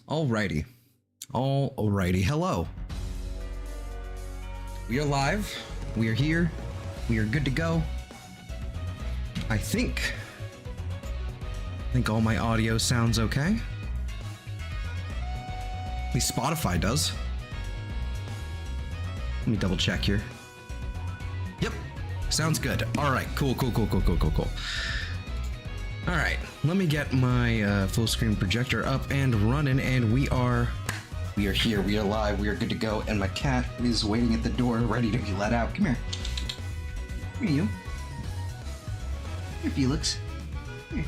Alrighty. Alrighty. Hello. We are live. We are here. We are good to go. I think all my audio sounds okay. At least Spotify does. Let me double check here. Yep. Sounds good. Alright. Cool. Alright. Let me get my full screen projector up and running, and we are here. We are live. We are good to go. And my cat is waiting at the door, ready to be let out. Come here. Here you. Here, Felix. Here.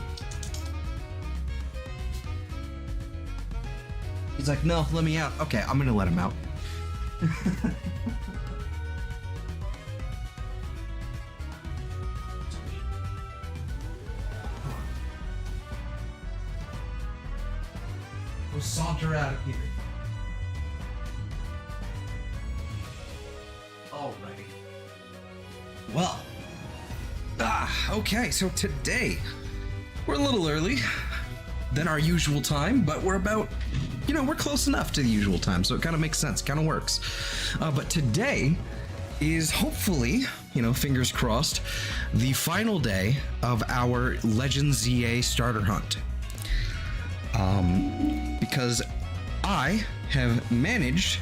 He's like, no, let me out. Okay, I'm gonna let him out. We'll saunter out of here. Alrighty. Well. Okay, so today we're a little early than our usual time, but we're about, we're close enough to the usual time, so it kind of makes sense, kind of works. But today is hopefully, fingers crossed, the final day of our Legend ZA starter hunt. Because I have managed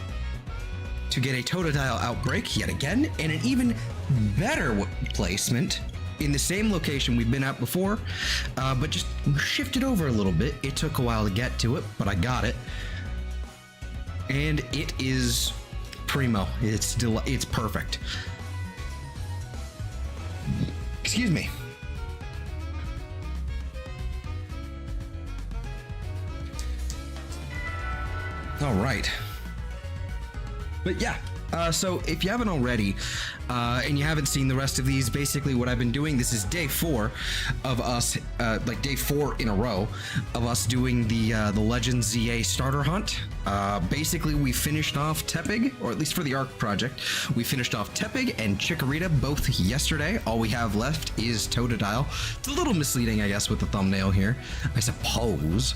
to get a Totodile outbreak yet again, and an even better placement in the same location we've been at before, but just shifted over a little bit. It took a while to get to it, but I got it. And it is primo. It's perfect. Excuse me. All right. But yeah, so if you haven't already, and you haven't seen the rest of these, basically what I've been doing, this is day 4 of us, like day 4 in a row of us doing the Legend ZA starter hunt. Basically we finished off Tepig, or at least for the ARC project, we finished off Tepig and Chikorita both yesterday. All we have left is Totodile. It's a little misleading, I guess, with the thumbnail here, I suppose.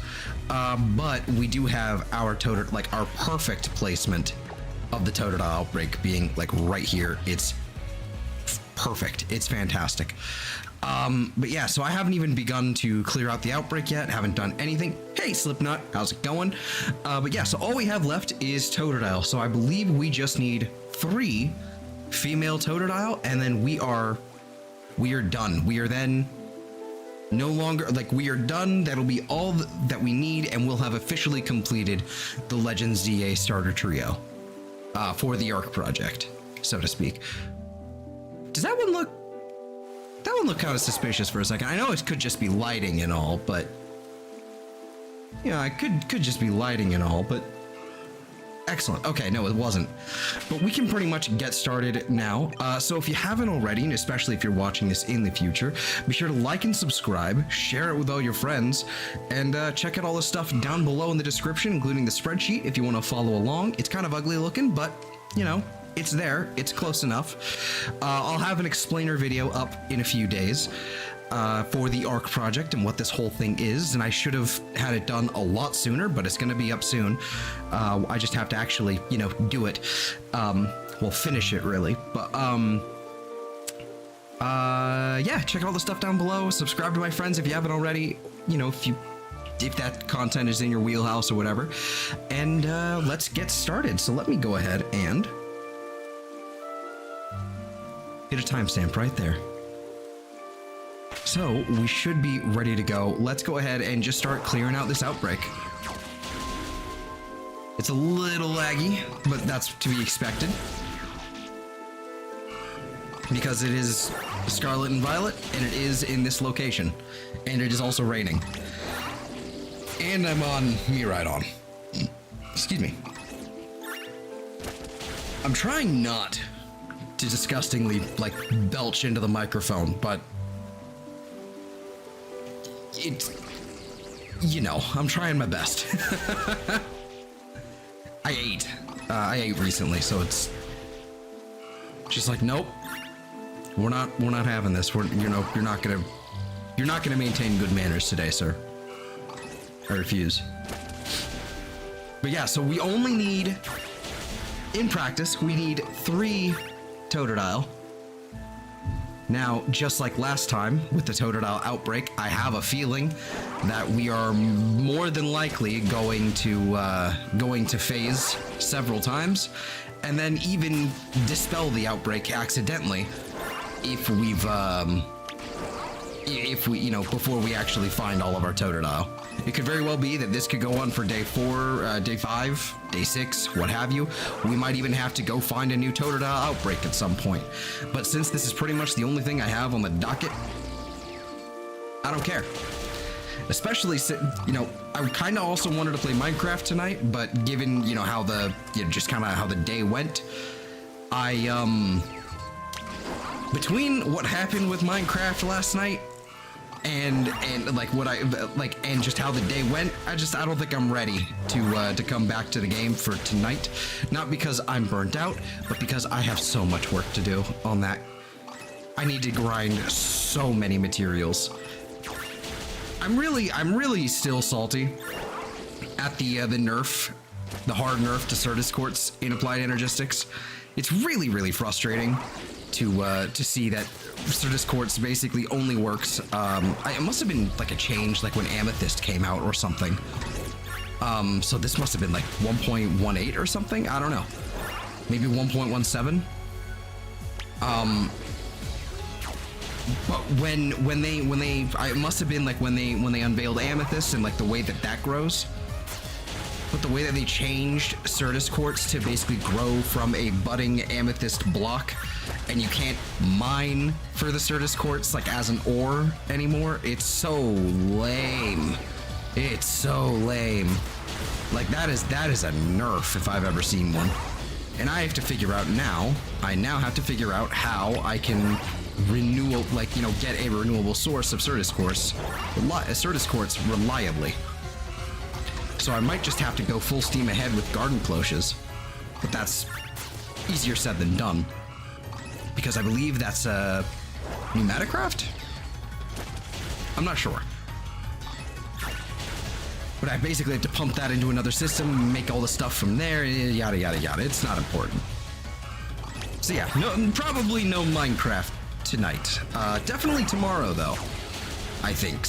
But we do have our our perfect placement of the Totodile outbreak being like right here. It's perfect. It's fantastic. But yeah, so I haven't even begun to clear out the outbreak yet. Haven't done anything. Hey, Slipknot, how's it going? But yeah, so all we have left is Totodile. So I believe we just need 3 female Totodile, and then we are done. We are then no longer, we are done. That'll be all that we need, and we'll have officially completed the Legend ZA starter trio. For the ARC project, so to speak. Does that one look... That one looked kind of suspicious for a second. I know it could just be lighting and all, but... Yeah, it could just be lighting and all, but... Excellent. Okay, no, it wasn't. But we can pretty much get started now. So if you haven't already, and especially if you're watching this in the future, be sure to like and subscribe, share it with all your friends, and check out all the stuff down below in the description, including the spreadsheet if you want to follow along. It's kind of ugly looking, but, it's there. It's close enough. I'll have an explainer video up in a few days for the ARC project and what this whole thing is, and I should have had it done a lot sooner, but it's going to be up soon. I just have to actually, do it. Well, finish it, really. But, yeah, check out all the stuff down below. Subscribe to my friends if you haven't already, if that content is in your wheelhouse or whatever. And, let's get started. So let me go ahead and hit a timestamp right there. So we should be ready to go. Let's go ahead and just start clearing out this outbreak. It's a little laggy, but that's to be expected, because it is Scarlet and Violet, and it is in this location, and it is also raining. And I'm on Miraidon. Excuse me. I'm trying not to disgustingly, belch into the microphone, but it's, I'm trying my best. I ate recently, so it's just like, nope, we're not having this. You're not gonna maintain good manners today, sir. I refuse. But yeah, so we only need, in practice, we need 3 Totodile. Now, just like last time with the Totodile outbreak, I have a feeling that we are more than likely going to phase several times, and then even dispel the outbreak accidentally if we, you know, before we actually find all of our Totodile. It could very well be that this could go on for day 4, day 5, day 6, what have you. We might even have to go find a new Totodile outbreak at some point. But since this is pretty much the only thing I have on the docket, I don't care. Especially, you know, I kind of also wanted to play Minecraft tonight, but given, you know, how the, you know, just kind of how the day went, between what happened with Minecraft last night and like what I like and just how the day went, I don't think I'm ready to come back to the game for tonight. Not because I'm burnt out, but because I have so much work to do on that. I need to grind so many materials. I'm really still salty at the nerf, the hard nerf to Certus Quartz in Applied Energistics. It's really frustrating to see that Certus Quartz basically only works. It must have been like a change, like when Amethyst came out or something. So this must have been like 1.18 or something. I don't know. Maybe 1.17. But when they, it must have been like when they unveiled Amethyst and like the way that grows. But the way that they changed Certus Quartz to basically grow from a budding amethyst block, and you can't mine for the Certus Quartz like as an ore anymore, it's so lame. It's so lame. Like that is a nerf if I've ever seen one. And I have to figure out now, I now have to figure out how I can get a renewable source of Certus Quartz reliably. So I might just have to go full steam ahead with garden cloches, but that's easier said than done, because I believe that's a Pneumaticraft? I'm not sure. But I basically have to pump that into another system, make all the stuff from there, yada yada yada. It's not important. So yeah, probably no Minecraft tonight. Definitely tomorrow though, I think.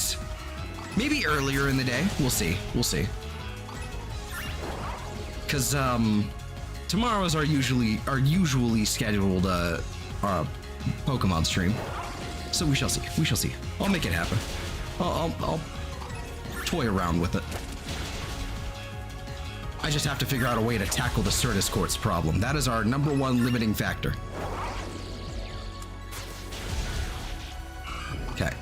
Maybe earlier in the day. We'll see. We'll see. Because tomorrow is our usually scheduled Pokemon stream, so we shall see. We shall see. I'll make it happen. I'll toy around with it. I just have to figure out a way to tackle the Certus Quartz problem. That is our #1 limiting factor. Okay.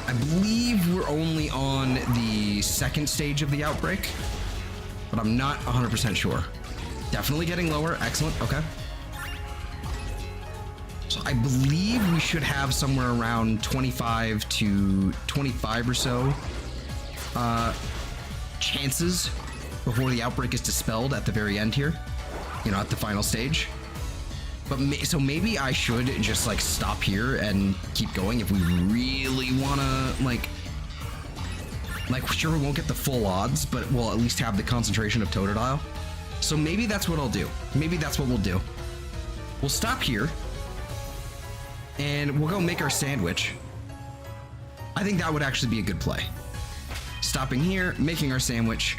I believe we're only on the 2nd stage of the outbreak, but I'm not 100% sure. Definitely getting lower. Excellent. Okay. So I believe we should have somewhere around 25 to 25 or so chances before the outbreak is dispelled at the very end here, you know, at the final stage. But so maybe I should just like stop here and keep going if we really want to like sure, we won't get the full odds, but we'll at least have the concentration of Totodile. So maybe that's what I'll do. Maybe that's what we'll do. We'll stop here and we'll go make our sandwich. I think that would actually be a good play. Stopping here, making our sandwich,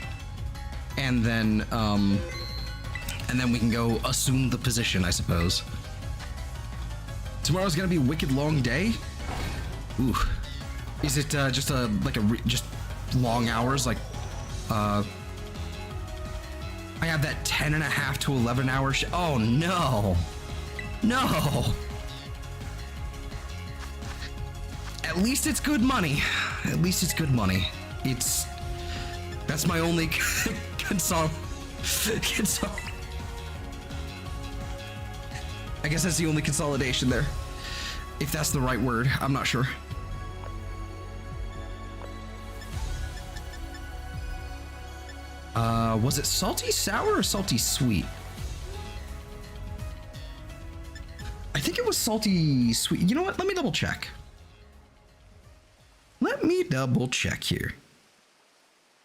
and then we can go assume the position, I suppose. Tomorrow's gonna be a wicked long day. Ooh, is it just long hours? Like, I have that 10.5 to 11 hour oh no, no. At least it's good money. At least it's good money. That's my only console. I guess that's the only consolidation there. If that's the right word, I'm not sure. Was it salty sour or salty sweet? I think it was salty sweet. You know what? Let me double check. Let me double check here.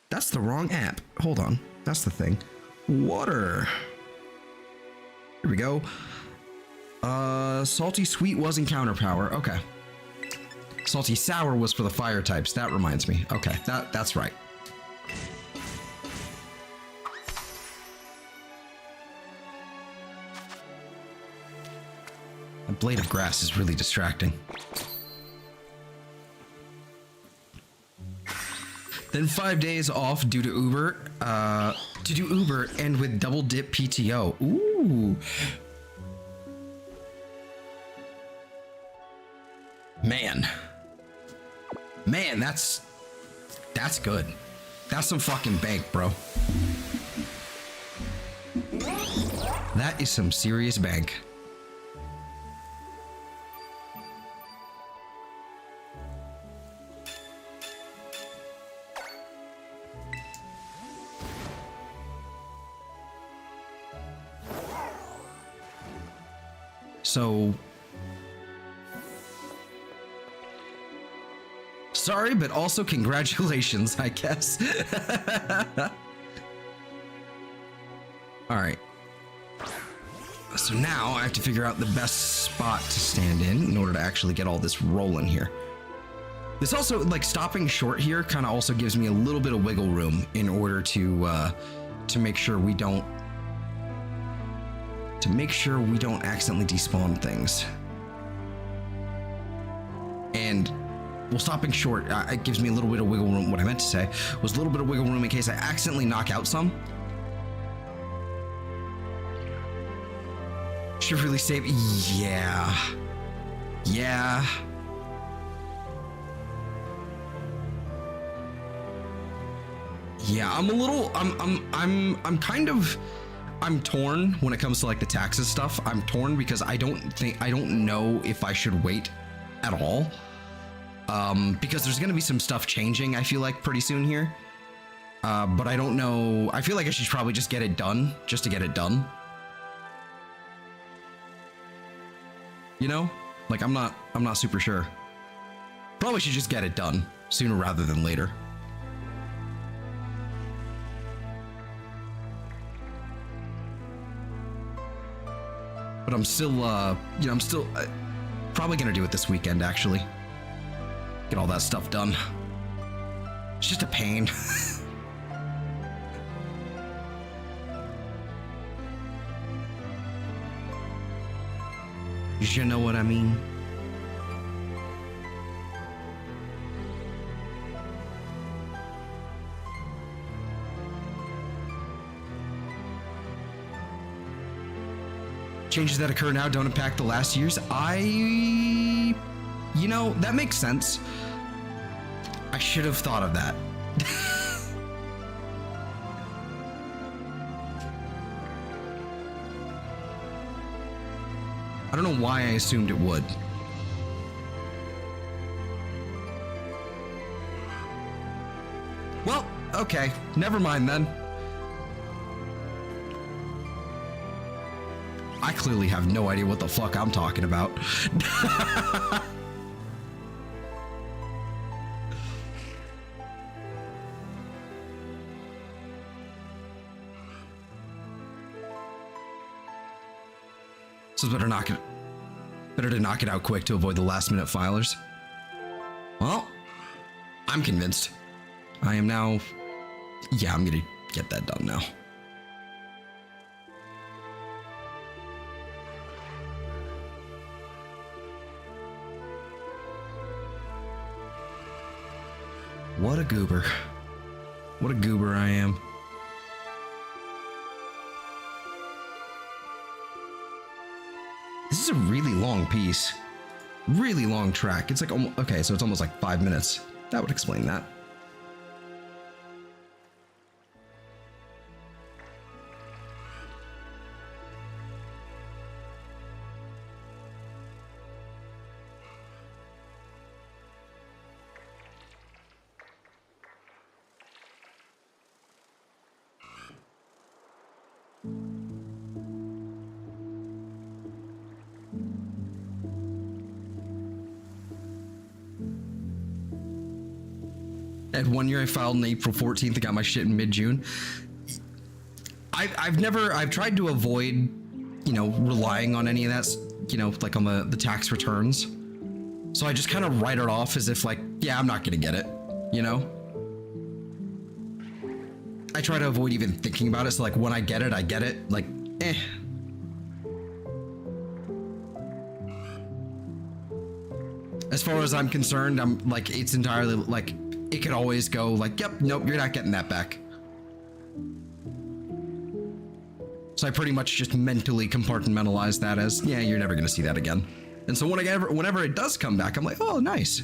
That's the wrong app. Hold on. That's the thing. Water. Here we go. Salty sweet was encounter power. Okay. Salty sour was for the fire types. That reminds me. Okay, that's right. A blade of grass is really distracting. Then 5 days off due to Uber, to do Uber and with double dip PTO. Ooh. Man, that's good. That's some fucking bank, bro. That is some serious bank. So, sorry, but also congratulations, I guess. All right. So now I have to figure out the best spot to stand in order to actually get all this rolling here. This also, like, stopping short here kind of also gives me a little bit of wiggle room in order to make sure we don't accidentally despawn things. And well, stopping short, it gives me a little bit of wiggle room. What I meant to say was a little bit of wiggle room in case I accidentally knock out some. Should really save. Yeah. Yeah. Yeah, I'm a little, I'm kind of, I'm torn when it comes to like the taxes stuff. I'm torn because I don't know if I should wait at all. Because there's gonna be some stuff changing, I feel like, pretty soon here. But I don't know, I feel like I should probably just get it done, just to get it done. You know? Like, I'm not super sure. Probably should just get it done sooner rather than later. But I'm still, you know, I'm still probably gonna do it this weekend, actually. Get all that stuff done. It's just a pain. You know what I mean? Changes that occur now don't impact the last years. You know, that makes sense. I should have thought of that. I don't know why I assumed it would. Well, okay, never mind then. I clearly have no idea what the fuck I'm talking about. So it's better to knock it out quick to avoid the last minute filers. Well, I'm convinced. I am now. Yeah, I'm gonna get that done now. What a goober. What a goober I am. This is a really long piece. Really long track. It's like, okay, so it's almost like 5 minutes. That would explain that. And 1 year I filed on April 14th and got my shit in mid-June. I've tried to avoid, you know, relying on any of that, you know, like on the tax returns. So I just kind of write it off as if like, yeah, I'm not gonna get it, you know? I try to avoid even thinking about it, so like when I get it, like, eh. As far as I'm concerned, I'm like, it's entirely like, it could always go like, yep, nope, you're not getting that back. So I pretty much just mentally compartmentalize that as, yeah, you're never gonna see that again. And so whenever it does come back, I'm like, oh, nice.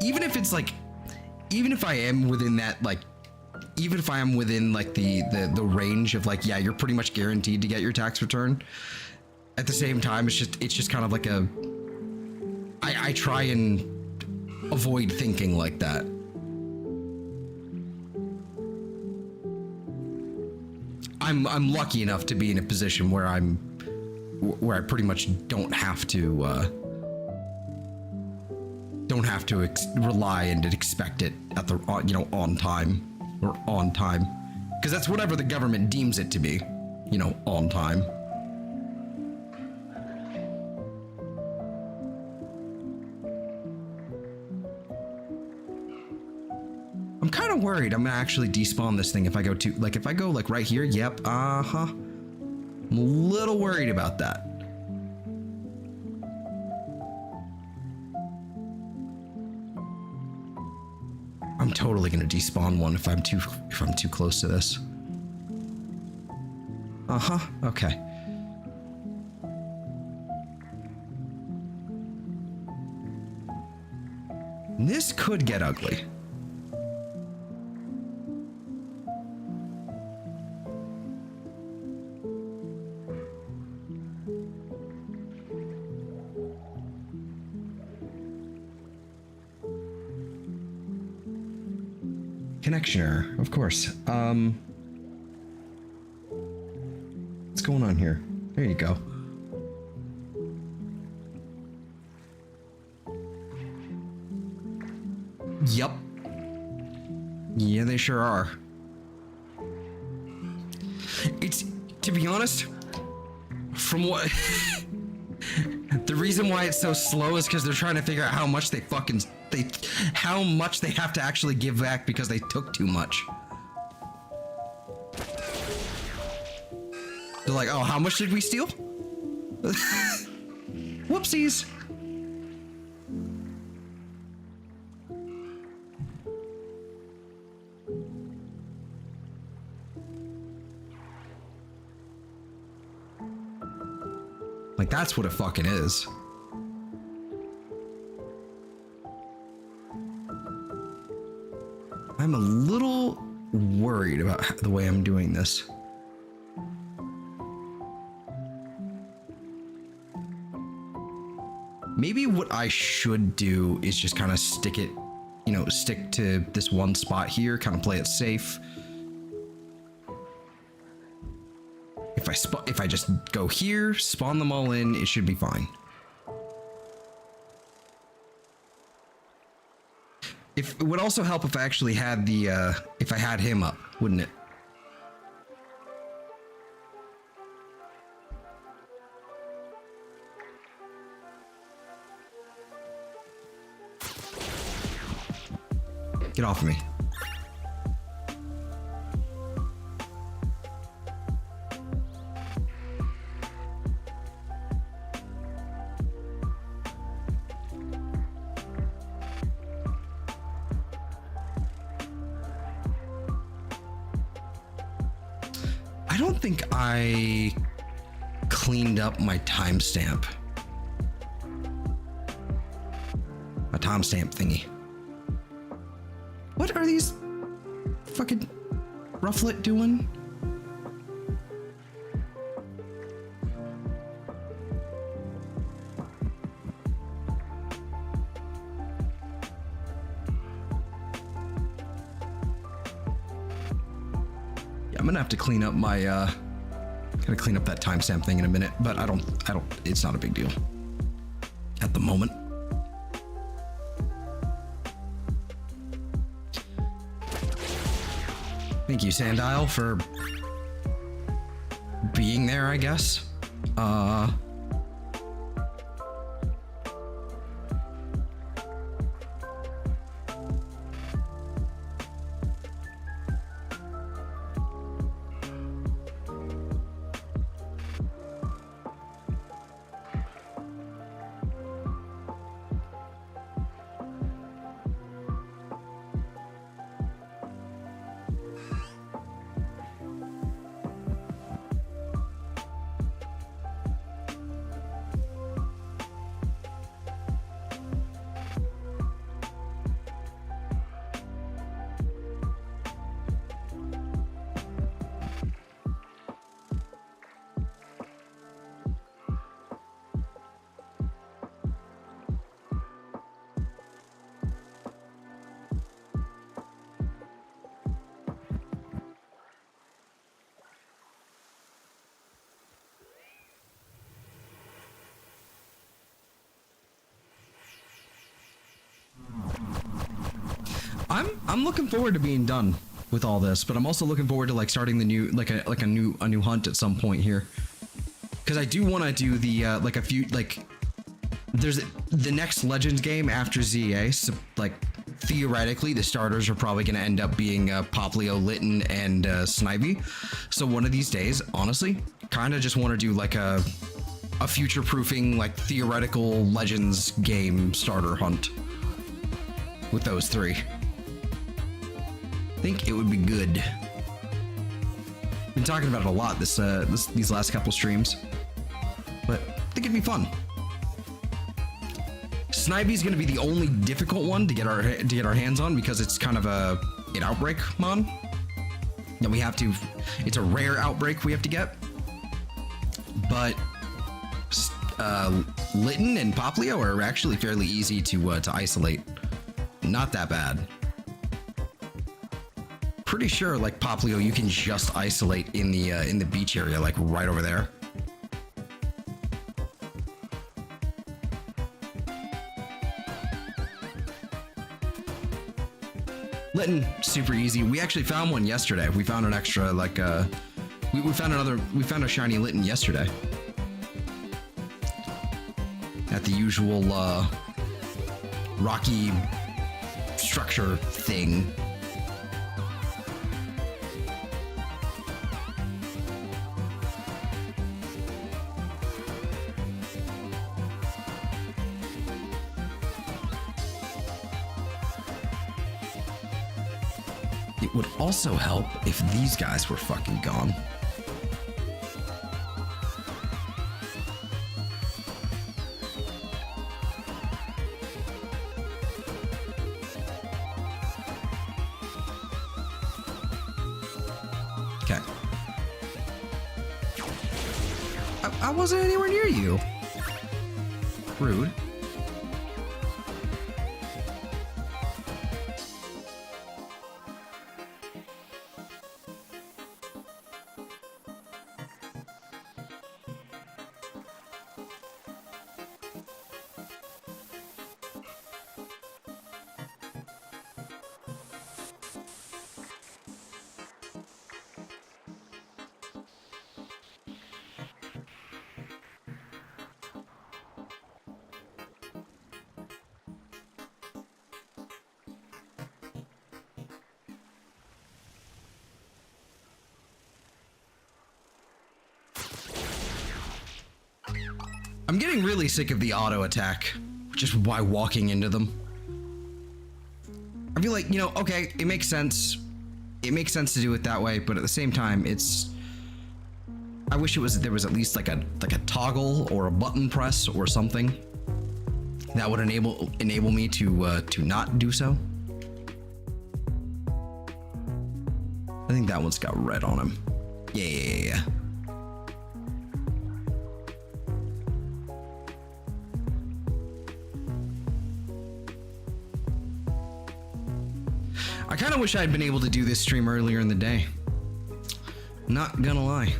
Even if it's like, even if I am within that, like, even if I am within like the range of like, yeah, you're pretty much guaranteed to get your tax return. At the same time, it's just kind of like a, I try and avoid thinking like that. I'm lucky enough to be in a position where I pretty much don't have to rely and expect it at the, you know, on time, because that's whatever the government deems it to be, you know, on time. I'm kind of worried I'm gonna actually despawn this thing if I go to, like, if I go like right here. Yep, I'm a little worried about that. I'm totally gonna despawn one if I'm too close to this. Okay. This could get ugly. Connection error, of course. What's going on here? There you go. Yup. Yeah, they sure are. It's, to be honest, from what the reason why it's so slow is because they're trying to figure out how much they have to actually give back because they took too much. They're like, oh, how much did we steal? Whoopsies. Like, that's what it fucking is. I'm a little worried about the way I'm doing this. Maybe what I should do is just kind of stick it, you know, stick to this one spot here, kind of play it safe. If I just go here, spawn them all in, it should be fine. It would also help if I actually had the, if I had him up, wouldn't it? Get off of me. I don't think I cleaned up my timestamp. A timestamp thingy. What are these fucking Rufflet doing? Yeah, I'm gonna have to clean up my gotta clean up that timestamp thing in a minute, but I don't, it's not a big deal. at the moment. Thank you, Sandile, for being there, I guess. I'm looking forward to being done with all this, but I'm also looking forward to like starting the new a new hunt at some point here, because I do want to do the like a few like there's the next Legends game after ZA, so like theoretically the starters are probably going to end up being Poplio, Litten, and Snivy. So one of these days, honestly, kind of just want to do like a future-proofing like theoretical Legends game starter hunt with those three. I think it would be good. Been talking about it a lot these last couple streams, but I think it'd be fun. Snivy's gonna be the only difficult one to get our hands on because it's kind of an outbreak mon that we have to. It's a rare outbreak we have to get, but Litten and Poplio are actually fairly easy to isolate. Not that bad. Pretty sure, like Poplio, you can just isolate in the beach area, like right over there. Litten, super easy. We actually found one yesterday. We found an extra, like we found a shiny Litten yesterday at the usual rocky structure thing. It would also help if these guys were fucking gone. Okay. I wasn't anywhere near you. Rude. I'm getting really sick of the auto attack, just by walking into them. I feel like, you know, okay, it makes sense. It makes sense to do it that way, but at the same time, it's. I wish there was at least like a toggle or a button press or something that would enable me to not do so. I think that one's got red on him. Yeah. I kind of wish I had been able to do this stream earlier in the day. Not gonna lie.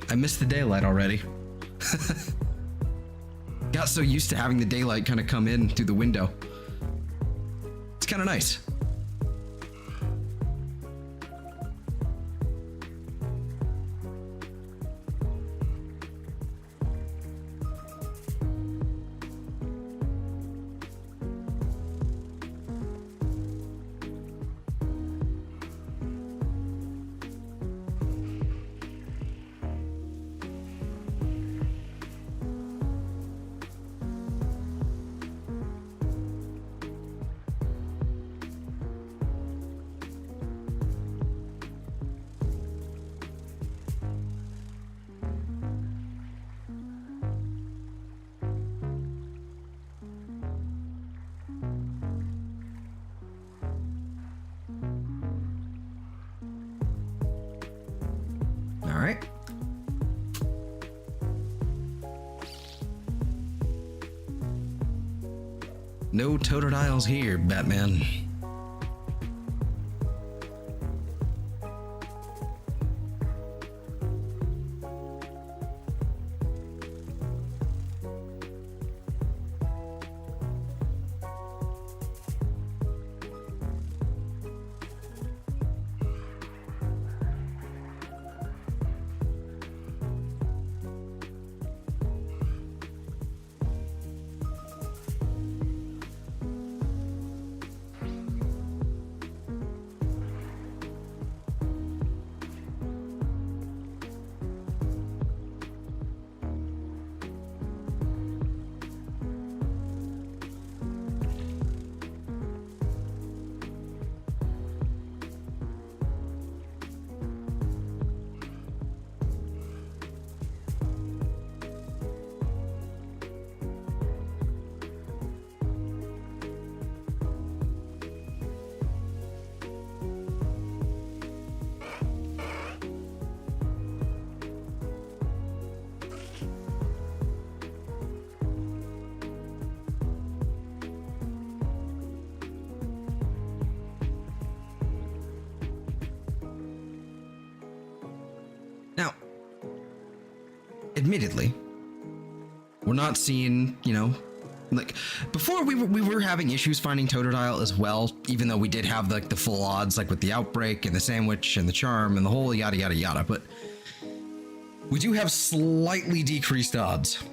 I missed the daylight already. Got so used to having the daylight kind of come in through the window. It's kind of nice. All right. No Totodiles here, Batman. Now, admittedly, we're not seeing, you know, like before we were having issues finding Totodile as well, even though we did have like the full odds, like with the outbreak and the sandwich and the charm and the whole yada yada yada. But we do have slightly decreased odds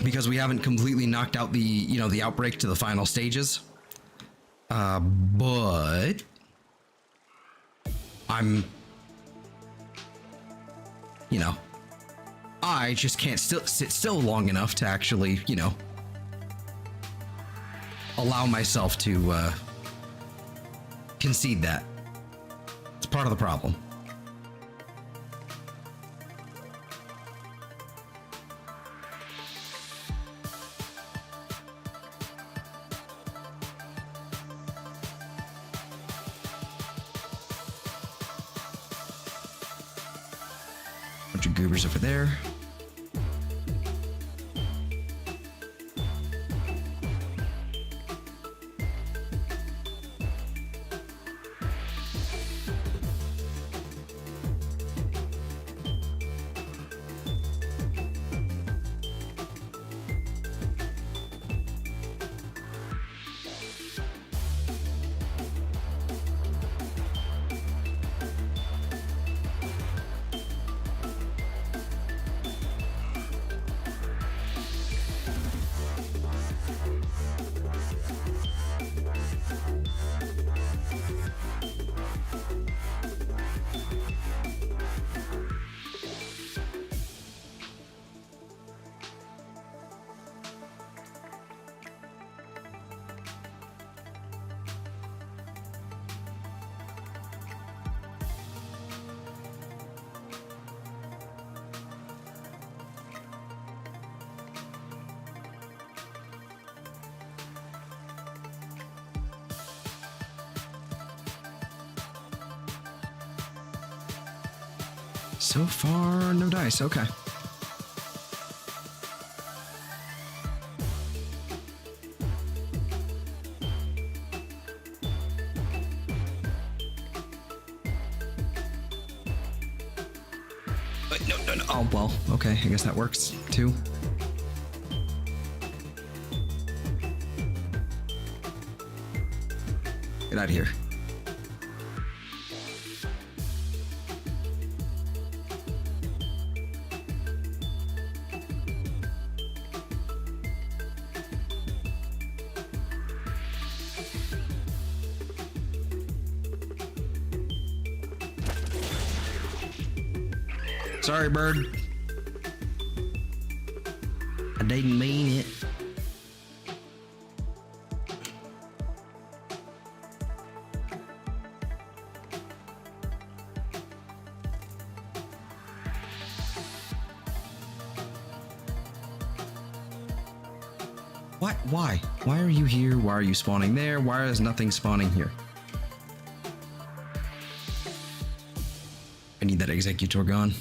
because we haven't completely knocked out the, you know, the outbreak to the final stages. But I'm, you know, I just can't sit still long enough to actually, you know, allow myself to concede that. It's part of the problem. Bunch of goobers over there. So far, no dice. Okay. No, no, no. Oh, well, okay. I guess that works too. Get out of here. Sorry, bird. I didn't mean it. What? Why? Why are you here? Why are you spawning there? Why is nothing spawning here? I need that executor gone.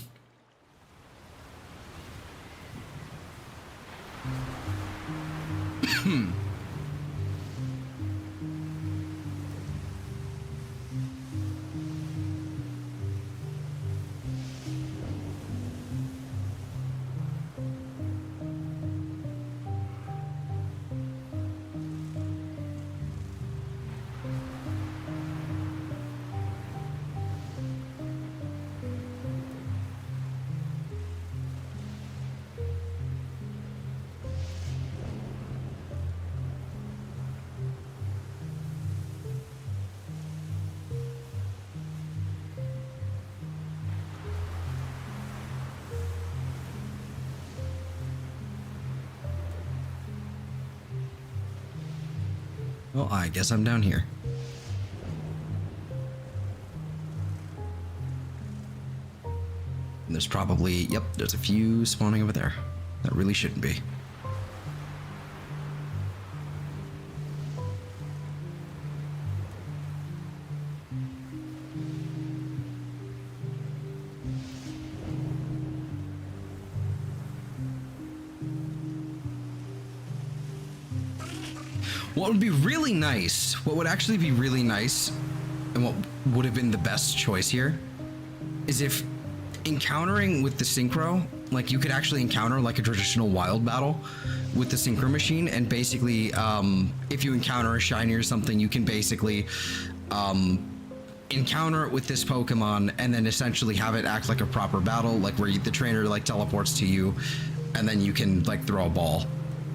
Well, I guess I'm down here. And there's probably, yep, there's a few spawning over there. That really shouldn't be. What would be really nice, what would actually be really nice, and what would have been the best choice here, is if encountering with the synchro, like you could actually encounter like a traditional wild battle with the synchro machine, and basically, if you encounter a shiny or something, you can basically encounter it with this Pokemon, and then essentially have it act like a proper battle, like where the trainer like teleports to you, and then you can like throw a ball.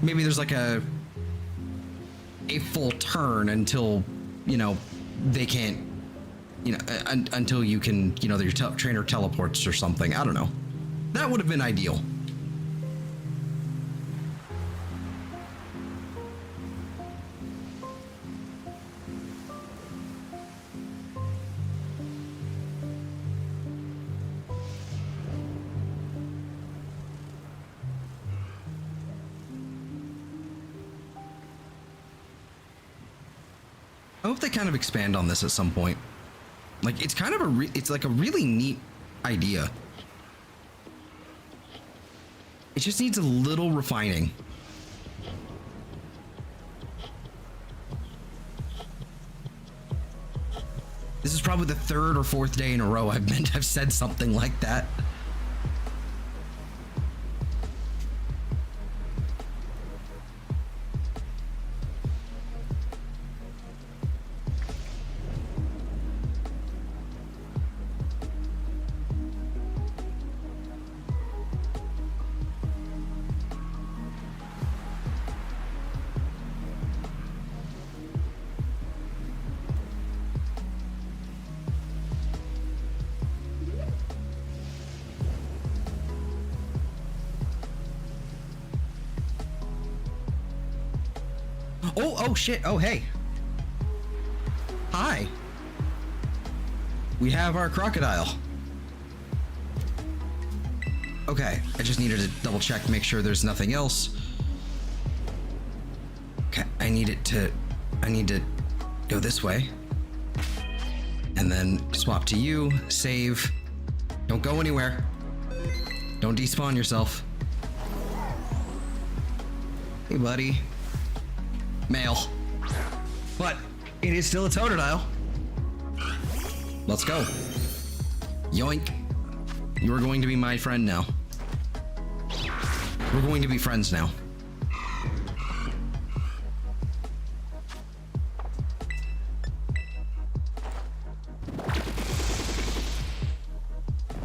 Maybe there's like a full turn until, you know, they can't, you know, until you can, you know, your trainer teleports or something. I don't know. That would have been ideal. I hope they kind of expand on this at some point. Like, it's kind of it's like a really neat idea. It just needs a little refining. This is probably the third or fourth day in a row I've said something like that. Oh shit, oh hey. Hi. We have our Crocodile. Okay, I just needed to double check, make sure there's nothing else. Okay, I need to go this way. And then swap to you, save. Don't go anywhere. Don't despawn yourself. Hey buddy. Male. But it is still a Totodile. Let's go. Yoink. You're going to be my friend now. We're going to be friends now.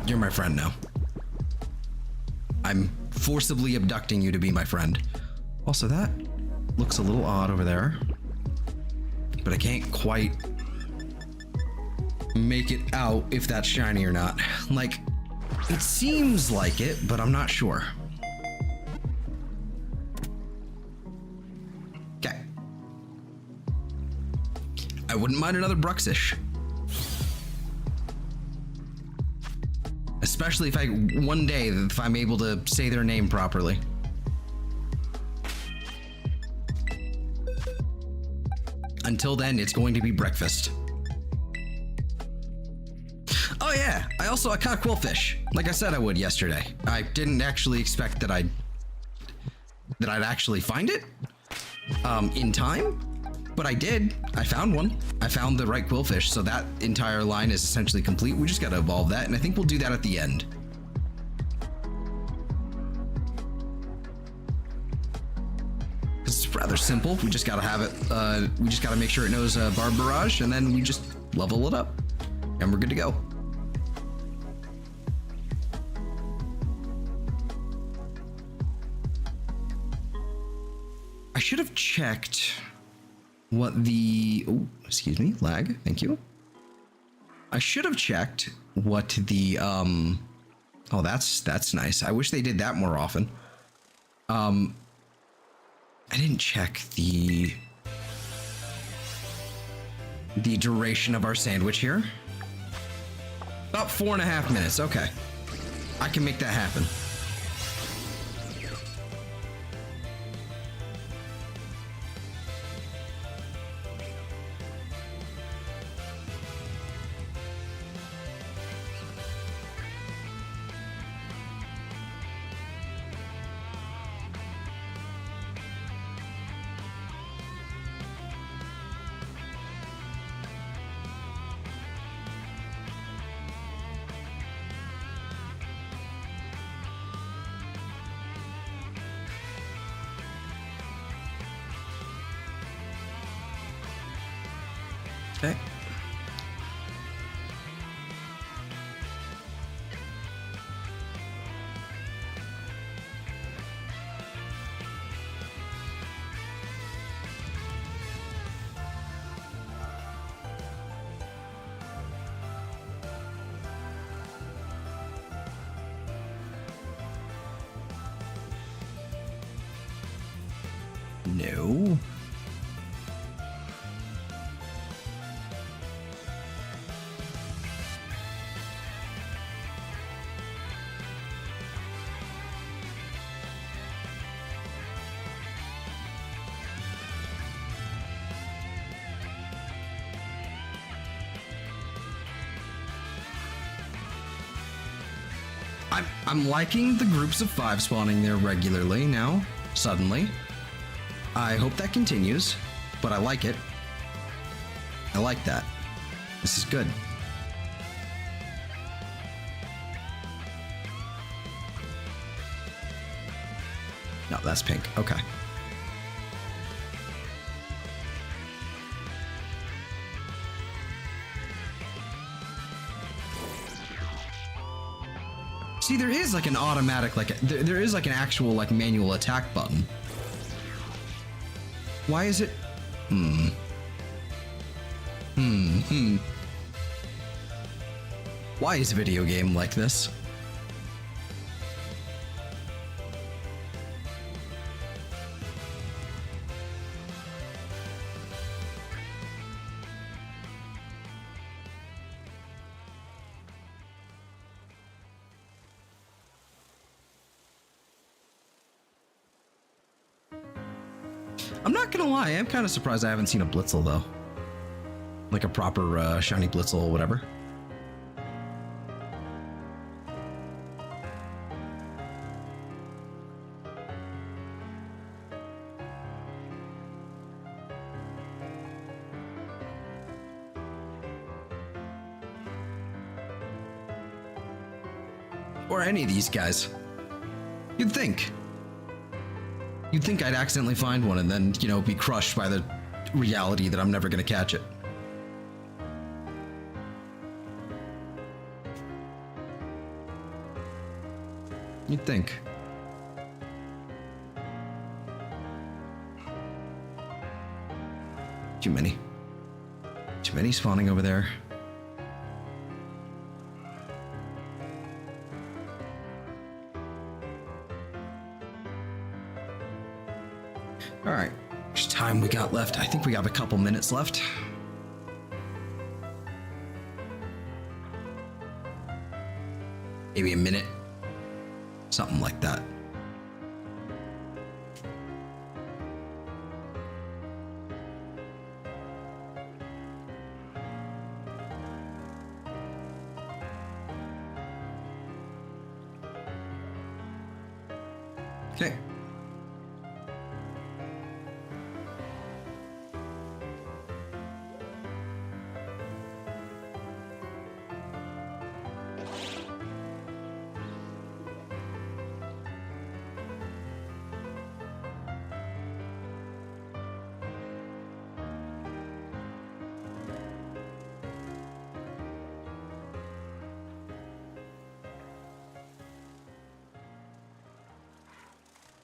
You're my friend now. I'm forcibly abducting you to be my friend. Also, that looks a little odd over there, but I can't quite make it out if that's shiny or not. Like, it seems like it, but I'm not sure. Okay. I wouldn't mind another Bruxish. Especially if one day, if I'm able to say their name properly. Until then, it's going to be breakfast. Oh yeah, I caught quillfish, like I said I would yesterday. I didn't actually expect that I'd actually find it in time, but I did. I found one. I found the right quillfish, so that entire line is essentially complete. We just got to evolve that, and I think we'll do that at the end. It's rather simple. We just got to have it. We just got to make sure it knows Barb Barrage, and then we just level it up, and we're good to go. I should have checked what the, oh, excuse me, lag, thank you. I should have checked what the, oh, that's nice. I wish they did that more often. I didn't check the duration of our sandwich here. About 4.5 minutes, okay. I can make that happen. Okay. No. I'm liking the groups of 5 spawning there regularly now, suddenly. I hope that continues, but I like it. I like that. This is good. No, that's pink. Okay. See, there is like an automatic, like there is like an actual like manual attack button. Why is it? Why is a video game like this? I'm not gonna lie, I'm kind of surprised I haven't seen a Blitzel though. Like a proper shiny Blitzel or whatever. Or any of these guys. You'd think. You'd think I'd accidentally find one and then, you know, be crushed by the reality that I'm never gonna catch it. You'd think. Too many. Too many spawning over there. All right, how much time we got left? I think we have a couple minutes left. Maybe a minute. Something like that. Okay.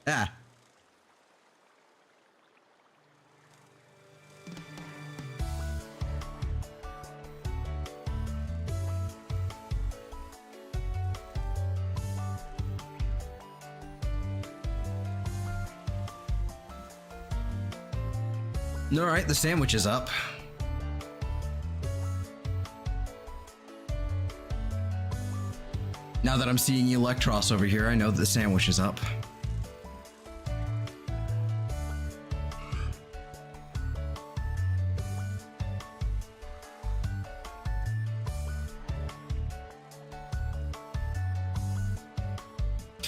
Ah. All right, the sandwich is up. Now that I'm seeing Electros over here, I know that the sandwich is up.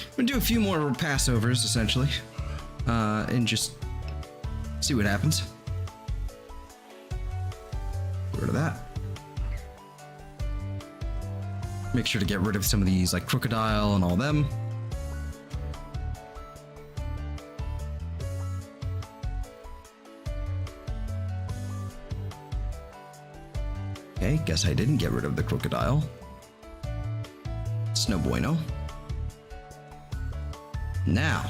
I'm gonna do a few more passovers, essentially, and just see what happens. Get rid of that. Make sure to get rid of some of these, like Crocodile and all them. Okay, guess I didn't get rid of the Crocodile. It's no bueno. Now.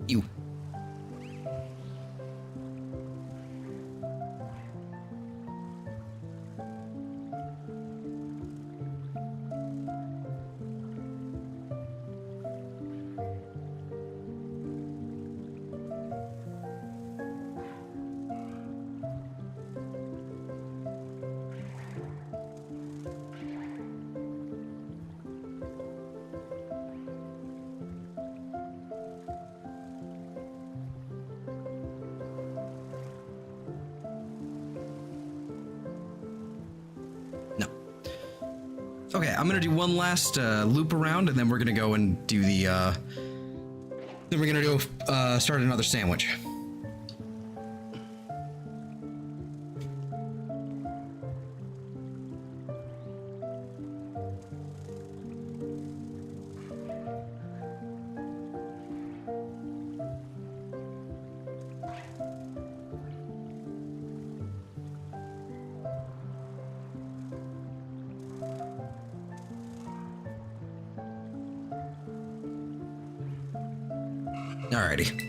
You. Okay, I'm gonna do one last loop around, and then we're gonna go and do the. Then we're gonna go start another sandwich. Alrighty.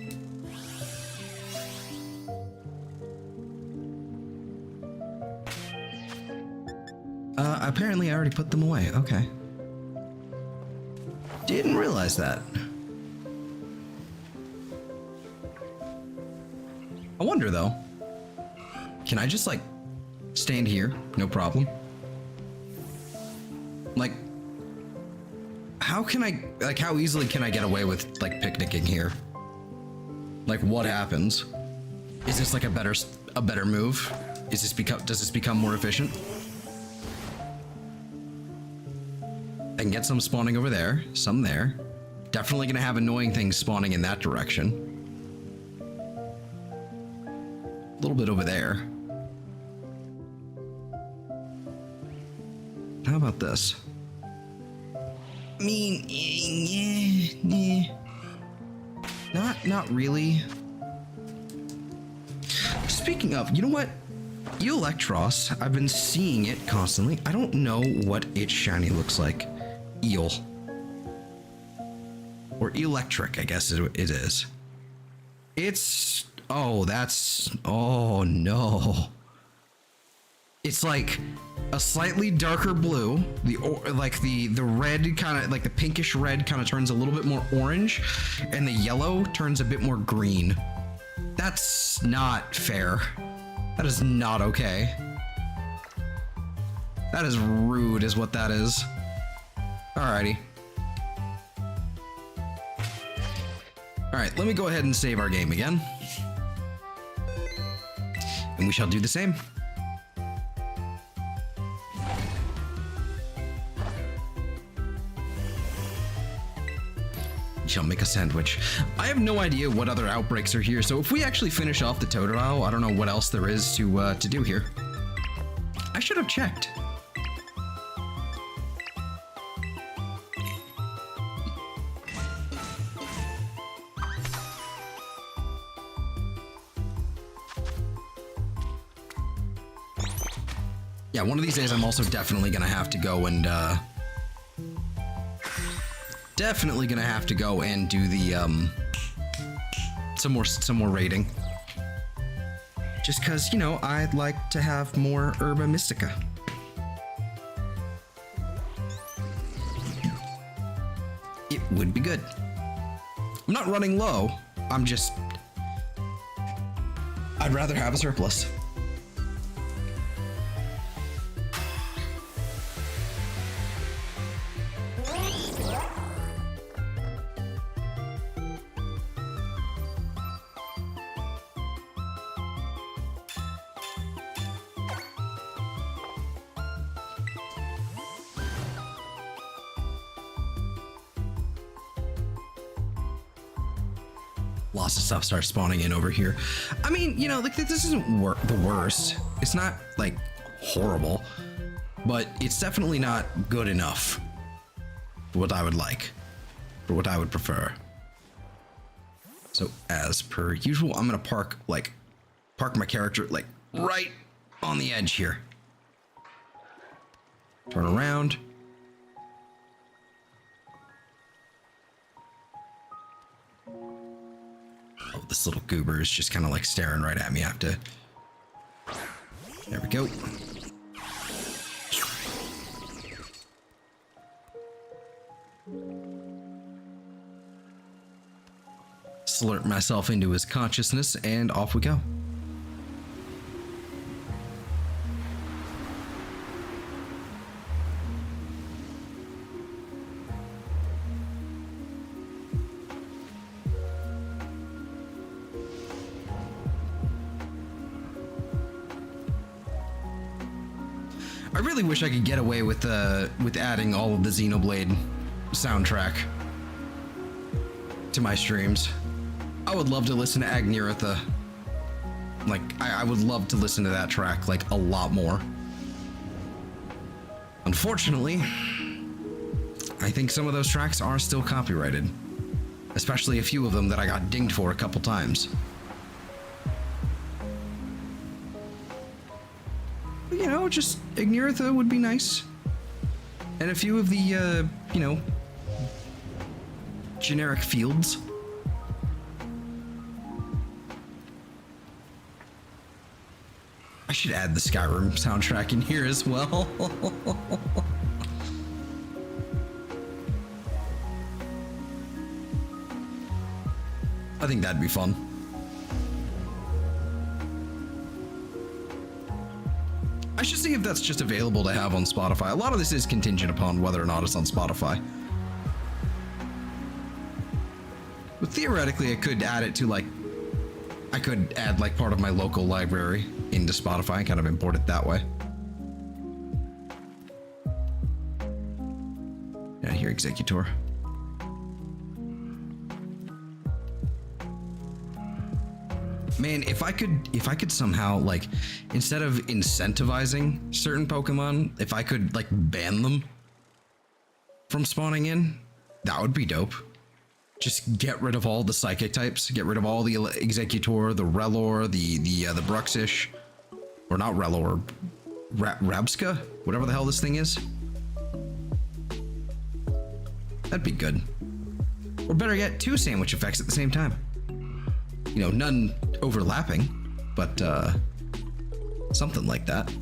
Apparently I already put them away. Okay. Didn't realize that. I wonder though, can I just like stand here? No problem. Like, how can I, like, how easily can I get away with like picnicking here? Like, what happens? Is this like a better move? Does this become more efficient? I can get some spawning over there, some there. Definitely gonna have annoying things spawning in that direction. A little bit over there. How about this? I mean, yeah. Not really. Speaking of, you know what? Electros, I've been seeing it constantly. I don't know what its shiny looks like. Eel. Or electric, I guess it is. It's... Oh, that's... Oh, no. It's like a slightly darker blue. The red kind of... Like the pinkish red kind of turns a little bit more orange. And the yellow turns a bit more green. That's not fair. That is not okay. That is rude is what that is. Alrighty. Alright, let me go ahead and save our game again. And we shall do the same. We shall make a sandwich. I have no idea what other outbreaks are here, so if we actually finish off the Totodile, I don't know what else there is to do here. I should have checked. Yeah, one of these days I'm also definitely gonna have to go and do the some more raiding. Just cause, you know, I'd like to have more Herba Mystica. It would be good. I'm not running low. I'd rather have a surplus. Lots of stuff starts spawning in over here. I mean, you know, like this isn't the worst. It's not like horrible, but it's definitely not good enough for what I would like, for what I would prefer. So as per usual, I'm gonna park my character like right on the edge here. Turn around. Oh, this little goober is just kind of like staring right at me. I have to... There we go. Slurp myself into his consciousness and off we go. I really wish I could get away with adding all of the Xenoblade soundtrack to my streams. I would love to listen to Agniratha. Like, I would love to listen to that track like a lot more. Unfortunately, I think some of those tracks are still copyrighted, especially a few of them that I got dinged for a couple times. You know, just Agniratha would be nice. And a few of the, you know, generic fields. should add the Skyrim soundtrack in here as well. I think that'd be fun. I should see if that's just available to have on Spotify. A lot of this is contingent upon whether or not it's on Spotify. But theoretically, I could add it to like, I could add like part of my local library into Spotify and kind of import it that way. Yeah, here, Executor. Man, if I could somehow, like, instead of incentivizing certain Pokemon, if I could like ban them from spawning in, that would be dope. Just get rid of all the psychic types, get rid of all the Executor, the Relor, the Bruxish, or not Relor, Rabska, whatever the hell this thing is. That'd be good. Or better yet, 2 sandwich effects at the same time. You know, none overlapping, but something like that.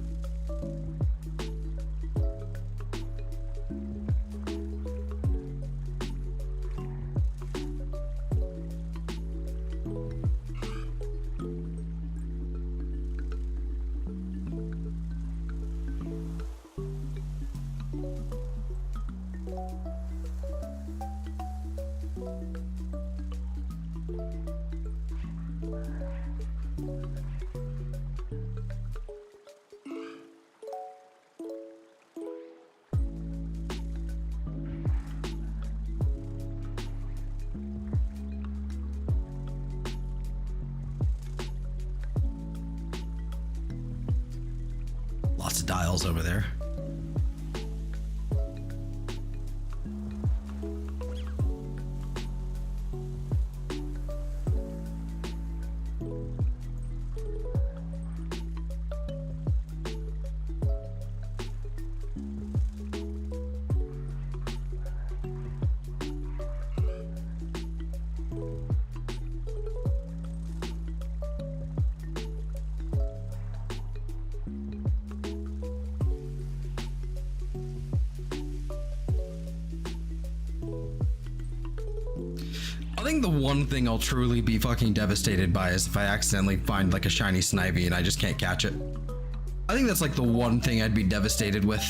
Lots of dials over there. I think the one thing I'll truly be fucking devastated by is if I accidentally find like a shiny Snivy and I just can't catch it. I think that's like the one thing I'd be devastated with.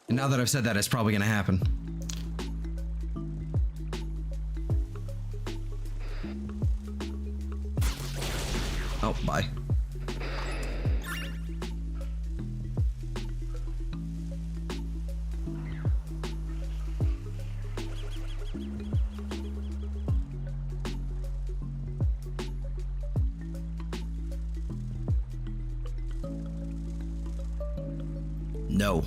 And now that I've said that, it's probably gonna happen. Oh, bye. No.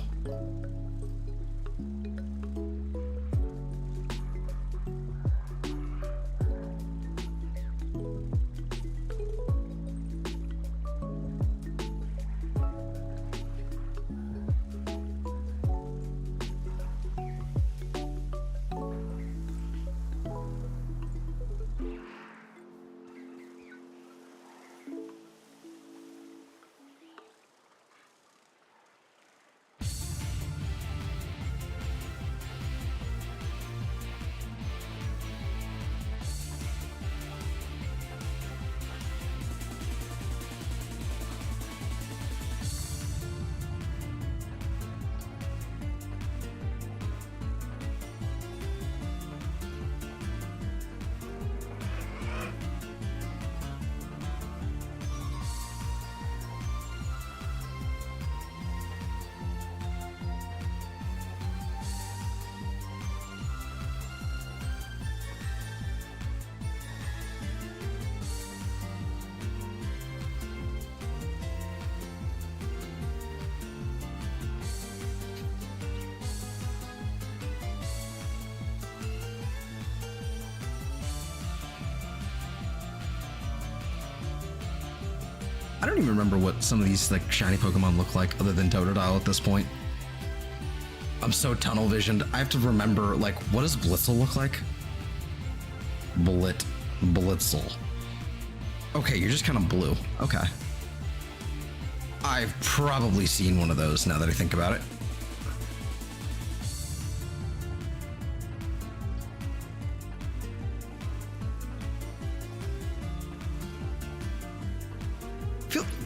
I don't even remember what some of these like shiny Pokemon look like other than Totodile at this point. I'm so tunnel visioned. I have to remember, like, what does Blitzel look like? Blitzel. Okay, you're just kind of blue. Okay. I've probably seen one of those now that I think about it.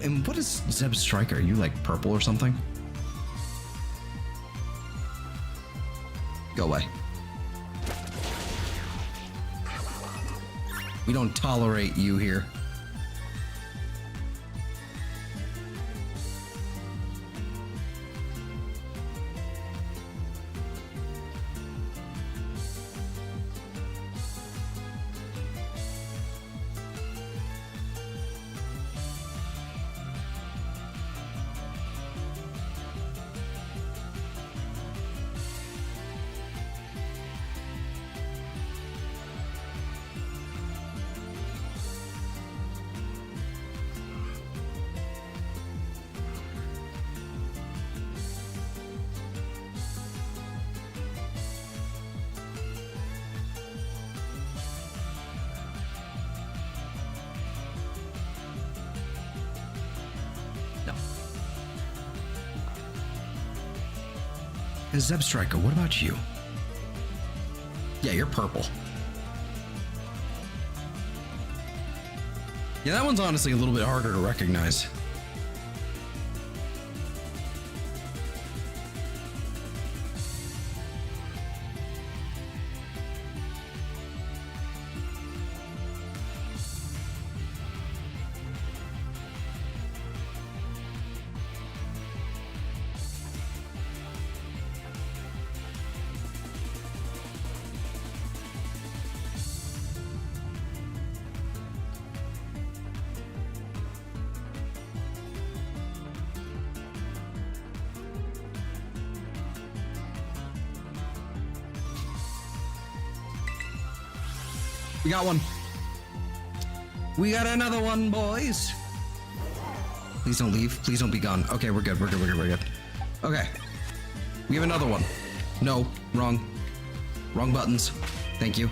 And what is Zeb's Striker? Are you like purple or something? Go away. We don't tolerate you here. And Zeb Striker, what about you? Yeah, you're purple. Yeah, that one's honestly a little bit harder to recognize. We got one. We got another one, boys. Please don't leave. Please don't be gone. Okay, we're good. We're good. We're good. We're good. Okay. We have another one. No, wrong. Wrong buttons. Thank you.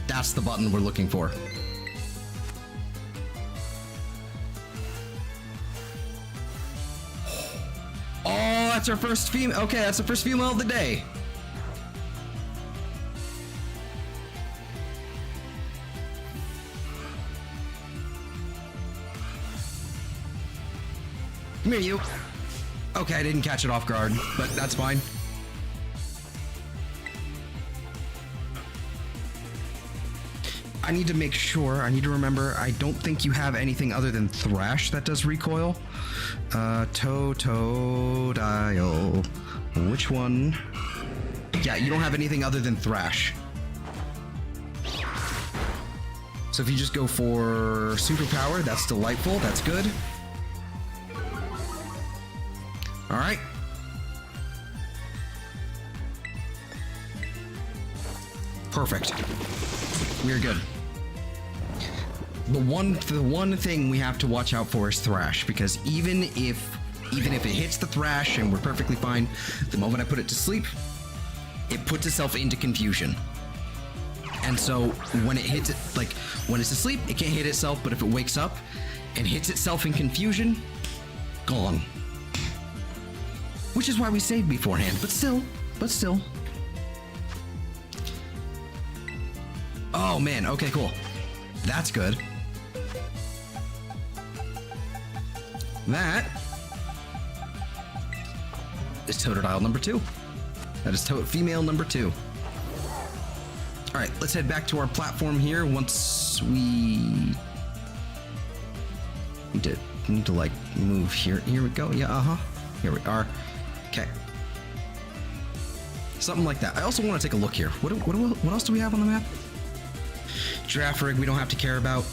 That's the button we're looking for. Oh, that's our first female. Okay, that's the first female of the day. Come here, you. Okay, I didn't catch it off guard, but that's fine. I need to make sure, I need to remember, I don't think you have anything other than Thrash that does recoil. Totodile. Which one? Yeah, you don't have anything other than Thrash. So if you just go for superpower, that's delightful, that's good. All right. Perfect. We're good. The one thing we have to watch out for is Thrash, because even if it hits the Thrash and we're perfectly fine, the moment I put it to sleep, it puts itself into confusion. And so when it hits it, like when it's asleep, it can't hit itself, but if it wakes up and hits itself in confusion, gone. Which is why we saved beforehand, but still. Oh man, okay, cool. That's good. That is Totodile number 2. That is female number 2. All right, let's head back to our platform here once we need to like move here. Here we go. Yeah, here we are. Okay. Something like that. I also want to take a look here. What else do we have on the map? Giraffe rig we don't have to care about.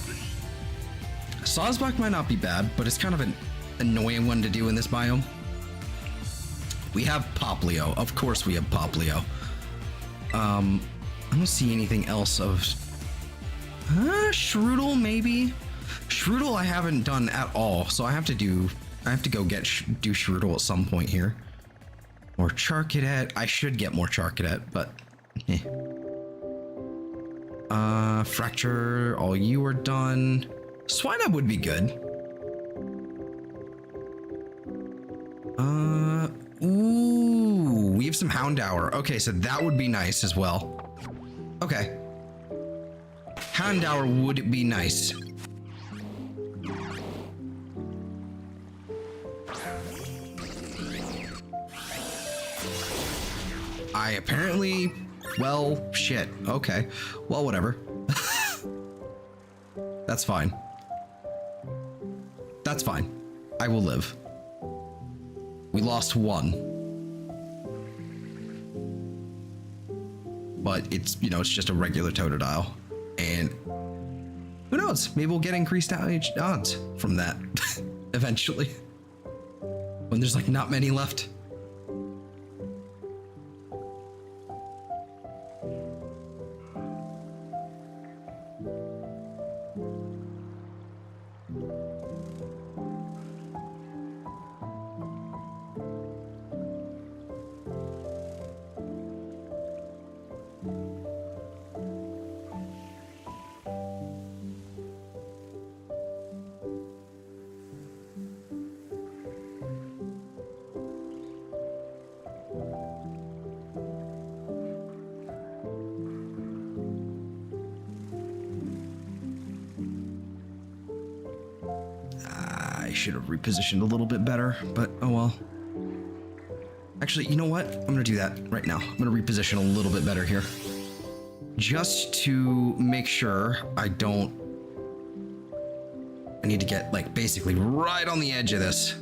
Sawsbuck might not be bad, but it's kind of an annoying one to do in this biome. We have Poplio. Of course we have Poplio. I don't see anything else of... Shroodle, maybe? Shroodle I haven't done at all, so I have to go do Shroodle at some point here. More Charcadet. I should get more Charcadet, but eh. Fracture, all you are done. Swine-up would be good. Ooh, we have some Houndour. Okay, so that would be nice as well. Okay. Houndour would be nice. I apparently, well, shit. Okay. Well, whatever. That's fine. That's fine. I will live. We lost one. But it's, you know, it's just a regular Totodile. And who knows? Maybe we'll get increased odds from that eventually. When there's like not many left. Should have repositioned a little bit better, but oh well. Actually, you know what? I'm gonna do that right now. I'm gonna reposition a little bit better here. Just to make sure I need to get like basically right on the edge of this.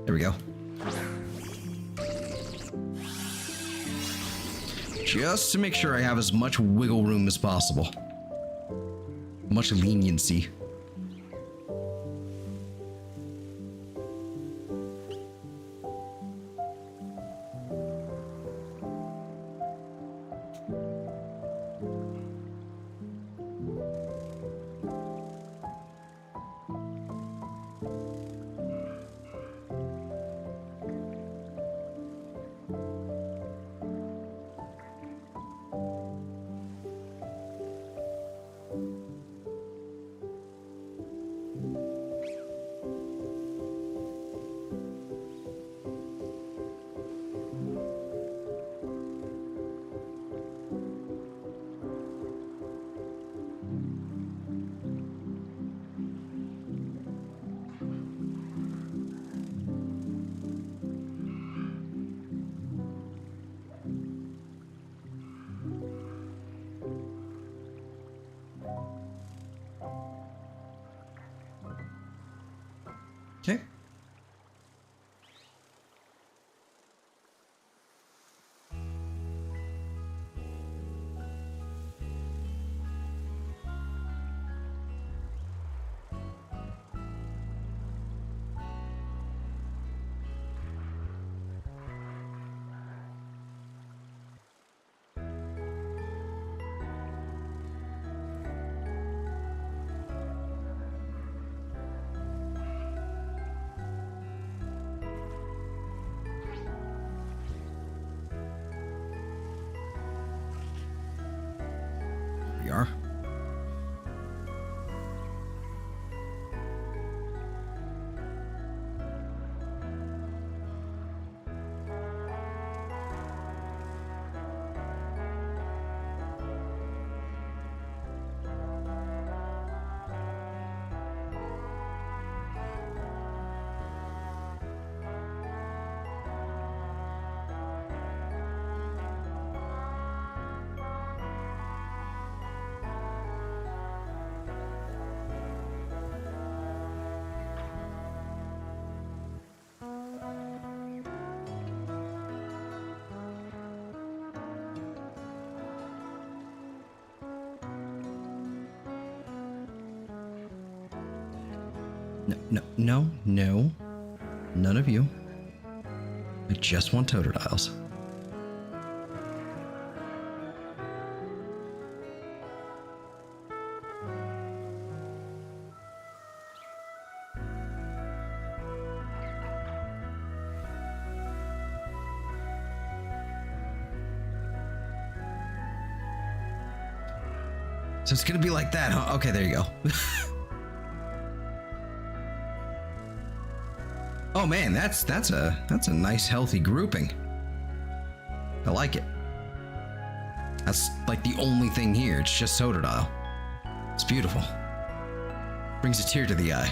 There we go. Just to make sure I have as much wiggle room as possible. Much leniency. Okay. We are. No. None of you. I just want Totodiles. So it's gonna be like that, huh? Okay, there you go. Oh man, that's a nice healthy grouping. I like it. That's like the only thing here. It's just Totodile. It's beautiful. Brings a tear to the eye.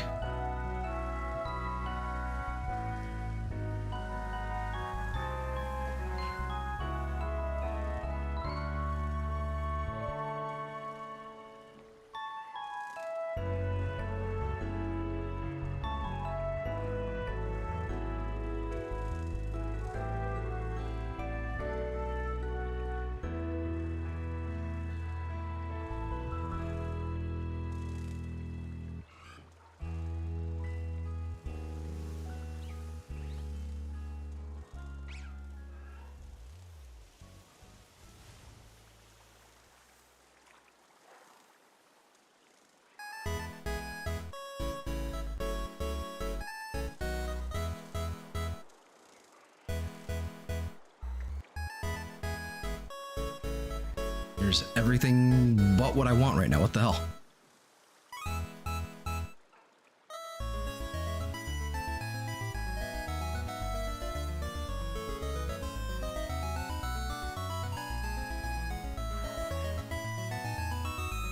There's everything but what I want right now. What the hell?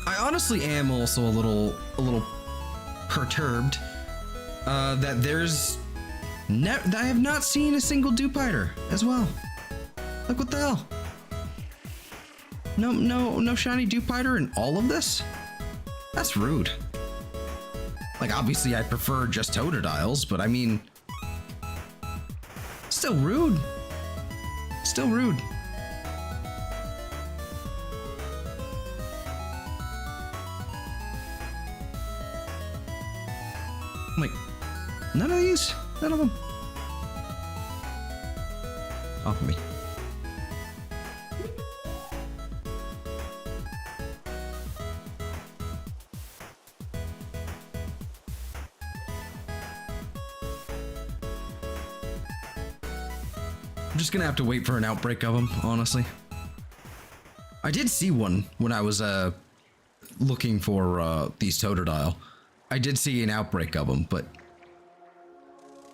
I honestly am also a little perturbed that I have not seen a single Dewpider as well. Like, what the hell? No shiny Dewpider in all of this? That's rude. Like, obviously I prefer just Totodiles, but I mean, still rude. Still rude. I'm like, none of these? None of them? Off of me. I'm just gonna have to wait for an outbreak of them, honestly. I did see one when I was looking for these Totodile. I did see an outbreak of them, but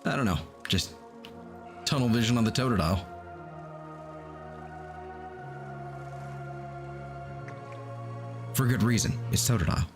I don't know, just tunnel vision on the Totodile. For good reason, it's Totodile.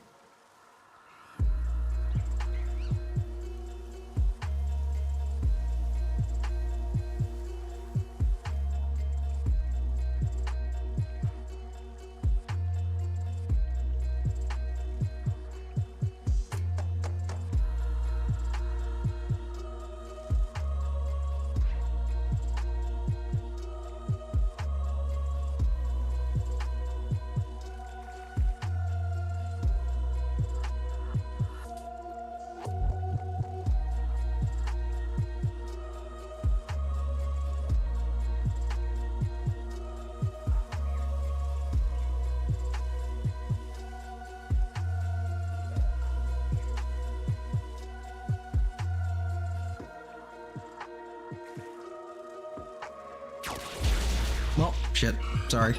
Well, shit. Sorry.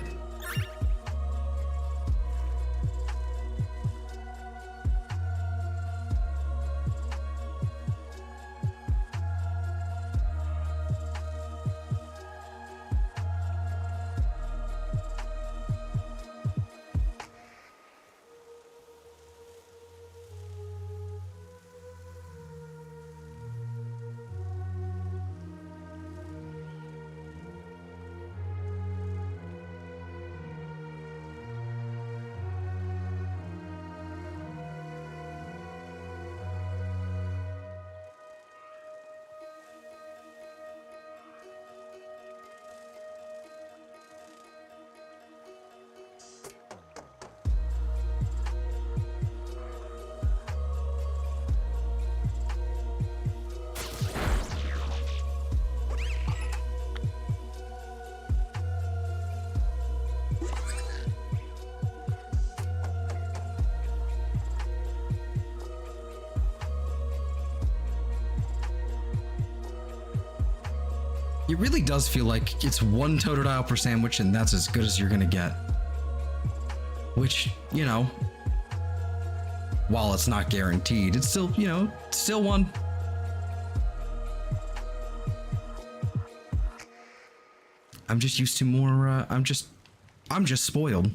It really does feel like it's one Totodile per sandwich, and that's as good as you're gonna get. which, you know, while it's not guaranteed, it's still, you know, still one. I'm just used to more, I'm just spoiled.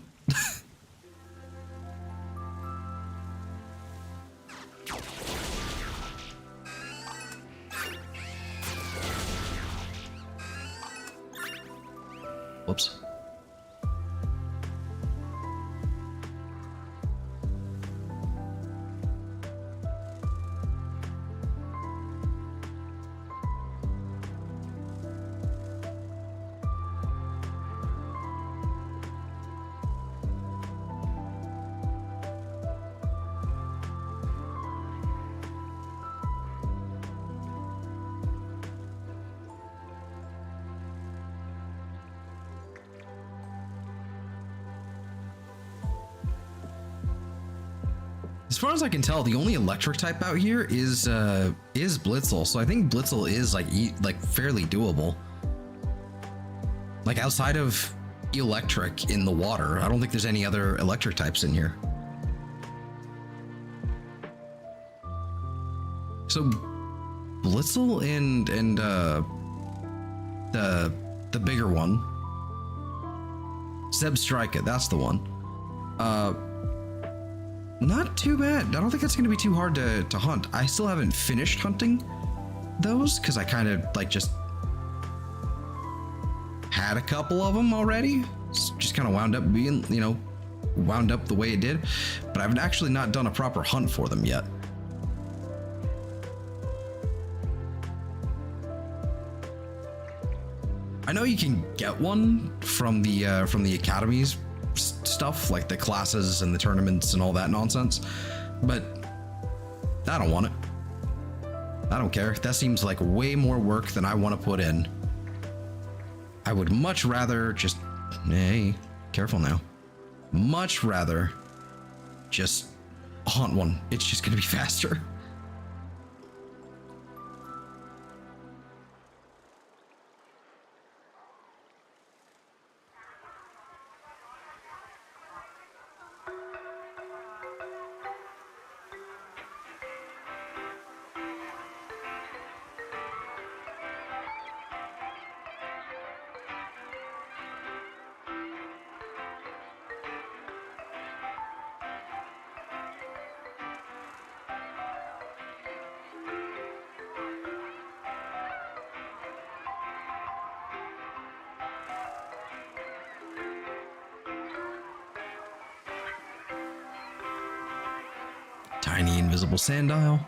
Whoops. As far as I can tell, the only electric type out here is Blitzel. So I think Blitzel is like fairly doable. Like outside of electric in the water, I don't think there's any other electric types in here. So Blitzel and the bigger one, Zebstrika, that's the one. Not too bad. I don't think that's going to be too hard to hunt. I still haven't finished hunting those because I kind of like just had a couple of them already. Just kind of wound up being, you know, wound up the way it did. But I've actually not done a proper hunt for them yet. I know you can get one from the academies stuff, like the classes and the tournaments and all that nonsense, but I don't want it. I don't care. That seems like way more work than I want to put in. I would much rather just, hey, careful now. Much rather just hunt one. It's just gonna be faster. Tiny invisible sandile.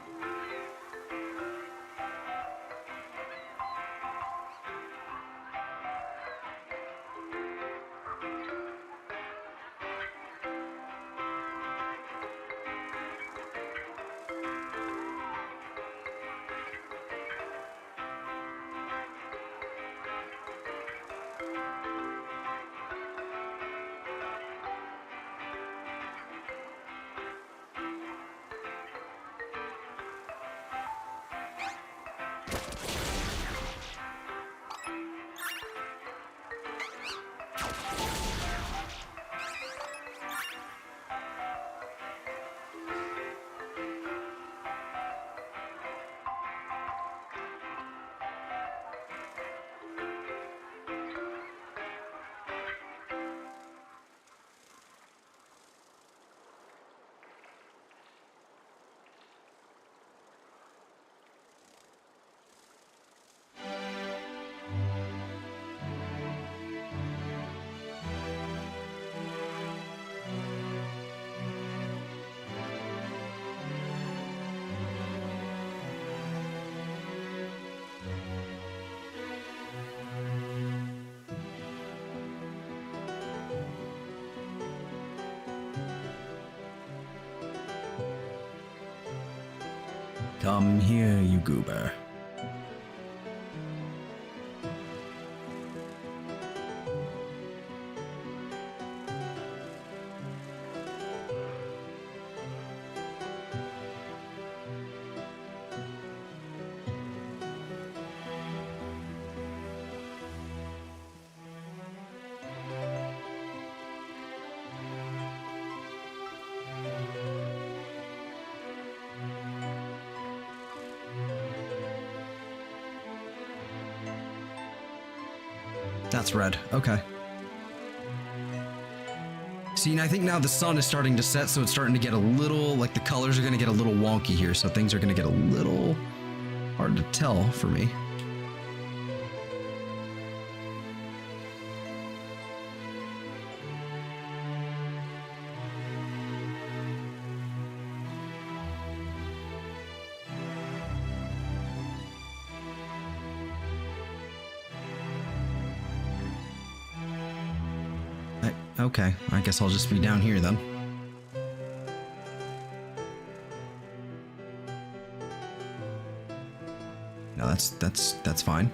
Come here, you goober. That's red. Okay. See, and I think now the sun is starting to set, so it's starting to get a little, like the colors are going to get a little wonky here, so things are going to get a little hard to tell for me. Okay, I guess I'll just be down here then. No, that's fine.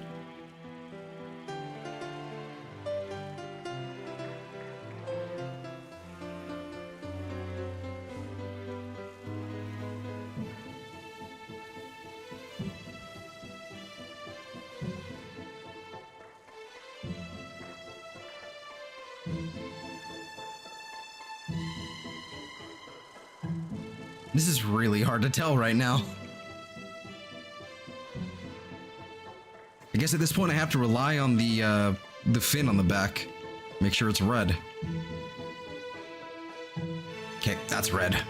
This is really hard to tell right now. I guess at this point I have to rely on the fin on the back. Make sure it's red. Okay, that's red.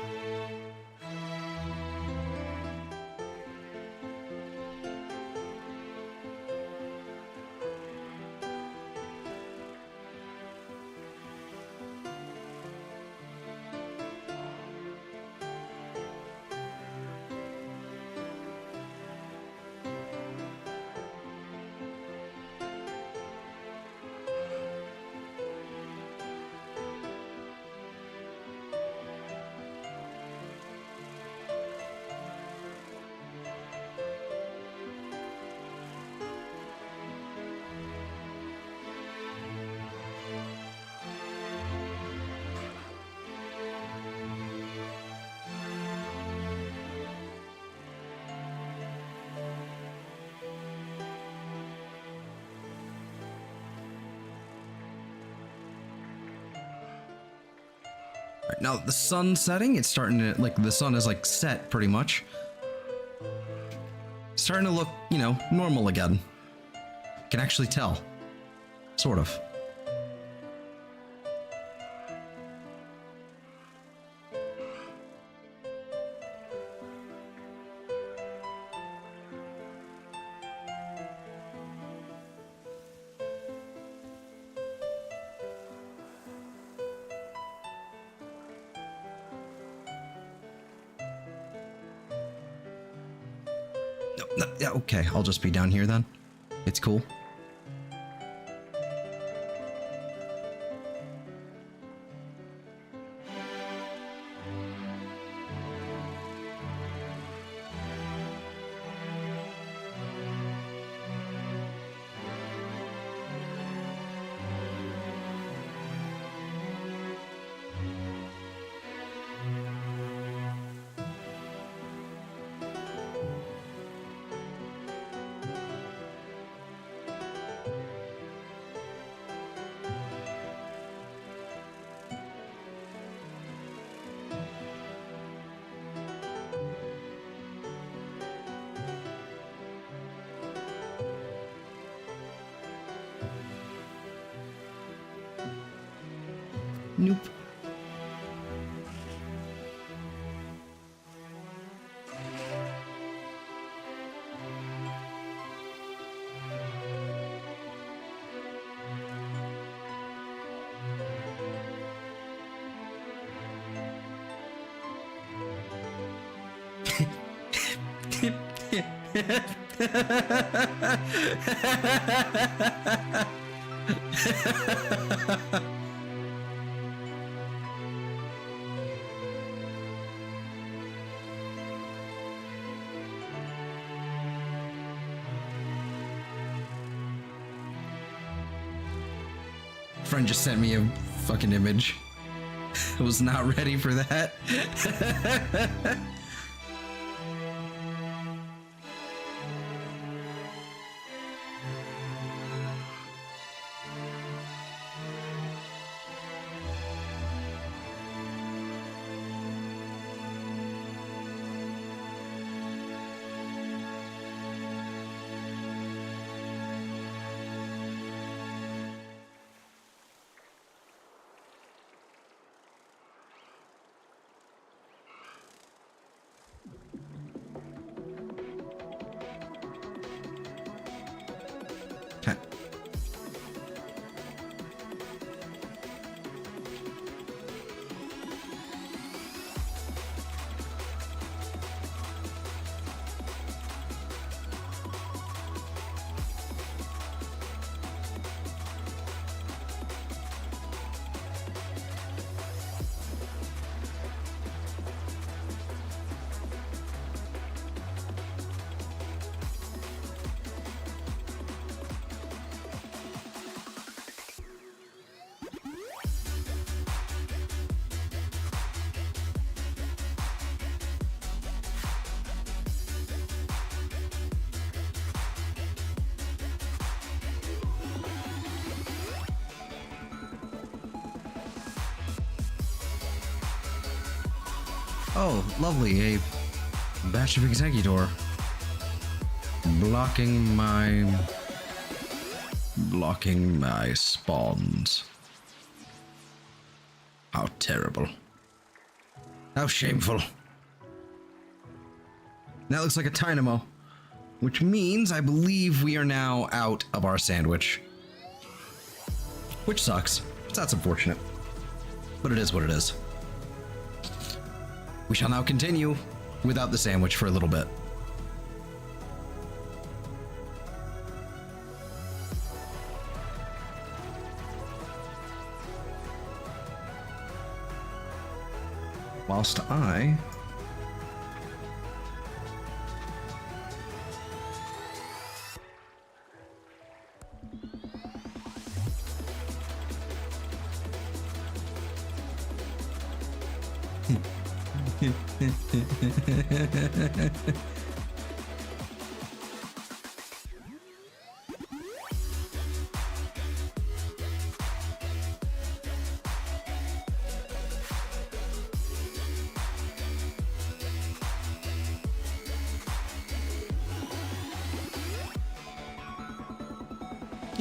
Right, now the sun setting, it's starting to, like, the sun is like set pretty much. Starting to look, you know, normal again. Can actually tell. Sort of. No, yeah, okay, I'll just be down here then. It's cool. Nope. Friend just sent me a fucking image. I was not ready for that. Oh, lovely. A batch of Executor. Blocking my spawns. How terrible. How shameful. That looks like a Tynamo, which means I believe we are now out of our sandwich. Which sucks. That's unfortunate. But it is what it is. We shall now continue without the sandwich for a little bit. Whilst I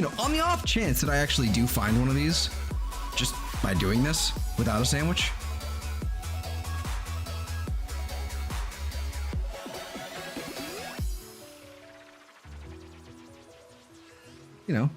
you know, on the off chance that I actually do find one of these, just by doing this without a sandwich, you know.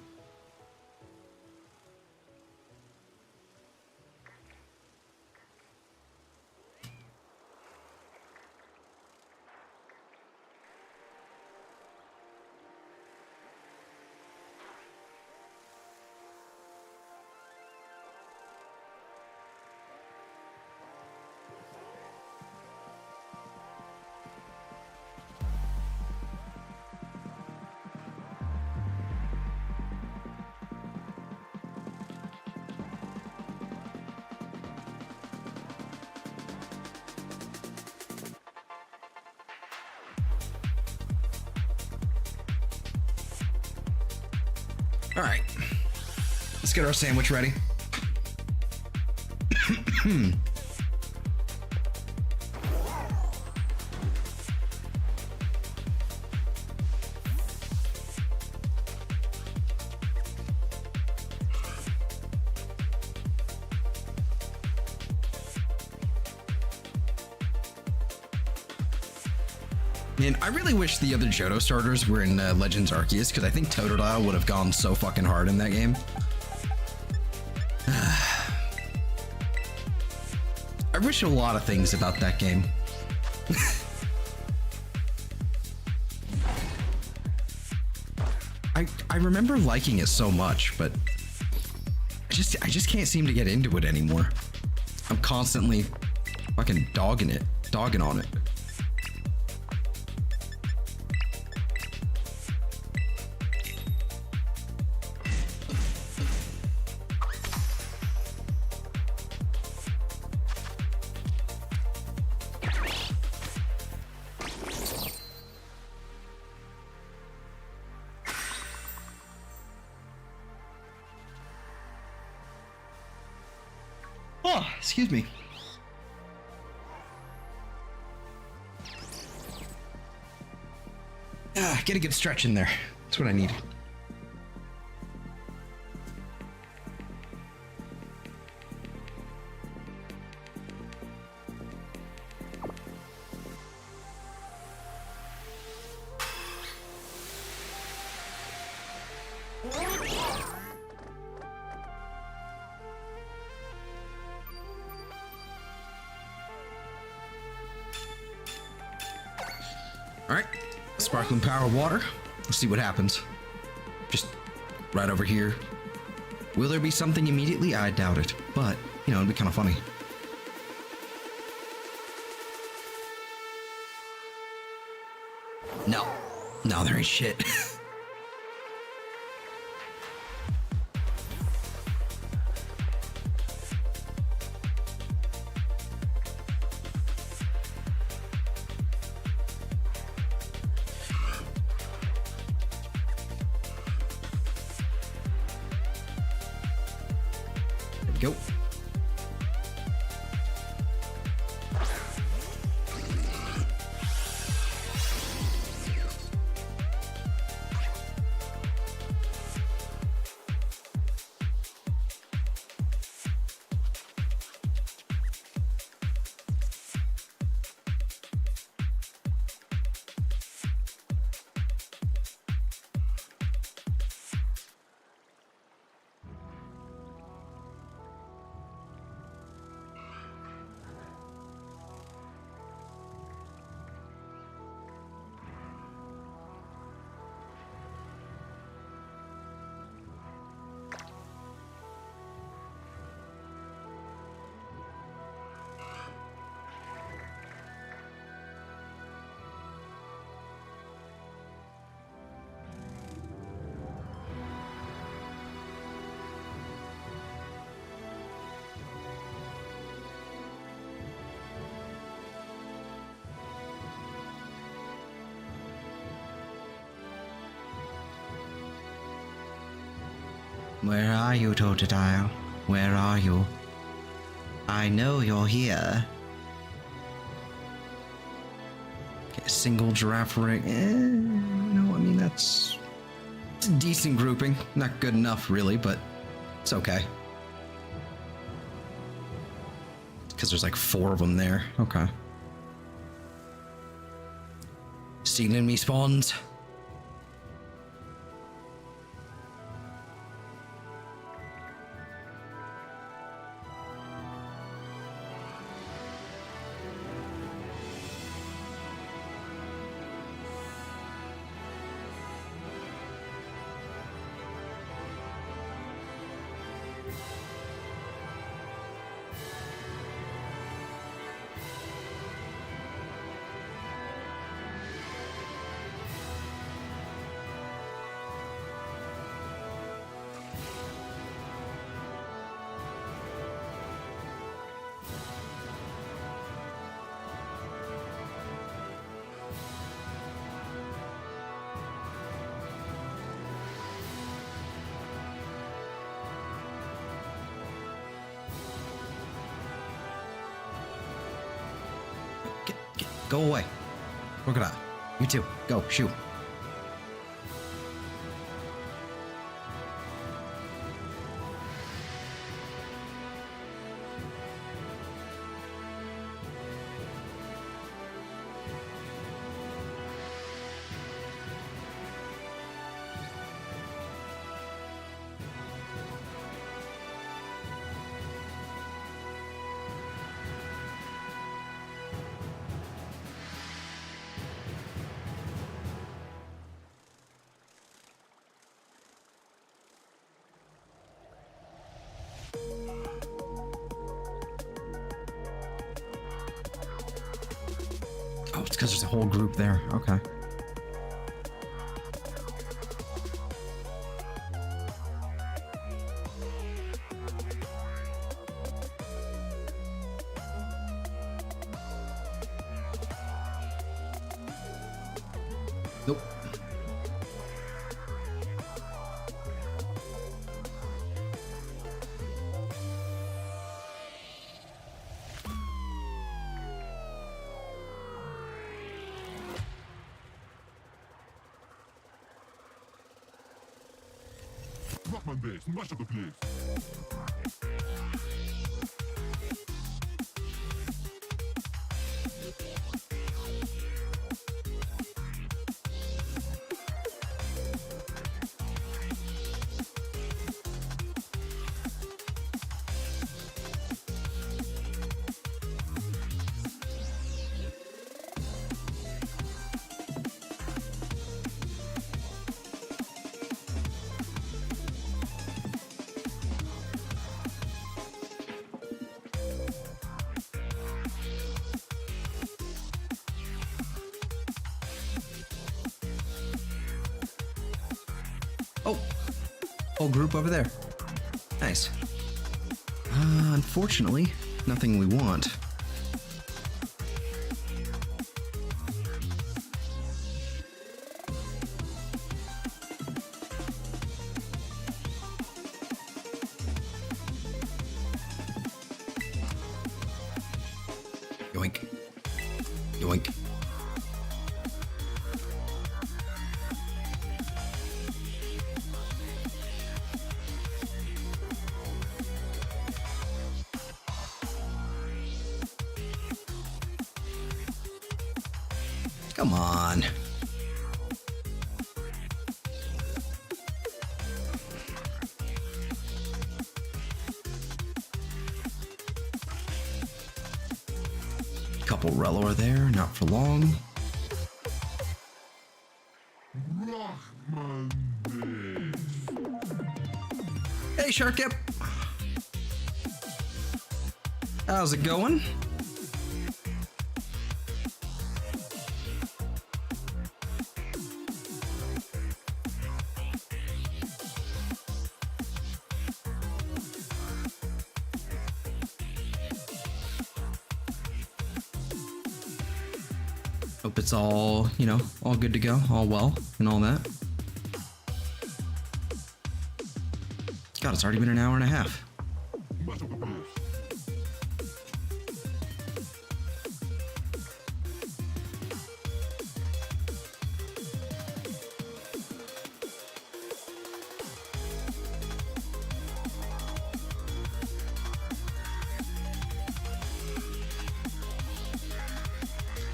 All right, let's get our sandwich ready. Man, I really wish the other Johto starters were in Legends Arceus, because I think Totodile would have gone so fucking hard in that game. I wish a lot of things about that game. I remember liking it so much, but I just can't seem to get into it anymore. I'm constantly fucking dogging on it. Oh, excuse me. Get a good stretch in there. That's what I need. All right, sparkling power water. Let's see what happens. Just right over here. Will there be something immediately? I doubt it, but you know, it'd be kind of funny. No, there ain't shit. Go. Where are you, Totodile? Where are you? I know you're here. Okay, single giraffe ring. No, I mean, it's a decent grouping. Not good enough, really, but it's okay. Because there's like 4 of them there. Okay. Stealing me spawns. Go away. Crocodile. You too. Go, shoot. Oh, it's because there's a whole group there. Okay. Nope. Rockman base, mash up the place. Oh, whole group over there. Nice. Unfortunately, nothing we want. Yoink. Yoink. Come on. Couple Relor there, not for long. Hey, Sharkip. How's it going? Hope it's all, you know, all good to go, all well, and all that. God, it's already been an hour and a half. Much of the place.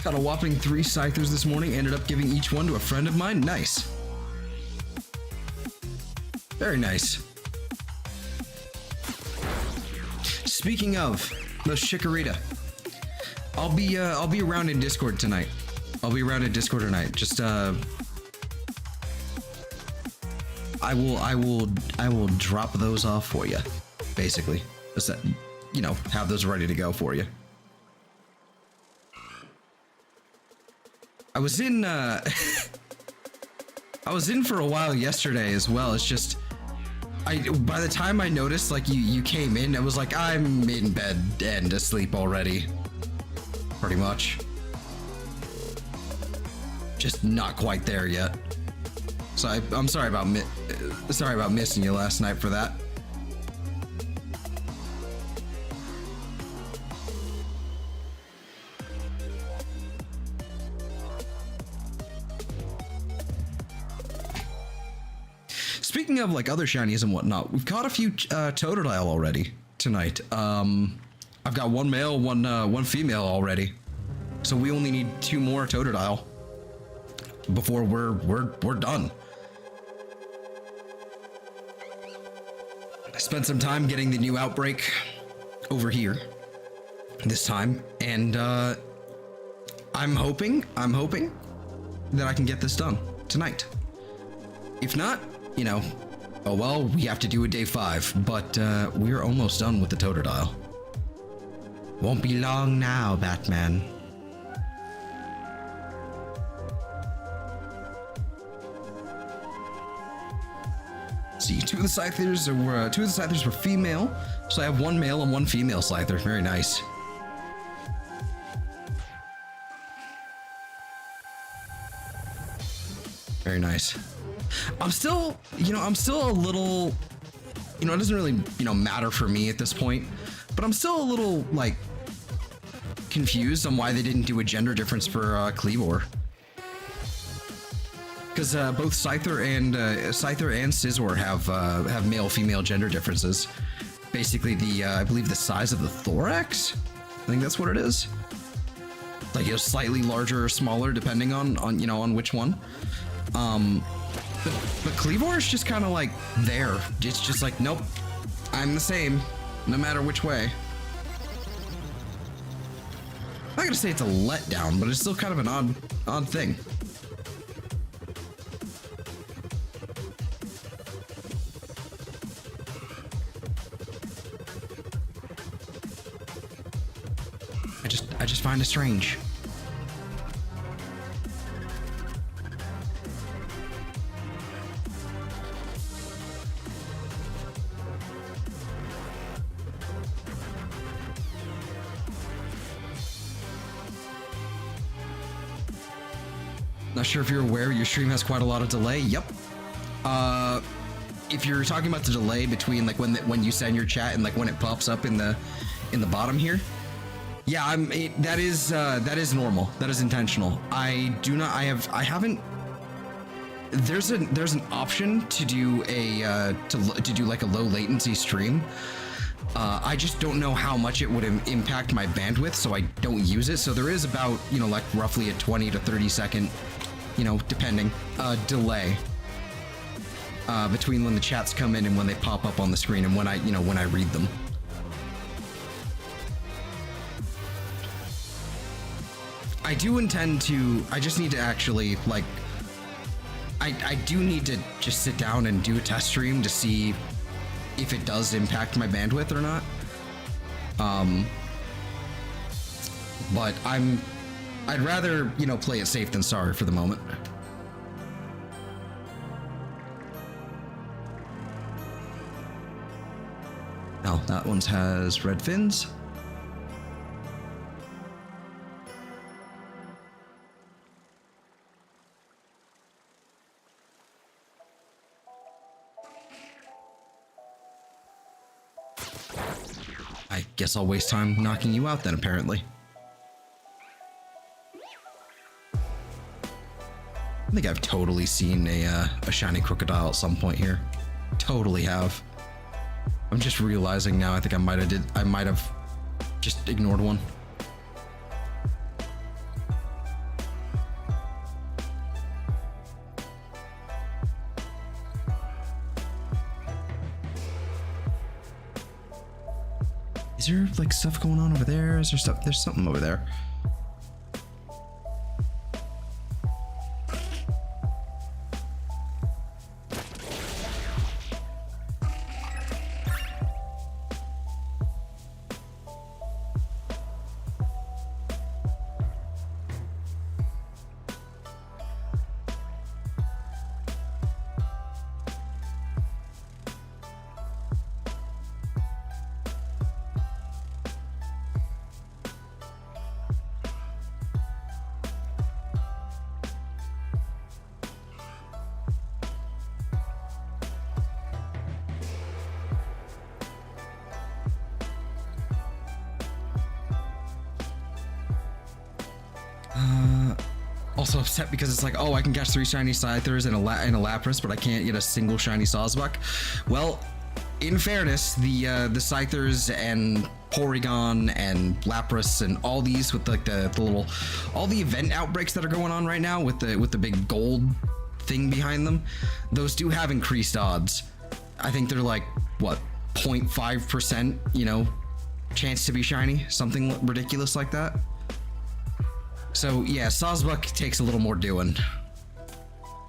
Got a whopping 3 scythers this morning. Ended up giving each one to a friend of mine. Nice. Very nice. Speaking of the Shikarita, I'll be around in Discord tonight. Just I will drop those off for you, basically. Just that, you know, have those ready to go for you. I was in I was in for a while yesterday as well. It's just by the time I noticed like you came in, I was like, I'm in bed and asleep already. Pretty much. Just not quite there yet. So I'm sorry about missing you last night for that. Speaking of like other shinies and whatnot, we've caught a few Totodile already tonight. I've got one male, one female already, so we only need 2 more Totodile before we're done. I spent some time getting the new outbreak over here this time, and I'm hoping that I can get this done tonight. If not, you know, oh well, we have to do a day 5, but we're almost done with the Totodile. Won't be long now, Batman. See, 2 of the Scythers were female, so I have 1 male and 1 female Scyther. Very nice. Very nice. I'm still a little, it doesn't really, matter for me at this point, but I'm still a little, like, confused on why they didn't do a gender difference for Cleavor. Because both Scyther and Scizor have male-female gender differences. Basically, I believe the size of the thorax. I think that's what it is. Like, slightly larger or smaller depending on which one. But Cleavor is just kind of like there. It's just like, nope, I'm the same, no matter which way. I'm not gonna say it's a letdown, but it's still kind of an odd thing. I just find it strange. Not sure if you're aware, your stream has quite a lot of delay. Yep. If you're talking about the delay between like when you send your chat and like when it pops up in the bottom here, yeah, that is normal. That is intentional. I haven't. There's an option to do to do like a low latency stream. I just don't know how much it would impact my bandwidth, so I don't use it. So there is about, like roughly a 20 to 30 second, depending, delay between when the chats come in and when they pop up on the screen and when I read them. I do intend to, I just need to actually, like, I do need to just sit down and do a test stream to see if it does impact my bandwidth or not. But I'd rather, play it safe than sorry for the moment. Oh, that one has red fins. I guess I'll waste time knocking you out then, apparently. I think I've totally seen a shiny Crocodile at some point here. Totally have. I'm just realizing now, I think I might have just ignored one. Is there like stuff going on over there? Is there stuff? There's something over there. Also upset because it's like, oh, I can catch 3 shiny Scythers and a Lapras, but I can't get a single shiny Sawsbuck. Well, in fairness, the Scythers and Porygon and Lapras and all these with like the little, all the event outbreaks that are going on right now with the big gold thing behind them, those do have increased odds. I think they're like what, 0.5%, you know, chance to be shiny, something ridiculous like that. So yeah, Sawsbuck takes a little more doing.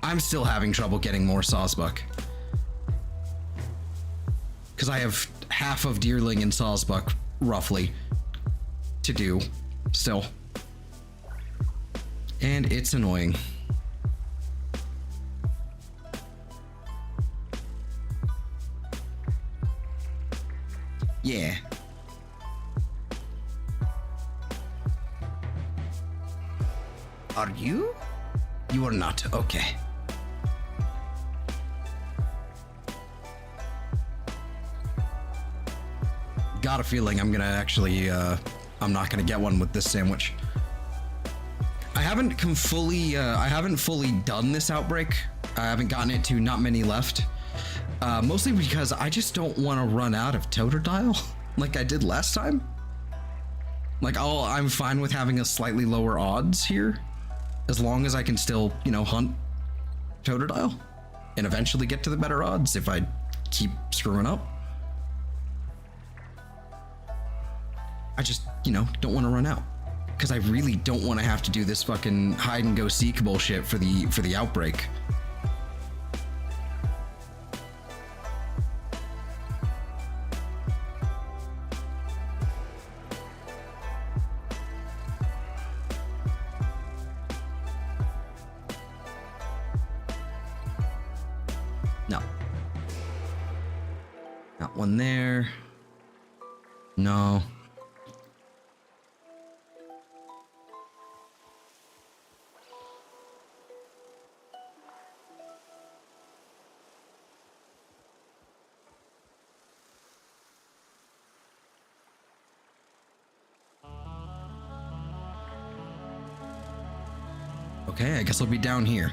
I'm still having trouble getting more Sawsbuck. Because I have half of Deerling and Sawsbuck, roughly, to do, still. And it's annoying. Yeah. Are you? You are not. Okay. Got a feeling I'm gonna actually, I'm not gonna get one with this sandwich. I haven't fully done this outbreak. I haven't gotten it to not many left. Mostly because I just don't want to run out of Totodile like I did last time. Like, I'm fine with having a slightly lower odds here, as long as I can still, you know, hunt Totodile and eventually get to the better odds if I keep screwing up. I just, you know, don't want to run out, because I really don't want to have to do this fucking hide and go seek bullshit for the outbreak. No. Not one there. No. Okay, I guess I'll be down here.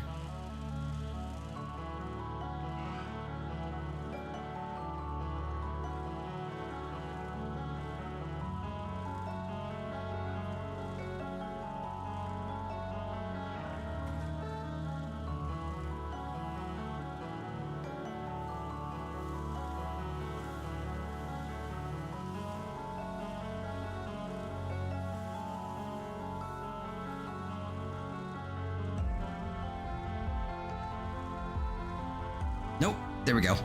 Nope, there we go.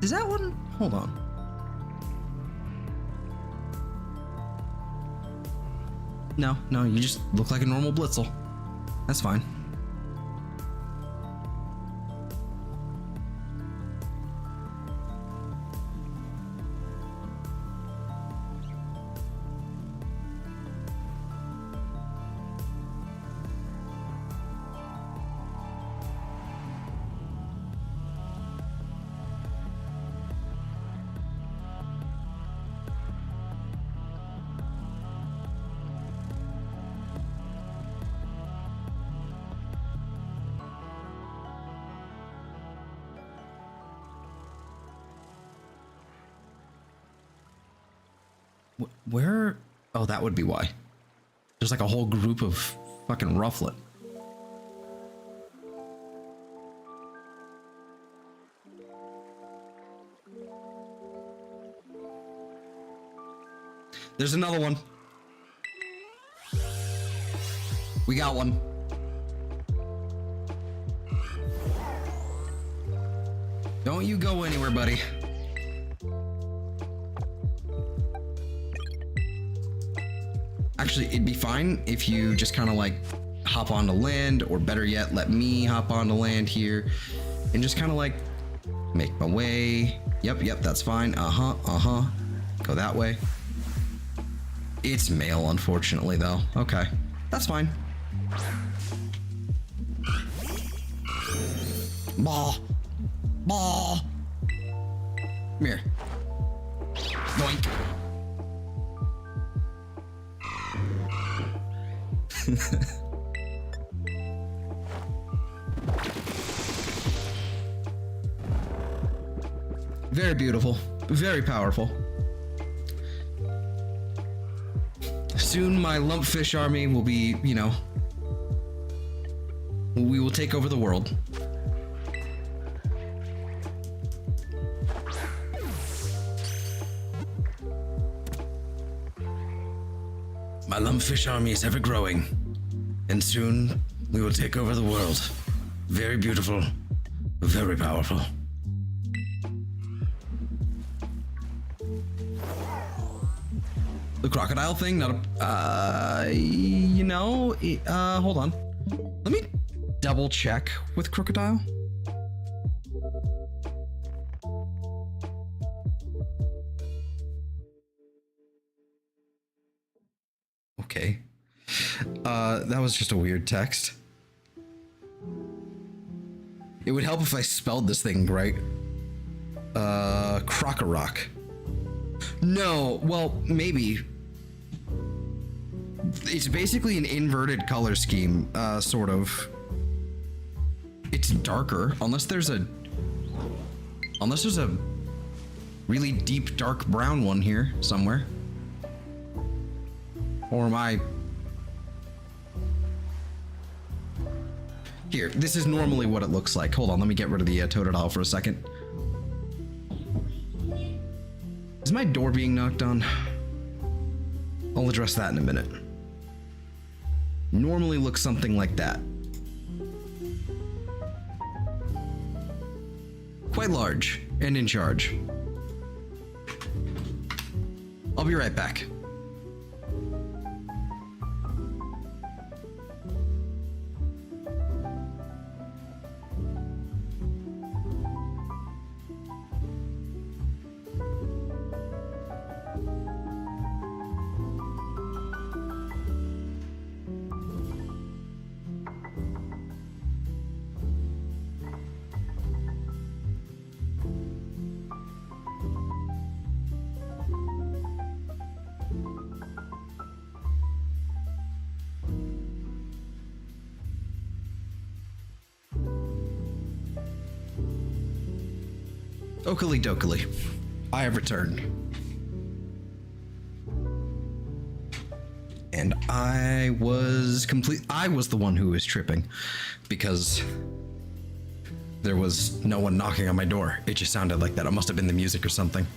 Is that one? Hold on. No, no, you just look like a normal Blitzel. That's fine. Where? Oh, that would be why. There's like a whole group of fucking Rufflet. There's another one. We got one. Don't you go anywhere, buddy. Actually, it'd be fine if you just kind of like hop onto land, or better yet, let me hop onto land here and just kind of like make my way. Yep, that's fine. Go that way. It's male, unfortunately, though. Okay, that's fine. Ball. Come here. Boink. Very beautiful, very powerful. Soon my lumpfish army will be, you know, we will take over the world. My lumpfish army is ever growing, and soon we will take over the world. Very beautiful, very powerful. The crocodile thing, not a, you know, hold on. Let me double check with crocodile. Okay. That was just a weird text. It would help if I spelled this thing right. Croconaw. No, well, maybe. It's basically an inverted color scheme, sort of. It's darker, unless there's a really deep dark brown one here somewhere. Or am I? Here, this is normally what it looks like. Hold on, let me get rid of the Totodile for a second. Is my door being knocked on? I'll address that in a minute. Normally looks something like that. Quite large and in charge. I'll be right back. Okily dokily, I have returned. And I was the one who was tripping because there was no one knocking on my door. It just sounded like that. It must have been the music or something.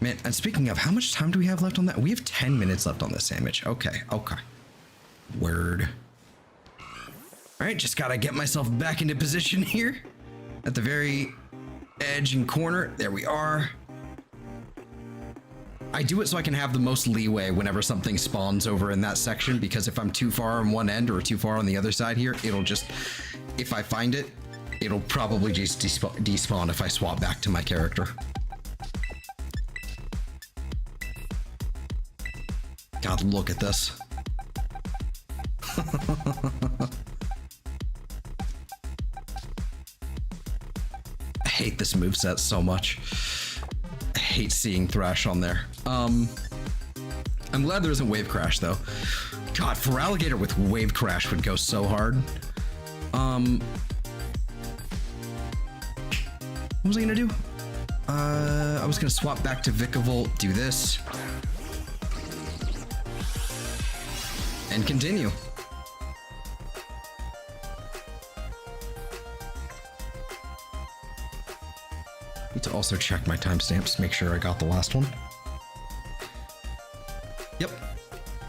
Man, and speaking of, how much time do we have left on that? We have 10 minutes left on this sandwich. Okay. Word. All right, just gotta get myself back into position here at the very edge and corner. There we are. I do it so I can have the most leeway whenever something spawns over in that section, because if I'm too far on one end or too far on the other side here, it'll just, if I find it, it'll probably just despawn if I swap back to my character. God, look at this. I hate this moveset so much. I hate seeing Thrash on there. I'm glad there isn't Wave Crash though. God, for Alligator with Wave Crash would go so hard. What was I gonna do? I was gonna swap back to Vikavolt, do this, and continue. Need to also check my timestamps, make sure I got the last one. Yep.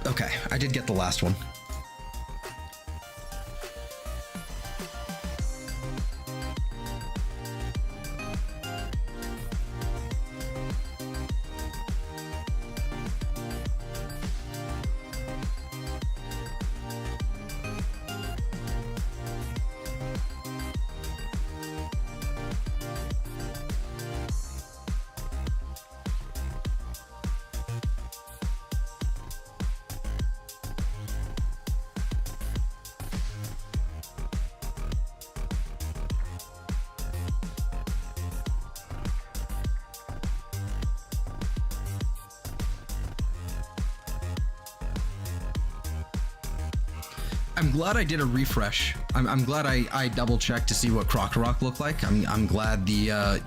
Okay, I did get the last one. I'm glad I did a refresh. I'm glad I double checked to see what Croconaw looked like. I'm glad the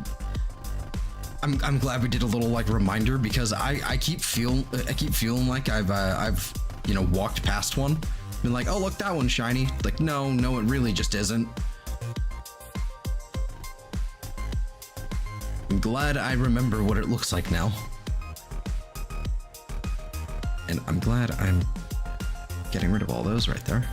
I'm glad we did a little like reminder, because I keep feeling like I've you know, walked past one, been like, oh look, that one's shiny. Like no, it really just isn't. I'm glad I remember what it looks like now, and I'm glad I'm getting rid of all those right there.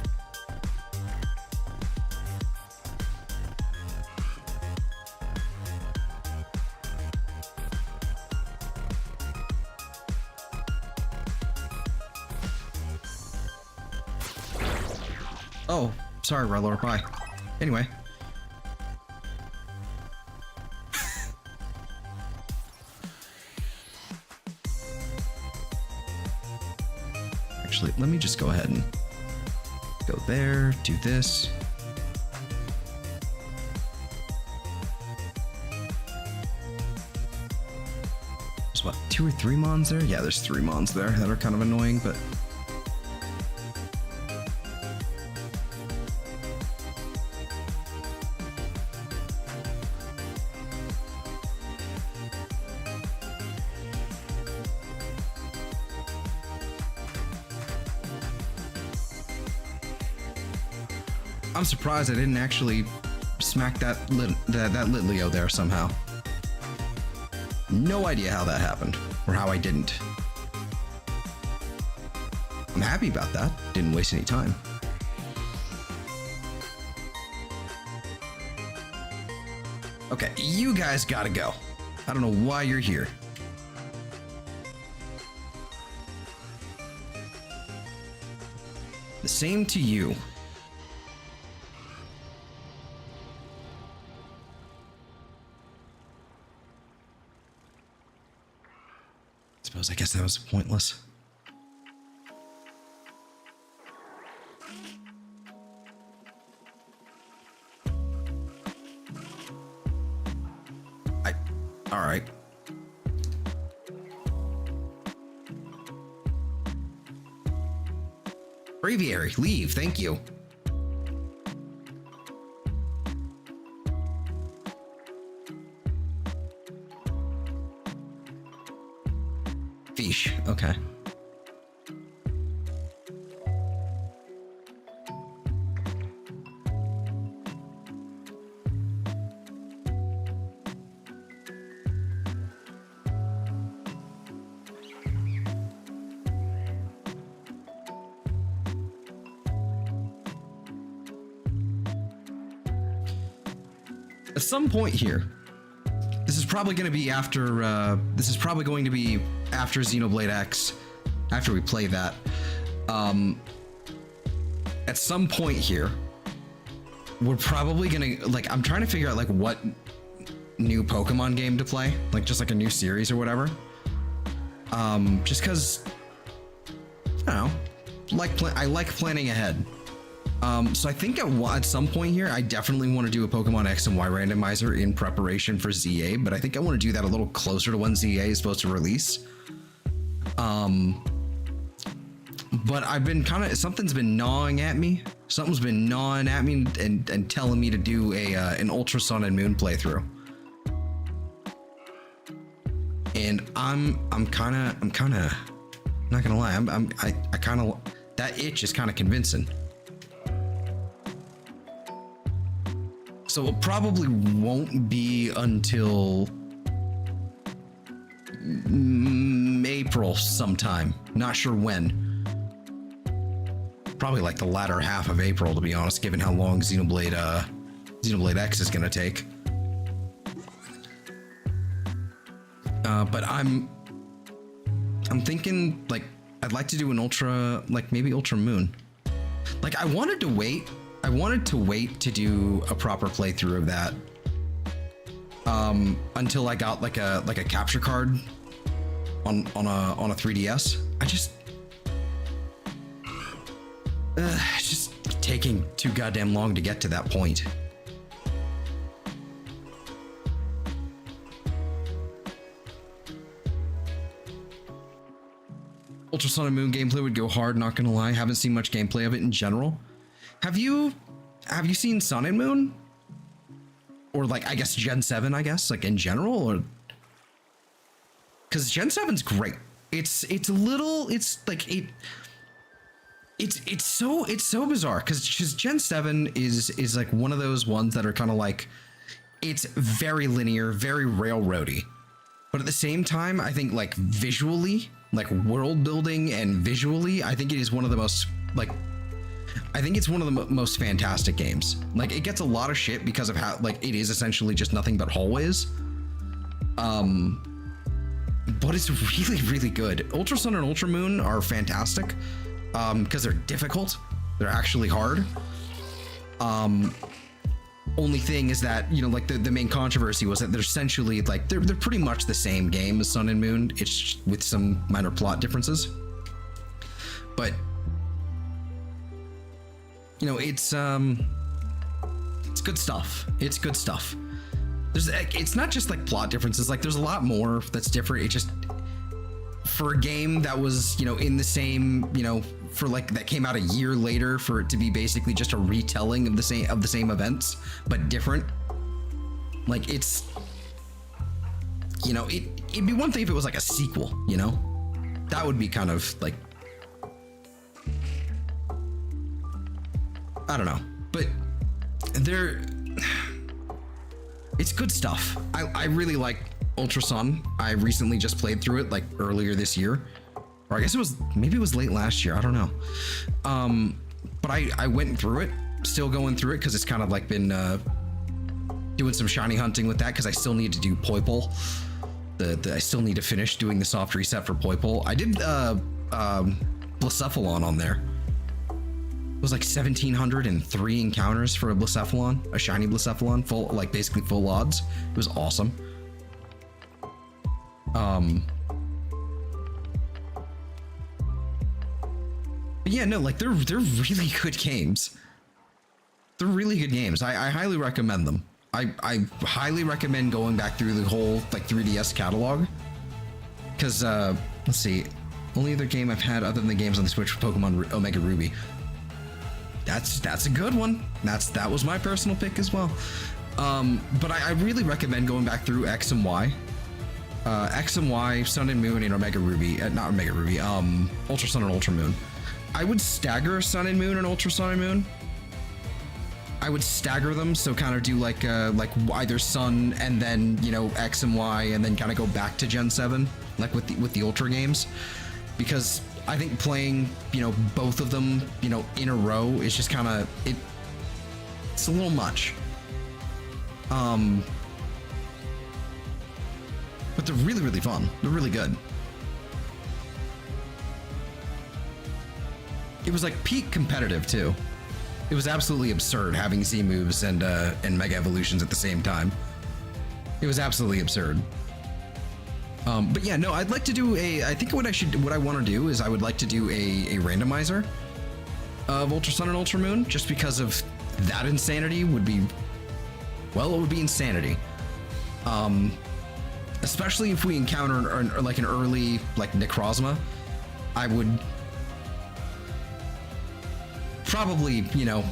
Oh, sorry, Rellor, bye. Anyway. Actually, let me just go ahead and go there, do this. There's what, 2 or 3 mons there? Yeah, there's 3 mons there that are kind of annoying, but I'm surprised I didn't actually smack that Litleo there somehow. No idea how that happened, or how I didn't. I'm happy about that. Didn't waste any time. Okay, you guys gotta go. I don't know why you're here. The same to you. I guess that was pointless. All right. Braviary, leave, thank you. Fish, okay. At some point here, probably going to be after, this is probably going to be after Xenoblade X, after we play that. At some point here, we're probably going to, like, I'm trying to figure out, like, what new Pokemon game to play, like, just like a new series or whatever. Just because, I don't know, I like planning ahead. So I think at some point here, I definitely want to do a Pokemon X and Y randomizer in preparation for ZA, but I think I want to do that a little closer to when ZA is supposed to release. But I've been something's been gnawing at me. Something's been gnawing at me and telling me to do an Ultra Sun and Moon playthrough. And I'm kind of not gonna lie, I kind of, that itch is kind of convincing. So it probably won't be until April sometime. Not sure when. Probably like the latter half of April, to be honest, given how long Xenoblade X is gonna take. But I'm thinking, like, I'd like to do an Ultra, like maybe Ultra Moon. Like, I wanted to wait to do a proper playthrough of that until I got like a capture card on a 3DS. It's just taking too goddamn long to get to that point. Ultra Sun and Moon gameplay would go hard, not gonna lie. Haven't seen much gameplay of it in general. Have you seen Sun and Moon? Or like, I guess Gen 7, I guess, like in general, or because Gen 7's great. It's so bizarre because Gen 7 is like one of those ones that are kind of like, it's very linear, very railroady. But at the same time, I think like visually, like world building and visually, I think it is one of the most like, I think it's one of the most fantastic games. Like, it gets a lot of shit because of how, like, it is essentially just nothing but hallways. But it's really, really good. Ultra Sun and Ultra Moon are fantastic because they're difficult. They're actually hard. Only thing is that, you know, like the main controversy was that they're essentially like, they're pretty much the same game as Sun and Moon. It's with some minor plot differences. But you know, it's good stuff. It's good stuff. It's not just like plot differences. Like, there's a lot more that's different. It just, for a game that was, you know, in the same, you know, for like, that came out a year later, for it to be basically just a retelling of the same events, but different. Like, it's, you know, it'd be one thing if it was like a sequel, you know, that would be kind of like, I don't know, but it's good stuff. I really like Ultra Sun. I recently just played through it like earlier this year, or I guess maybe it was late last year. I don't know. But I went through it, still going through it because it's kind of like been doing some shiny hunting with that because I still need to do Poipole. I still need to finish doing the soft reset for Poipole. I did Blacephalon on there. It was like 1,703 encounters for a Blacephalon, a shiny Blacephalon, full, like basically full odds. It was awesome. But yeah, no, like they're really good games. They're really good games. I highly recommend them. I highly recommend going back through the whole like 3DS catalog. Because let's see, only other game I've had other than the games on the Switch for Pokemon Omega Ruby. That's a good one. That was my personal pick as well. But I really recommend going back through X and Y. X and Y, Sun and Moon, and Omega Ruby. Not Omega Ruby, Ultra Sun and Ultra Moon. I would stagger Sun and Moon and Ultra Sun and Moon. I would stagger them, so kind of do like either Sun and then, you know, X and Y, and then kind of go back to Gen 7, like with the Ultra games, because I think playing, you know, both of them, you know, in a row is just kind of, it's a little much. they're really, really fun. They're really good. It was like peak competitive too. It was absolutely absurd having Z moves and Mega Evolutions at the same time. It was absolutely absurd. But yeah, no, I'd like to do I think what I want to do is I would like to do a randomizer of Ultra Sun and Ultra Moon, just because of that insanity would be, well, it would be insanity. Especially if we encounter like an early like Necrozma, I would probably, you know,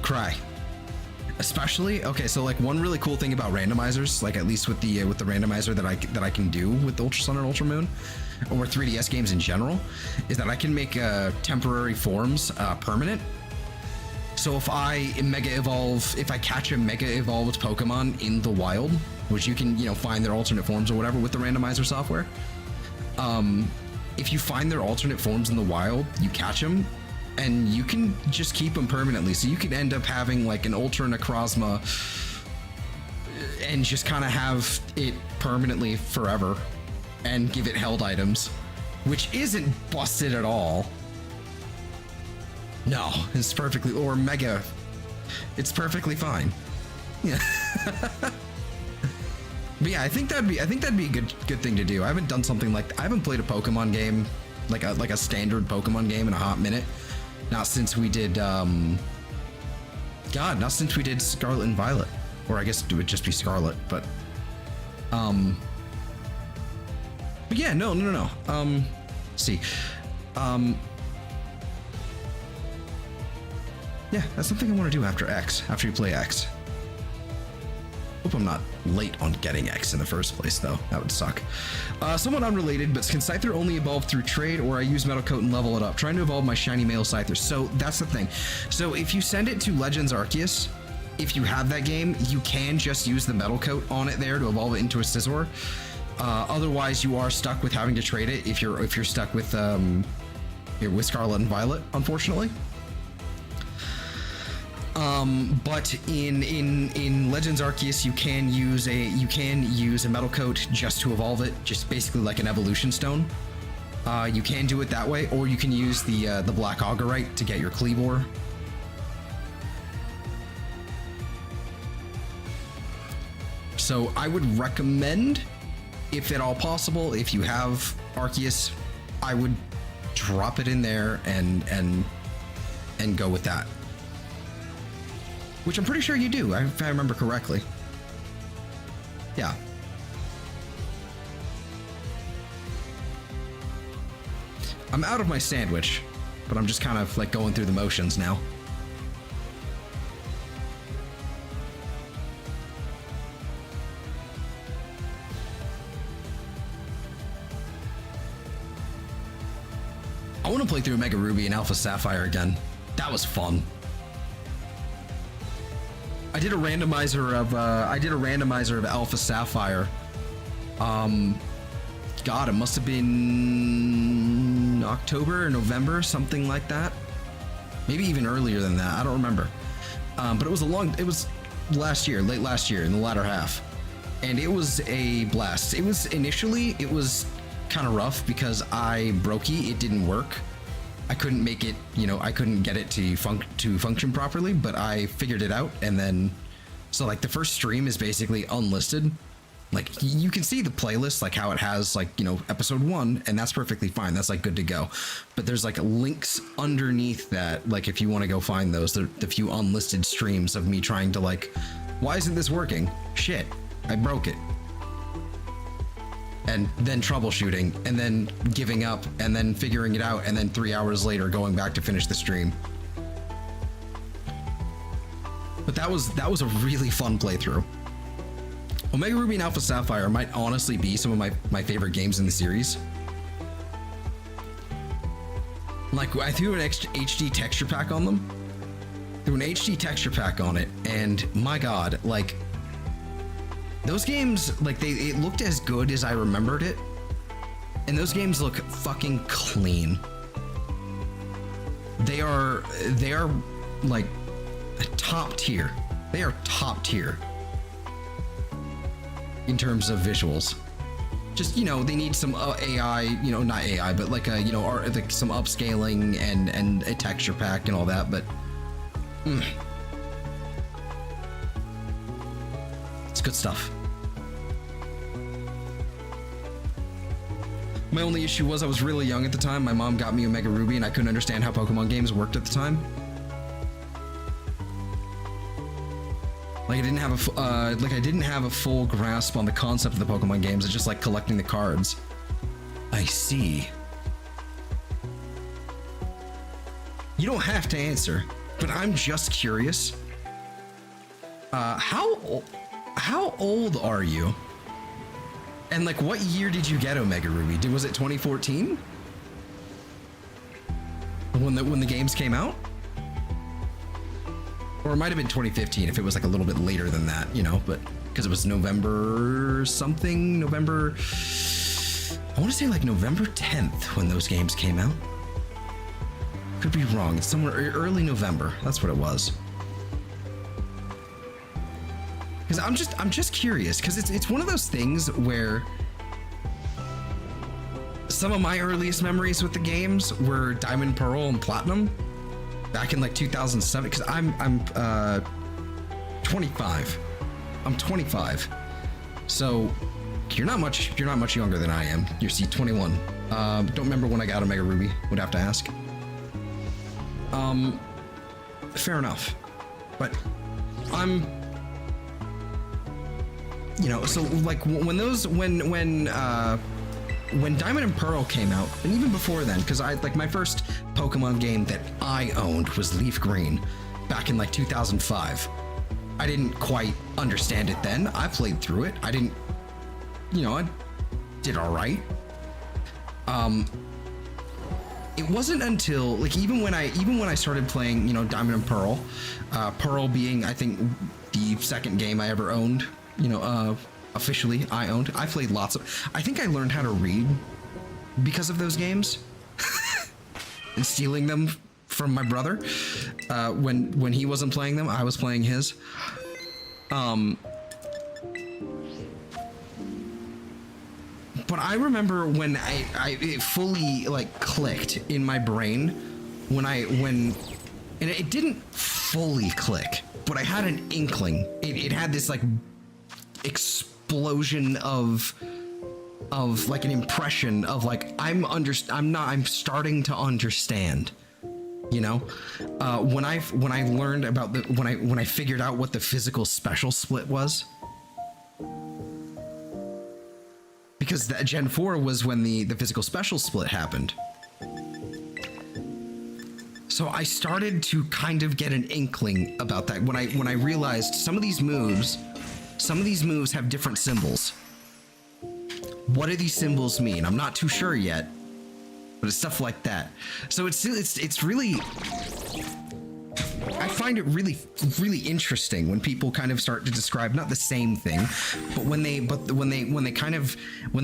cry. Especially, okay, so like one really cool thing about randomizers, like at least with the randomizer that I can do with Ultra Sun and Ultra Moon, or 3DS games in general, is that I can make temporary forms permanent. So if I catch a Mega Evolved Pokemon in the wild, which you can, you know, find their alternate forms or whatever with the randomizer software, if you find their alternate forms in the wild, you catch them, and you can just keep them permanently. So you could end up having like an Ultra Necrozma and just kind of have it permanently forever and give it held items, which isn't busted at all. No, it's perfectly, or Mega, it's perfectly fine. Yeah. But yeah, I think that'd be a good thing to do. I haven't done something like, I haven't played a Pokemon game, like a standard Pokemon game in a hot minute. Not since we did, not since we did Scarlet and Violet. Or I guess it would just be Scarlet, but yeah, no. Let's see. Yeah, that's something I want to do after X, after you play X. Hope I'm not late on getting X in the first place, though. That would suck. Somewhat unrelated, but can Scyther only evolve through trade, or I use Metal Coat and level it up? Trying to evolve my shiny male Scyther. So that's the thing. So if you send it to Legends Arceus, if you have that game, you can just use the Metal Coat on it there to evolve it into a Scizor. Otherwise, you are stuck with having to trade it if you're stuck with Scarlet and Violet, unfortunately. But in Legends Arceus, you can use a Metal Coat just to evolve it, just basically like an evolution stone. You can do it that way, or you can use the Black Augurite to get your Kleavor. So I would recommend, if at all possible, if you have Arceus, I would drop it in there and go with that. Which I'm pretty sure you do, if I remember correctly. Yeah. I'm out of my sandwich, but I'm just kind of like going through the motions now. I want to play through Mega Ruby and Alpha Sapphire again. That was fun. I did a randomizer of Alpha Sapphire. God, it must have been October or November, something like that. Maybe even earlier than that. I don't remember. But it was last year, late last year, in the latter half, and it was a blast. It was kind of rough because I brokey. It didn't work. I couldn't make it, I couldn't get it to function properly, but I figured it out. And then, so like the first stream is basically unlisted. Like you can see the playlist, like how it has like, episode 1, and that's perfectly fine. That's like good to go. But there's like links underneath that. Like if you want to go find those, the few unlisted streams of me trying to like, why isn't this working? Shit, I broke it. And then troubleshooting, and then giving up, and then figuring it out, and then 3 hours later going back to finish the stream. But that was a really fun playthrough. Omega Ruby and Alpha Sapphire might honestly be some of my favorite games in the series. Like, I threw an HD texture pack on them. Threw an HD texture pack on it, and my god, like, those games, like, it looked as good as I remembered it. And those games look fucking clean. They are like top tier. They are top tier in terms of visuals. just, you know, they need some AI, you know, not AI, but like a, you know, like some upscaling and a texture pack and all that. But it's good stuff. My only issue was I was really young at the time. My mom got me Omega Ruby and I couldn't understand how Pokemon games worked at the time. Like I didn't have a full grasp on the concept of the Pokemon games. It's just like collecting the cards. I see. You don't have to answer, but I'm just curious. How old are you? And like, what year did you get Omega Ruby? Was it 2014? When the games came out? Or it might have been 2015 if it was like a little bit later than that, you know, but because it was November something, I want to say like November 10th when those games came out. Could be wrong. It's somewhere early November. That's what it was. Because I'm just curious, because it's one of those things where some of my earliest memories with the games were Diamond, Pearl, and Platinum back in like 2007. Because I'm 25. I'm 25. So you're not much younger than I am. You're 21. Don't remember when I got Omega Ruby. Would have to ask. Fair enough. But I'm, you know, so like when Diamond and Pearl came out, and even before then, because I like my first Pokemon game that I owned was Leaf Green back in like 2005. I didn't quite understand it then. I played through it. I didn't, you know, I did all right. It wasn't until like even when I started playing, you know, Diamond and Pearl, Pearl being I think the second game I ever owned, you know, officially I owned. I played lots of. I think I learned how to read because of those games, and stealing them from my brother. When he wasn't playing them, I was playing his. But I remember when it fully like clicked in my brain when and it didn't fully click, but I had an inkling. It had this like explosion of like an impression of like I'm starting to understand, you know, when I learned about when I figured out what the physical special split was, because that Gen 4 was when the physical special split happened. So I started to kind of get an inkling about that when I realized some of these moves have different symbols. What do these symbols mean? I'm not too sure yet, but it's stuff like that. So it's really, I find it really, really interesting when people kind of start to describe not the same thing, but when they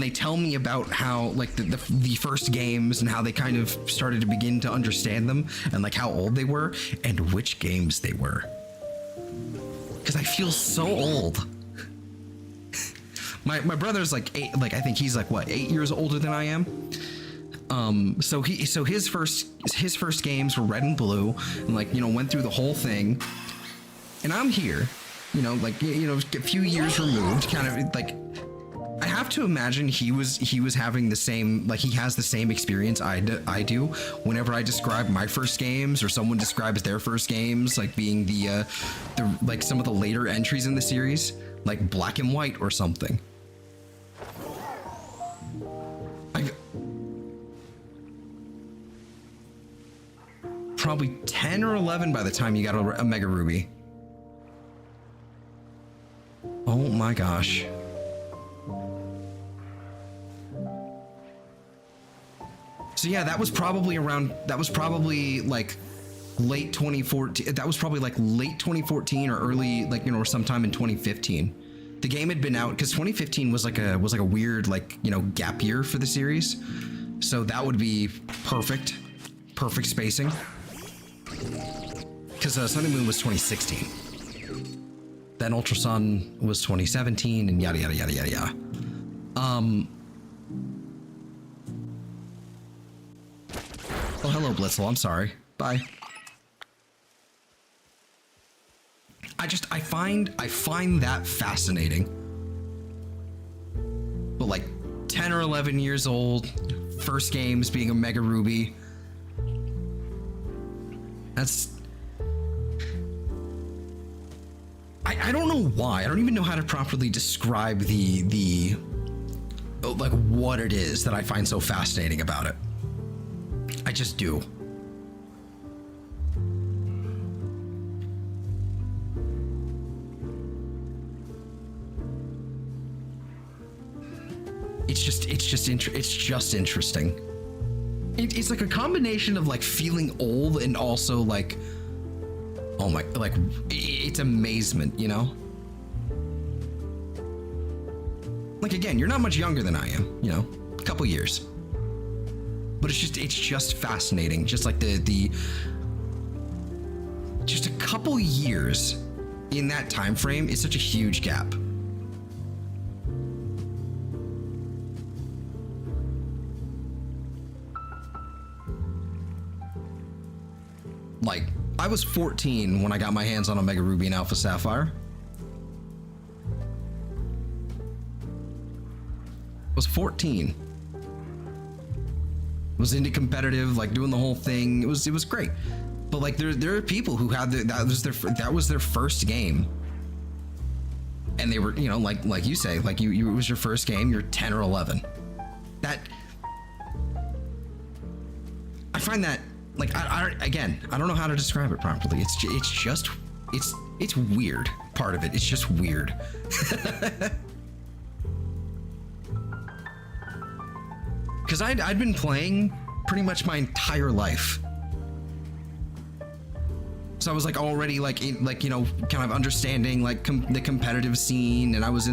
tell me about how like the first games and how they kind of started to begin to understand them and like how old they were and which games they were. Because I feel so old. My brother's like 8, like I think he's like what 8 years older than I am. So his first games were Red and Blue, and like, you know, went through the whole thing. And I'm here, you know, like, you know, a few years removed, kind of like I have to imagine he was having the same, like he has the same experience I do whenever I describe my first games or someone describes their first games, like being the like some of the later entries in the series, like Black and White or something. Probably 10 or 11 by the time you got a Mega Ruby. Oh my gosh. So yeah, that was probably like late 2014. That was probably like late 2014 or early, like, you know, or sometime in 2015. The game had been out because 2015 was like a weird, like, you know, gap year for the series. So that would be perfect spacing. Because Sun and Moon was 2016. Then Ultra Sun was 2017, and yada yada yada yada yada. Hello, Blitzel. I'm sorry. Bye. I find that fascinating. But like 10 or 11 years old, first games being a Mega Ruby. That's... I don't know why. I don't even know how to properly describe the like what it is that I find so fascinating about it. I just do. It's just interesting. It's like a combination of like feeling old and also like, oh my, like it's amazement, you know? Like again, you're not much younger than I am, you know, a couple years. But it's just fascinating. Just like just a couple years in that time frame is such a huge gap. Like, I was 14 when I got my hands on a Mega Ruby and Alpha Sapphire. I was 14. Was into competitive, like doing the whole thing. It was great. But like there are people who had that was their first game. And they were, you know, like you say, like you it was your first game, you're 10 or 11. That I find that like I don't know how to describe it properly. It's weird. Part of it. It's just weird. Because I'd been playing pretty much my entire life. So I was like already like you know, kind of understanding like the competitive scene, and I was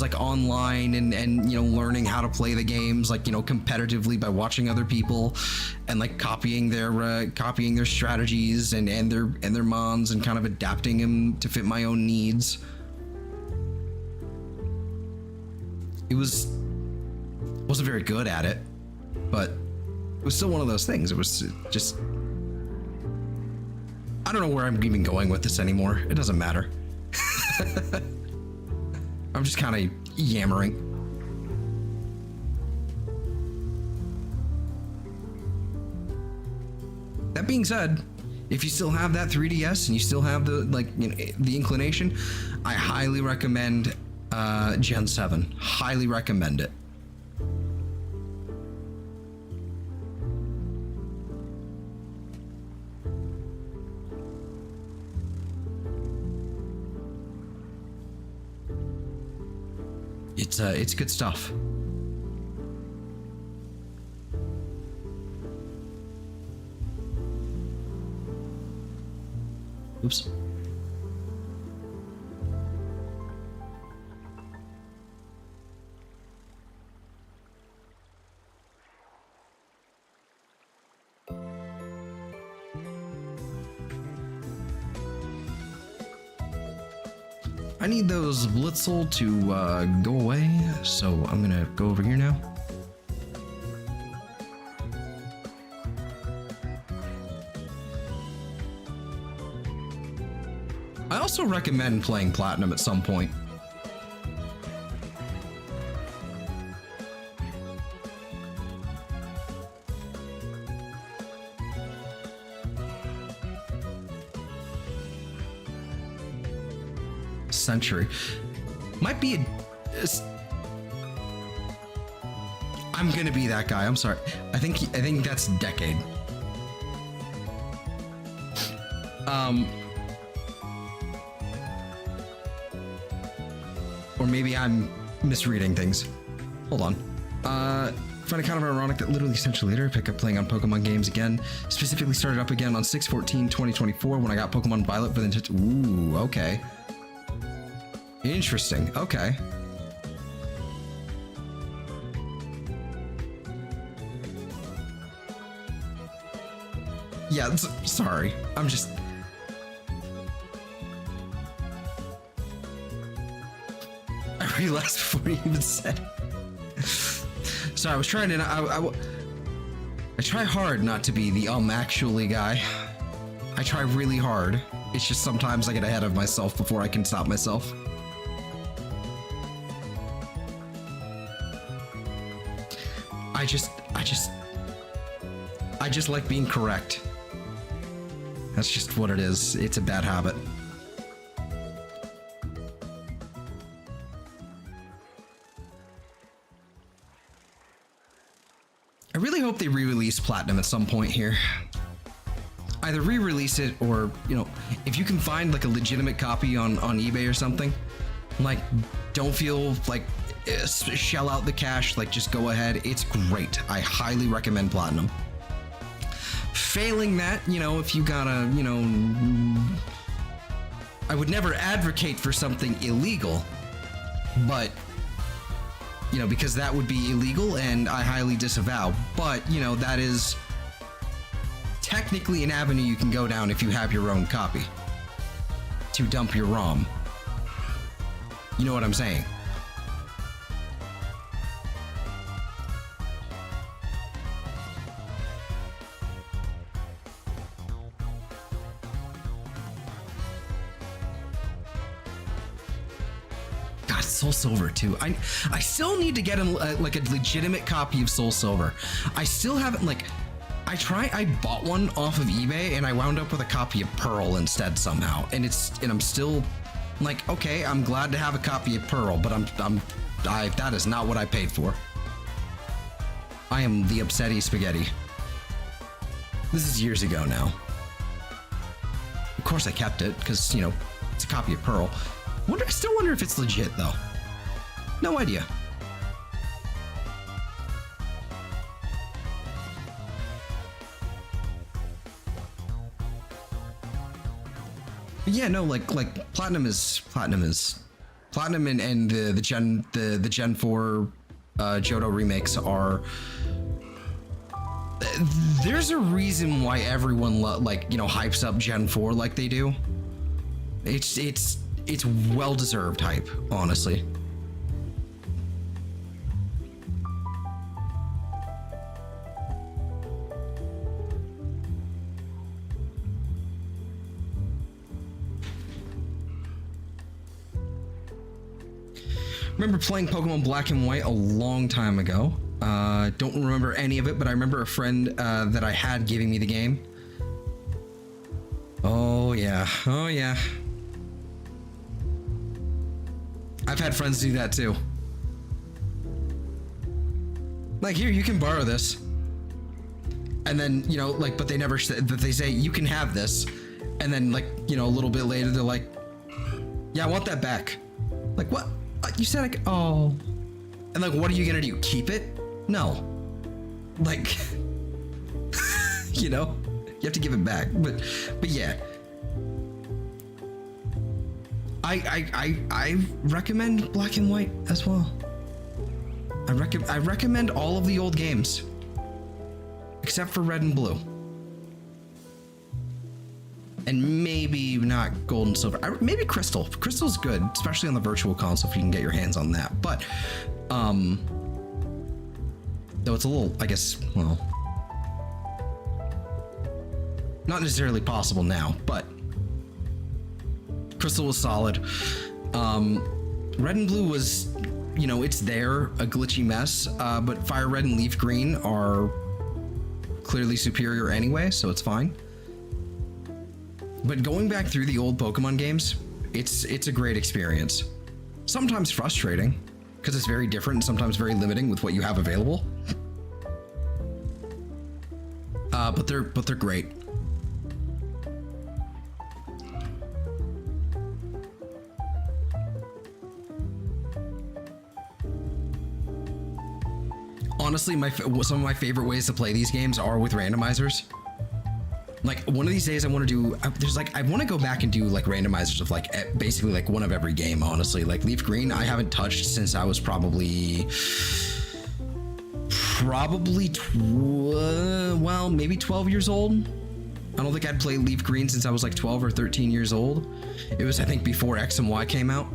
like online and you know, learning how to play the games like, you know, competitively by watching other people and like copying their strategies and their mons and kind of adapting them to fit my own needs. Wasn't very good at it, but it was still one of those things. It was just, I don't know where I'm even going with this anymore. It doesn't matter. I'm just kind of yammering. That being said, if you still have that 3DS and you still have the, like, you know, the inclination, I highly recommend Gen 7. Highly recommend it. It's good stuff. Oops. I need those Blitzel to go away, so I'm gonna go over here now. I also recommend playing Platinum at some point. Century might be I'm gonna be that guy. I'm sorry. I think that's decade. Or maybe I'm misreading things. Hold on. Find it kind of ironic that literally century later I pick up playing on Pokemon games again. Specifically started up again on 6/14/2024 when I got Pokemon Violet for the Nintendo. Ooh, okay. Interesting. Okay. Yeah, sorry. I'm just... I realized before you even said... Sorry, I was trying to... I try hard not to be the actually guy. I try really hard. It's just sometimes I get ahead of myself before I can stop myself. I just like being correct. That's just what it is. It's a bad habit. I really hope they re-release Platinum at some point here. Either re-release it or, you know, if you can find like a legitimate copy on eBay or something, like, don't feel like shell out the cash, like just go ahead. It's great. I highly recommend Platinum. Failing that, you know, if you gotta, you know, I would never advocate for something illegal, but, you know, because that would be illegal and I highly disavow. But, you know, that is technically an avenue you can go down if you have your own copy to dump your ROM. You know what I'm saying? God, Soul Silver too. I still need to get like a legitimate copy of Soul Silver. I still haven't, like, I bought one off of eBay and I wound up with a copy of Pearl instead somehow. And I'm still like, okay, I'm glad to have a copy of Pearl, but that is not what I paid for. I am the upsetty spaghetti. This is years ago now. Of course I kept it because, you know, it's a copy of Pearl. I still wonder if it's legit though. No idea. But yeah, no, like Platinum and the Gen 4 Johto remakes are. There's a reason why everyone like, you know, hypes up Gen 4 like they do. It's well-deserved hype, honestly. Remember playing Pokemon Black and White a long time ago. Don't remember any of it, but I remember a friend that I had giving me the game. Oh yeah, oh yeah. I've had friends do that too. Like, here, you can borrow this. And then, you know, like, but they never said that. They say you can have this. And then, like, you know, a little bit later, they're like, yeah, I want that back. Like, what? You said I could, oh. And like, what are you gonna do? Keep it? No. Like, you know, you have to give it back. But yeah. I recommend Black and White as well. I recommend all of the old games. Except for Red and Blue. And maybe not Gold and Silver. Maybe Crystal. Crystal's good, especially on the Virtual Console if you can get your hands on that. But, though it's a little, I guess, well, not necessarily possible now, but Crystal was solid. Red and Blue was, you know, it's there, a glitchy mess, but Fire Red and Leaf Green are clearly superior anyway, so it's fine. But going back through the old Pokemon games, it's a great experience. Sometimes frustrating, because it's very different and sometimes very limiting with what you have available. But they're great. Honestly, some of my favorite ways to play these games are with randomizers. Like, one of these days I want to do, I want to go back and do like randomizers of like basically like one of every game, honestly. Like Leaf Green, I haven't touched since I was probably well, maybe 12 years old. I don't think I'd played Leaf Green since I was like 12 or 13 years old. It was, I think, before X and Y came out.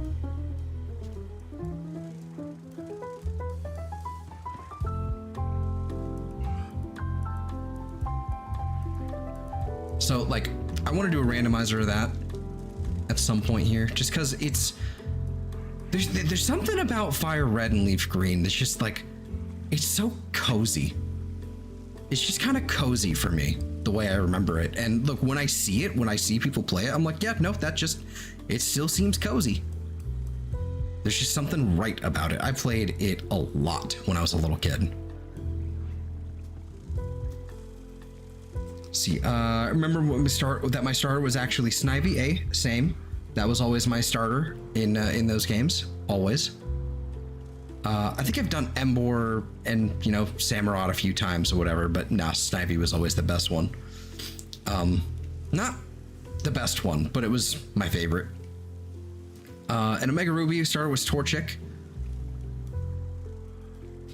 So like, I want to do a randomizer of that at some point here, just because there's something about fire red and leaf green that's just like, it's so cozy. It's just kind of cozy for me, the way I remember it. And look, when I see it, when I see people play it, I'm like, yeah, no, it still seems cozy. There's just something right about it. I played it a lot when I was a little kid. See, remember when my starter was actually Snivy? Same. That was always my starter in those games, always. I think I've done Embor and, you know, Samurott a few times or whatever, but nah, Snivy was always the best one. Not the best one, but it was my favorite. And Omega Ruby starter was Torchic.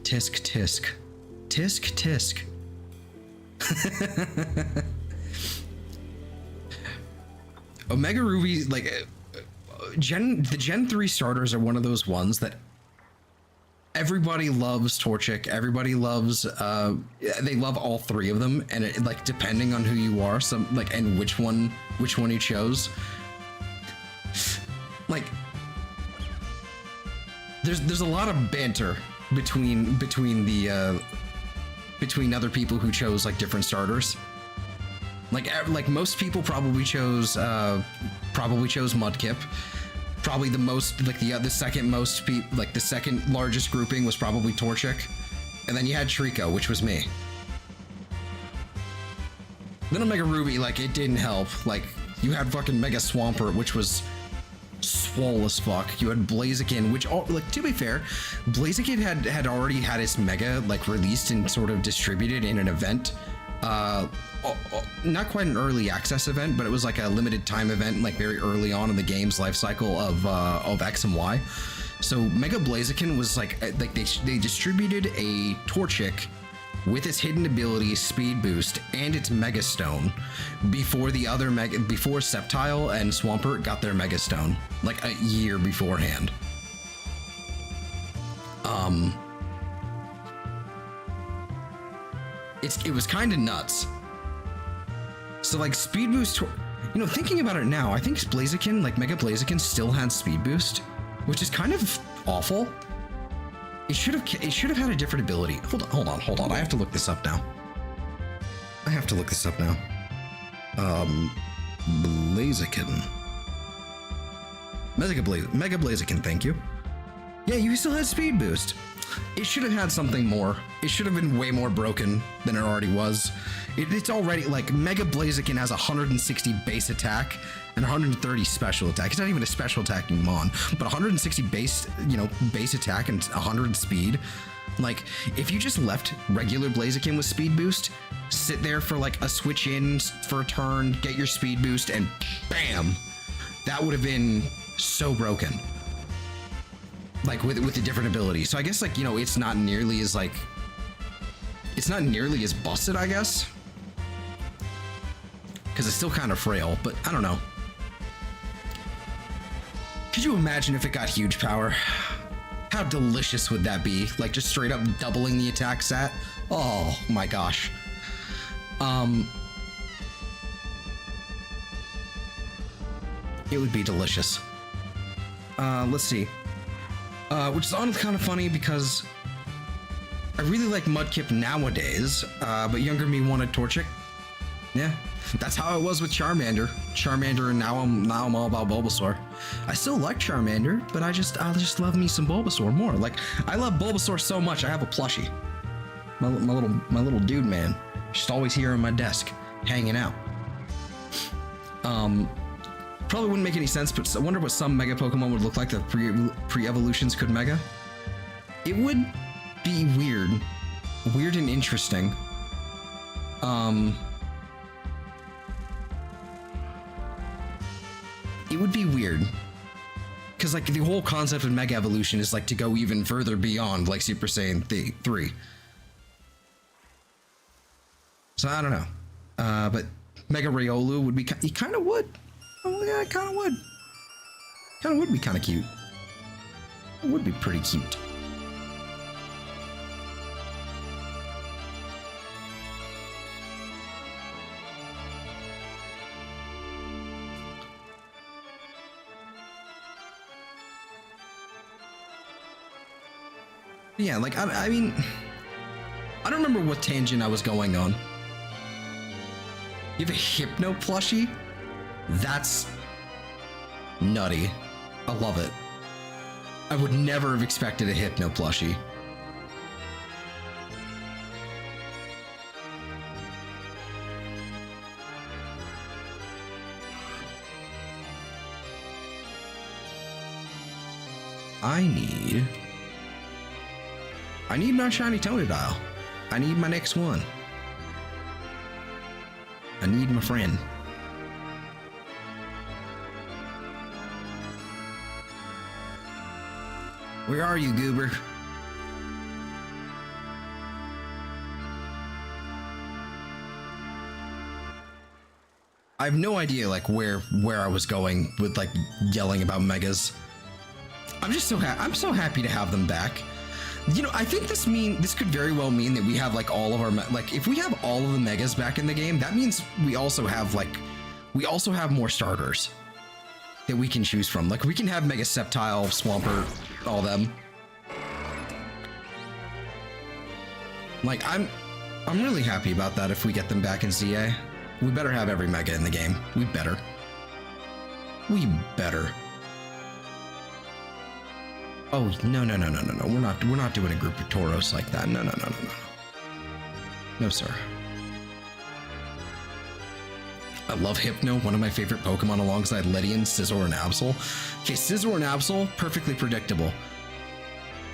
Tisk tisk. Tisk tisk. Omega Ruby, like, the Gen 3 starters are one of those ones that everybody loves. Torchic, everybody loves, they love all three of them, and it, like, depending on who you are, and which one you chose, like, there's a lot of banter between other people who chose like different starters. Like most people probably chose Mudkip. Probably the most, like the second most people, like the second largest grouping was probably Torchic, and then you had Trico, which was me. Then Omega Ruby, like, it didn't help. Like, you had fucking Mega Swampert, which was swole as fuck. You had Blaziken, which, like, to be fair, Blaziken had already had its Mega, like, released and sort of distributed in an event. Not quite an early access event, but it was like a limited time event, like very early on in the game's life cycle of X and Y. So Mega Blaziken was like they distributed a Torchic with its hidden ability, Speed Boost, and its Mega Stone before before Sceptile and Swampert got their Mega Stone, like a year beforehand. It was kind of nuts. So like Speed Boost, you know, thinking about it now, I think Blaziken, like Mega Blaziken, still had Speed Boost, which is kind of awful. It should have had a different ability. Hold on. I have to look this up now. Blaziken. Mega Blaziken, thank you. Yeah, you still had Speed Boost. It should have had something more. It should have been way more broken than it already was. It's already, like, Mega Blaziken has 160 base attack and 130 special attack. It's not even a special attacking Mon, but 160 base attack and 100 speed. Like, if you just left regular Blaziken with speed boost, sit there for like a switch in for a turn, get your speed boost, and bam, that would have been so broken. Like with a different ability. So I guess, like, you know, it's not nearly as busted, I guess. Because it's still kind of frail, but I don't know. Could you imagine if it got huge power? How delicious would that be? Like, just straight up doubling the attack stat? Oh my gosh. It would be delicious. Let's see. Which is honestly kind of funny because I really like Mudkip nowadays, but younger me wanted Torchic. Yeah, that's how it was with Charmander, and now I'm all about Bulbasaur. I still like Charmander, but I just love me some Bulbasaur more. Like, I love Bulbasaur so much, I have a plushie. My little dude, man, just always here on my desk, hanging out. Probably wouldn't make any sense, but I wonder what some Mega Pokemon would look like that pre-evolutions could Mega. It would be weird and interesting. It would be weird, because like the whole concept of Mega Evolution is like to go even further beyond like Super Saiyan 3. So I don't know, but Mega Riolu would be. He kind of would. Oh yeah, it kind of would. Kind of would be kind of cute. It would be pretty cute. Yeah, like, I mean, I don't remember what tangent I was going on. You have a Hypno plushie? That's nutty. I love it. I would never have expected a Hypno plushie. I need my shiny Totodile. I need my next one. I need my friend. Where are you, Goober? I have no idea, like, where I was going with, like, yelling about megas. I'm just so I'm so happy to have them back. You know, I think this could very well mean that we have, like, all of our, like, if we have all of the megas back in the game, that means we also have, like, more starters that we can choose from. Like, we can have Mega Sceptile, Swampert, all them. Like, I'm really happy about that if we get them back in ZA. We better have every mega in the game. We better. We better. Oh, no. We're not doing a group of Tauros like that. No. No, sir. I love Hypno, one of my favorite Pokemon alongside Ledian, Scizor, and Absol. Okay, Scizor and Absol, perfectly predictable.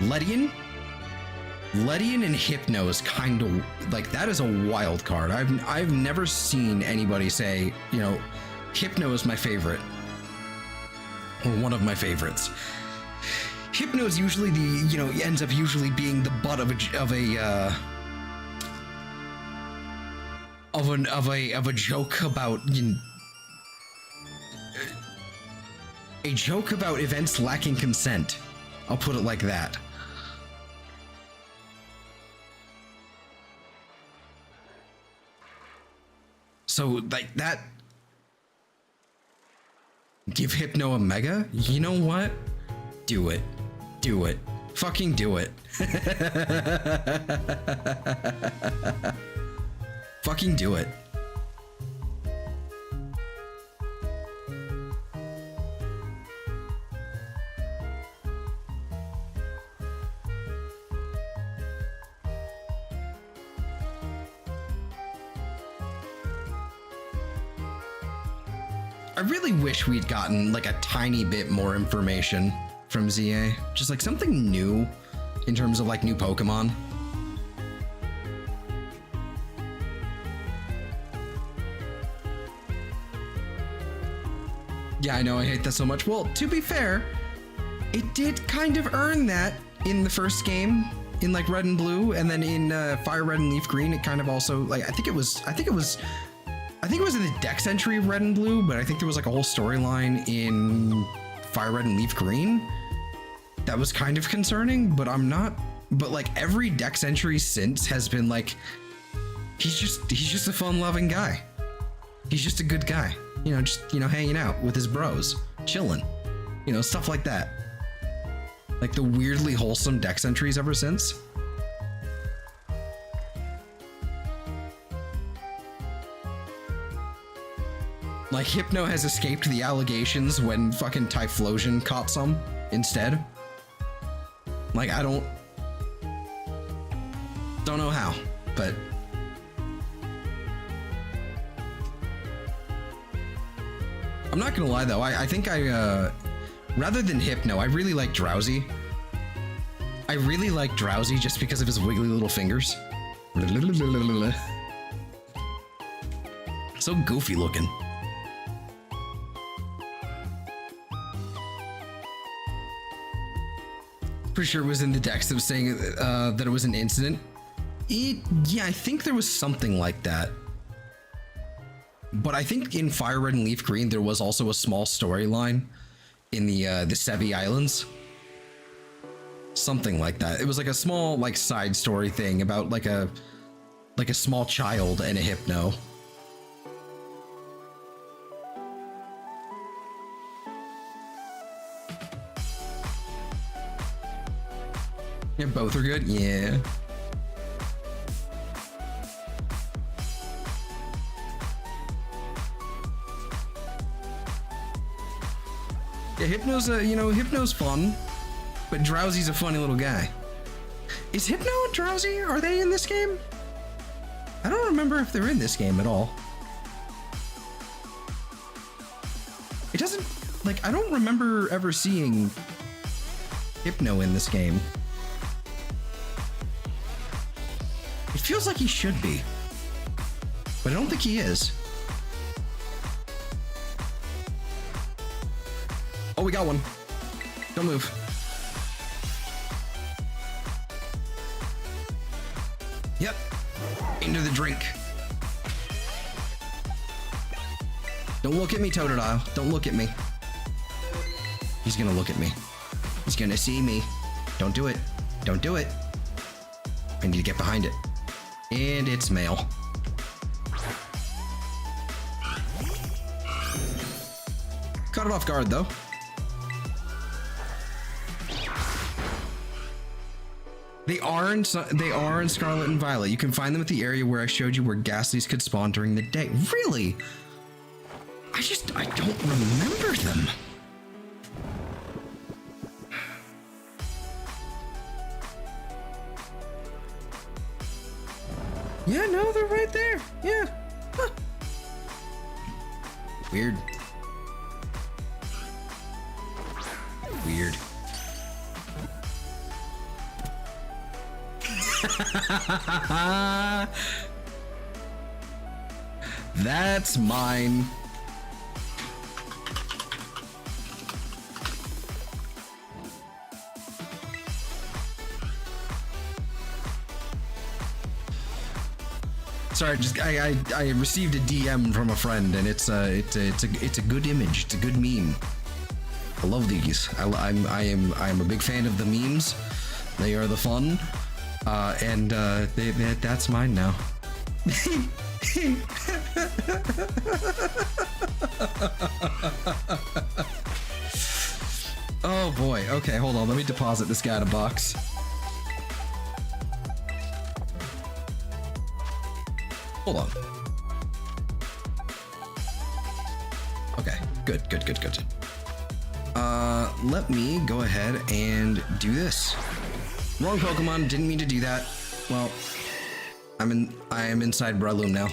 Ledian and Hypno is kind of like, that is a wild card. I've never seen anybody say, you know, Hypno is my favorite or one of my favorites. Hypno is usually the, you know, ends up usually being the butt of a joke about, you know, a joke about events lacking consent. I'll put it like that. So, like, that... Give Hypno a mega? You know what? Do it. Do it. Fucking do it. Fucking do it. I really wish we'd gotten like a tiny bit more information from ZA. Just like something new in terms of like new Pokemon. Yeah, I know, I hate that so much. Well, to be fair, it did kind of earn that in the first game, in like Red and Blue, and then in Fire Red and Leaf Green, it kind of also, like, I think it was in the Dex entry of Red and Blue, but I think there was like a whole storyline in Fire Red and Leaf Green that was kind of concerning, but but like every Dex entry since has been like, he's just a fun-loving guy. He's just a good guy. You know, just, you know, hanging out with his bros, chilling, you know, stuff like that. Like the weirdly wholesome Dex entries ever since. Like Hypno has escaped the allegations when fucking Typhlosion caught some instead. Like, I don't know how, but I'm not gonna lie though, I think rather than Hypno, I really like Drowsy. I really like Drowsy just because of his wiggly little fingers. So goofy looking. Pretty sure it was in the Dex that was saying that it was an incident. Yeah, I think there was something like that. But I think in Fire Red and Leaf Green, there was also a small storyline in the Sevi Islands. Something like that. It was like a small, like, side story thing about like a small child and a Hypno. Yeah, both are good. Yeah. Yeah, Hypno's Hypno's fun, but Drowsy's a funny little guy. Is Hypno and Drowsy, are they in this game? I don't remember if they're in this game at all. It doesn't, like, I don't remember ever seeing Hypno in this game. It feels like he should be, but I don't think he is. Oh, we got one. Don't move. Yep. Into the drink. Don't look at me, Totodile. Don't look at me. He's gonna look at me. He's gonna see me. Don't do it. Don't do it. I need to get behind it. And it's male. Caught it off guard, though. They are in Scarlet and Violet. You can find them at the area where I showed you where Ghastlies could spawn during the day. Really? I don't remember them. Yeah, no, they're right there. Yeah. Huh. Weird. Weird. That's mine. Sorry, just I received a DM from a friend, and it's a good image. It's a good meme. I love these. I am a big fan of the memes. They are the fun. And that's mine now. Oh boy. Okay, hold on. Let me deposit this guy in a box. Hold on. Okay, good. Let me go ahead and do this. Wrong Pokemon, didn't mean to do that. Well, I am inside Breloom now.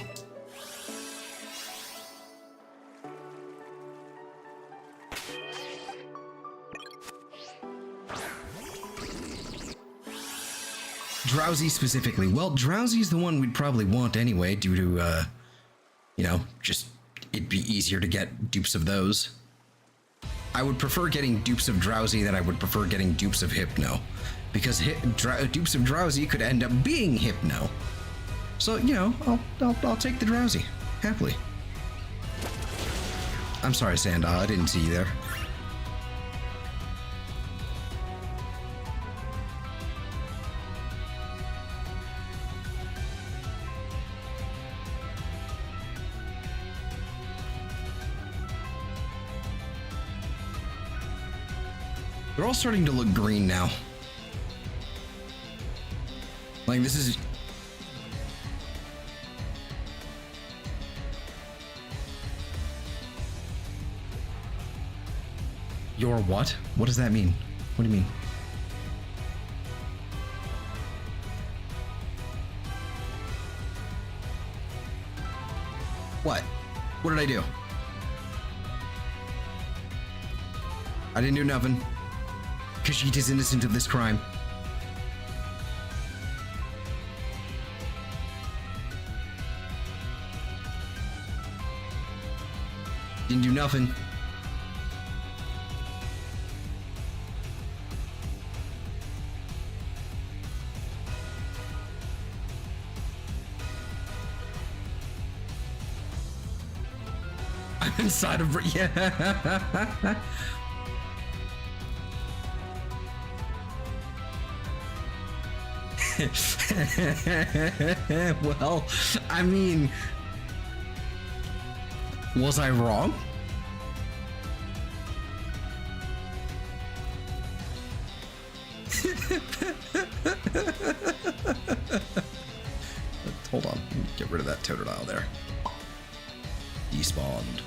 Drowsy specifically. Well, Drowsy's the one we'd probably want anyway, due to, just it'd be easier to get dupes of those. I would prefer getting dupes of Drowsy than I would prefer getting dupes of Hypno. Because dupes of Drowsy could end up being Hypno. So, I'll take the Drowsy. Happily. I'm sorry, Sanda, I didn't see you there. They're all starting to look green now. Like, this is... Your what? What does that mean? What do you mean? What? What did I do? I didn't do nothing. Khajiit is innocent of this crime. Didn't do nothing. I'm inside of... Yeah. Well, I mean, was I wrong? Hold on. Get rid of that Totodile there. Despawned.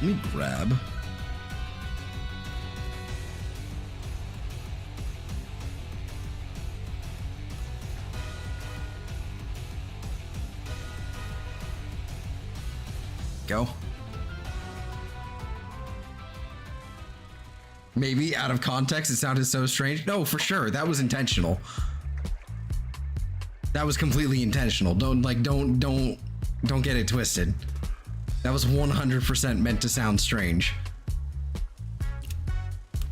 Let me grab. Go. Maybe out of context, it sounded so strange. No, for sure. That was intentional. That was completely intentional. Don't get it twisted. That was 100% meant to sound strange.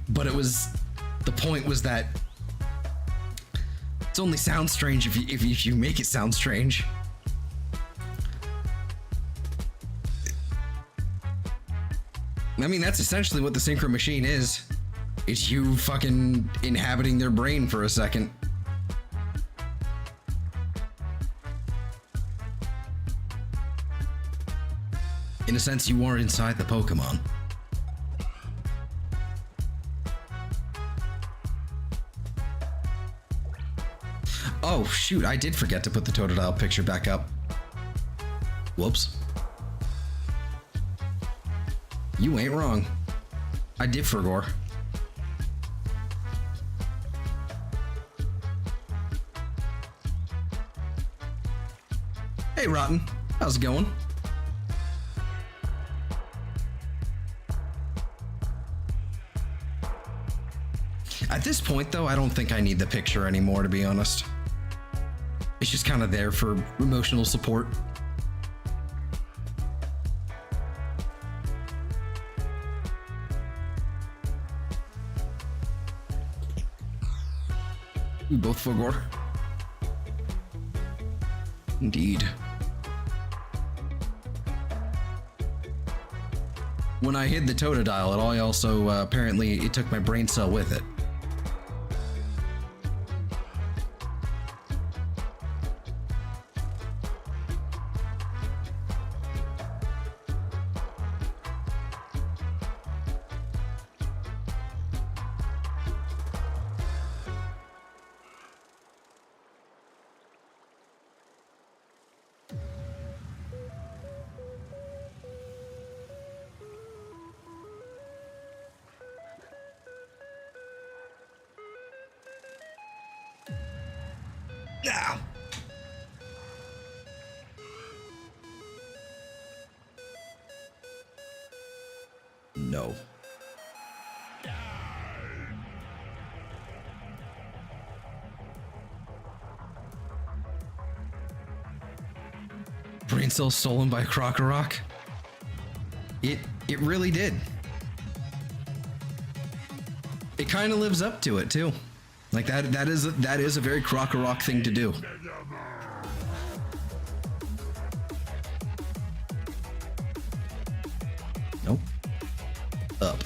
But it was, the point was that it's only sounds strange if you make it sound strange. I mean, that's essentially what the Synchro Machine is. It's you fucking inhabiting their brain for a second. In a sense, you are inside the Pokemon. Oh, shoot, I did forget to put the Totodile picture back up. Whoops. You ain't wrong. I did forgot. Hey, Rotten. How's it going? At this point, though, I don't think I need the picture anymore, to be honest. It's just kind of there for emotional support. We both forgot. Indeed. When I hid the Totodile, it also apparently it took my brain cell with it. Now. No. Brain cell stolen by Croconaw? It really did. It kind of lives up to it too. Like that is a very Croconaw thing to do. Nope. Up.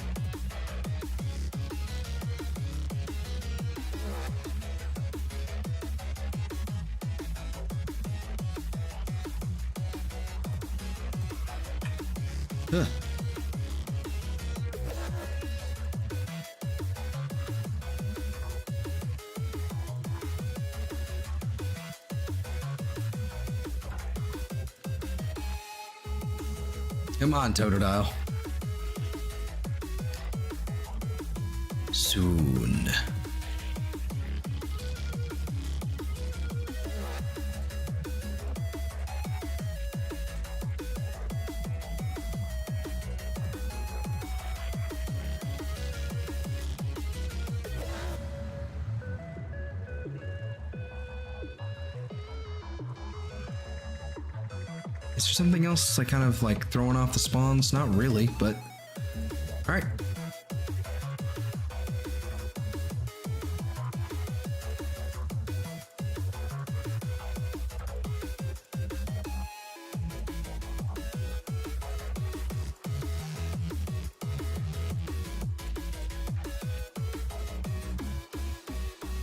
Huh. Come on, Totodile. Soon. Is there something else like kind of like throwing off the spawns? Not really, but all right.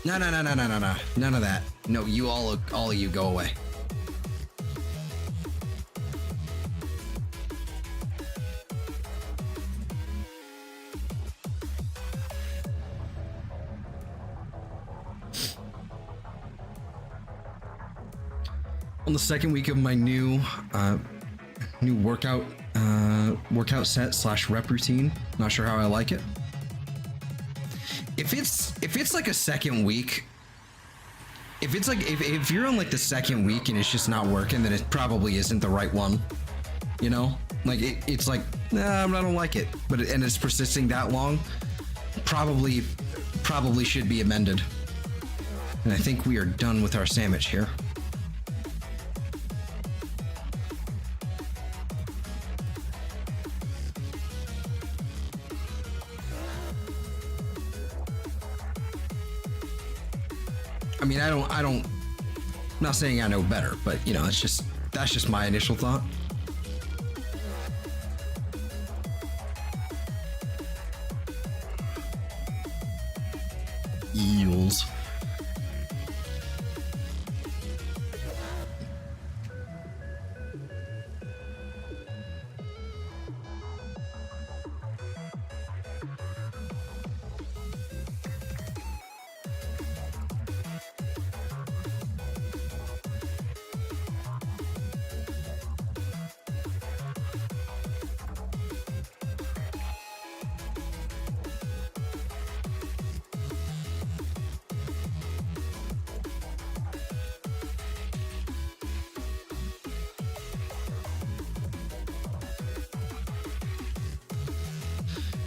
No, no, no, no, no, no, no. None of that. No, you all of you go away. On the second week of my new workout set / rep routine. Not sure how I like it. If it's like a second week, if you're on like the second week and it's just not working, then it probably isn't the right one. You know, like it's like, nah, I don't like it, and it's persisting that long, probably should be amended. And I think we are done with our sandwich here. I mean, I'm not saying I know better, but you know, that's just my initial thought. Eels.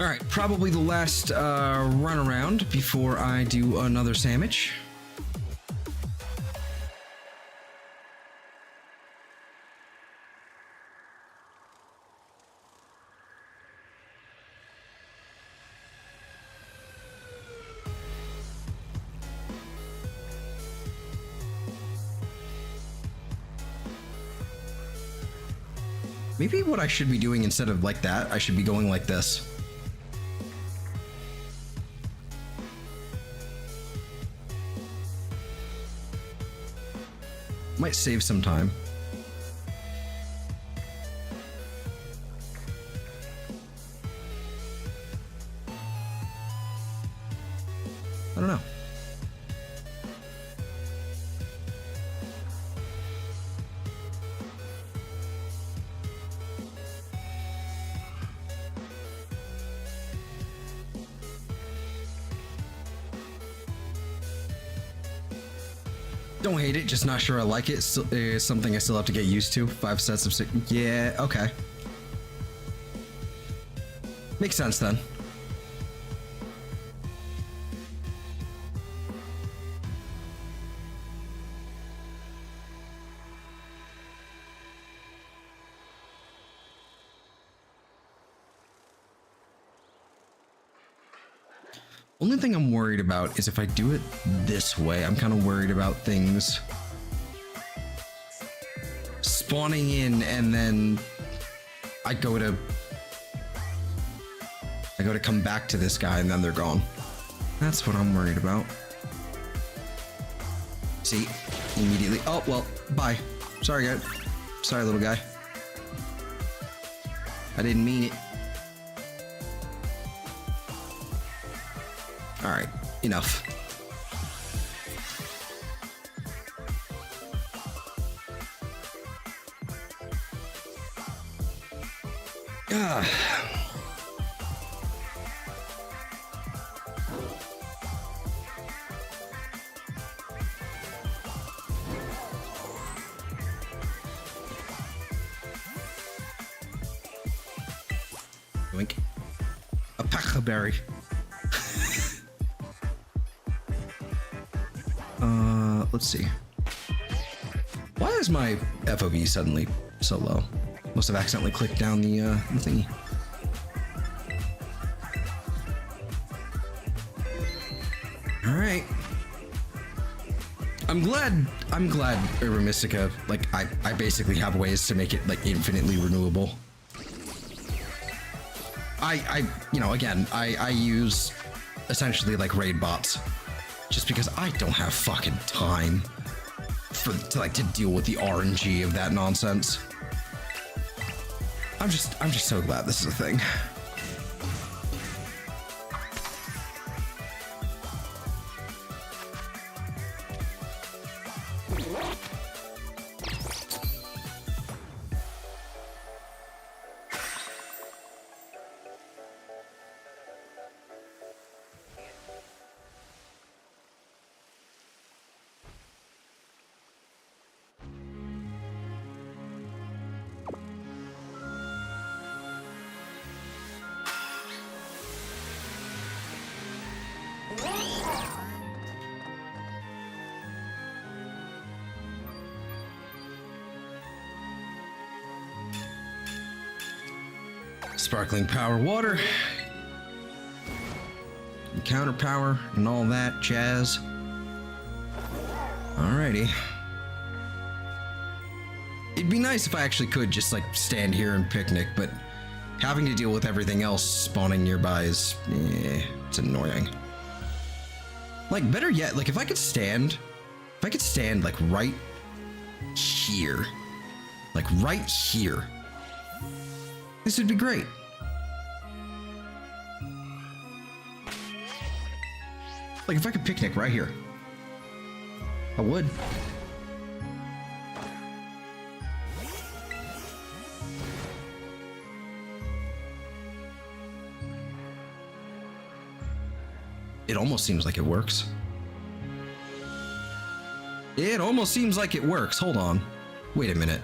All right, probably the last run around before I do another sandwich. Maybe what I should be doing instead of like that, I should be going like this. Might save some time. I don't know. Don't hate it, just not sure I like it. It's something I still have to get used to. 5 sets of 6. Yeah, okay. Makes sense then. Only thing I'm worried about is if I do it this way, I'm kind of worried about things spawning in and then I go to come back to this guy and then they're gone. That's what I'm worried about. See, immediately. Oh, well, bye. Sorry, guy. Sorry, little guy. I didn't mean it. All right, enough. Wink. A packberry. Let's see. Why is my FOV suddenly so low? Must have accidentally clicked down the thingy. All right. I'm glad Urban Mystica, like I basically have ways to make it like infinitely renewable. I you know, again, I use essentially like raid bots just because I don't have fucking time to deal with the RNG of that nonsense. I'm just so glad this is a thing. Sparkling power water, counter power, and all that jazz. Alrighty. It'd be nice if I actually could just like stand here and picnic, but having to deal with everything else spawning nearby is, it's annoying. Like, better yet, like if I could stand like right here, this would be great. Like if I could picnic right here, I would. It almost seems like it works. It almost seems like it works. Hold on. Wait a minute.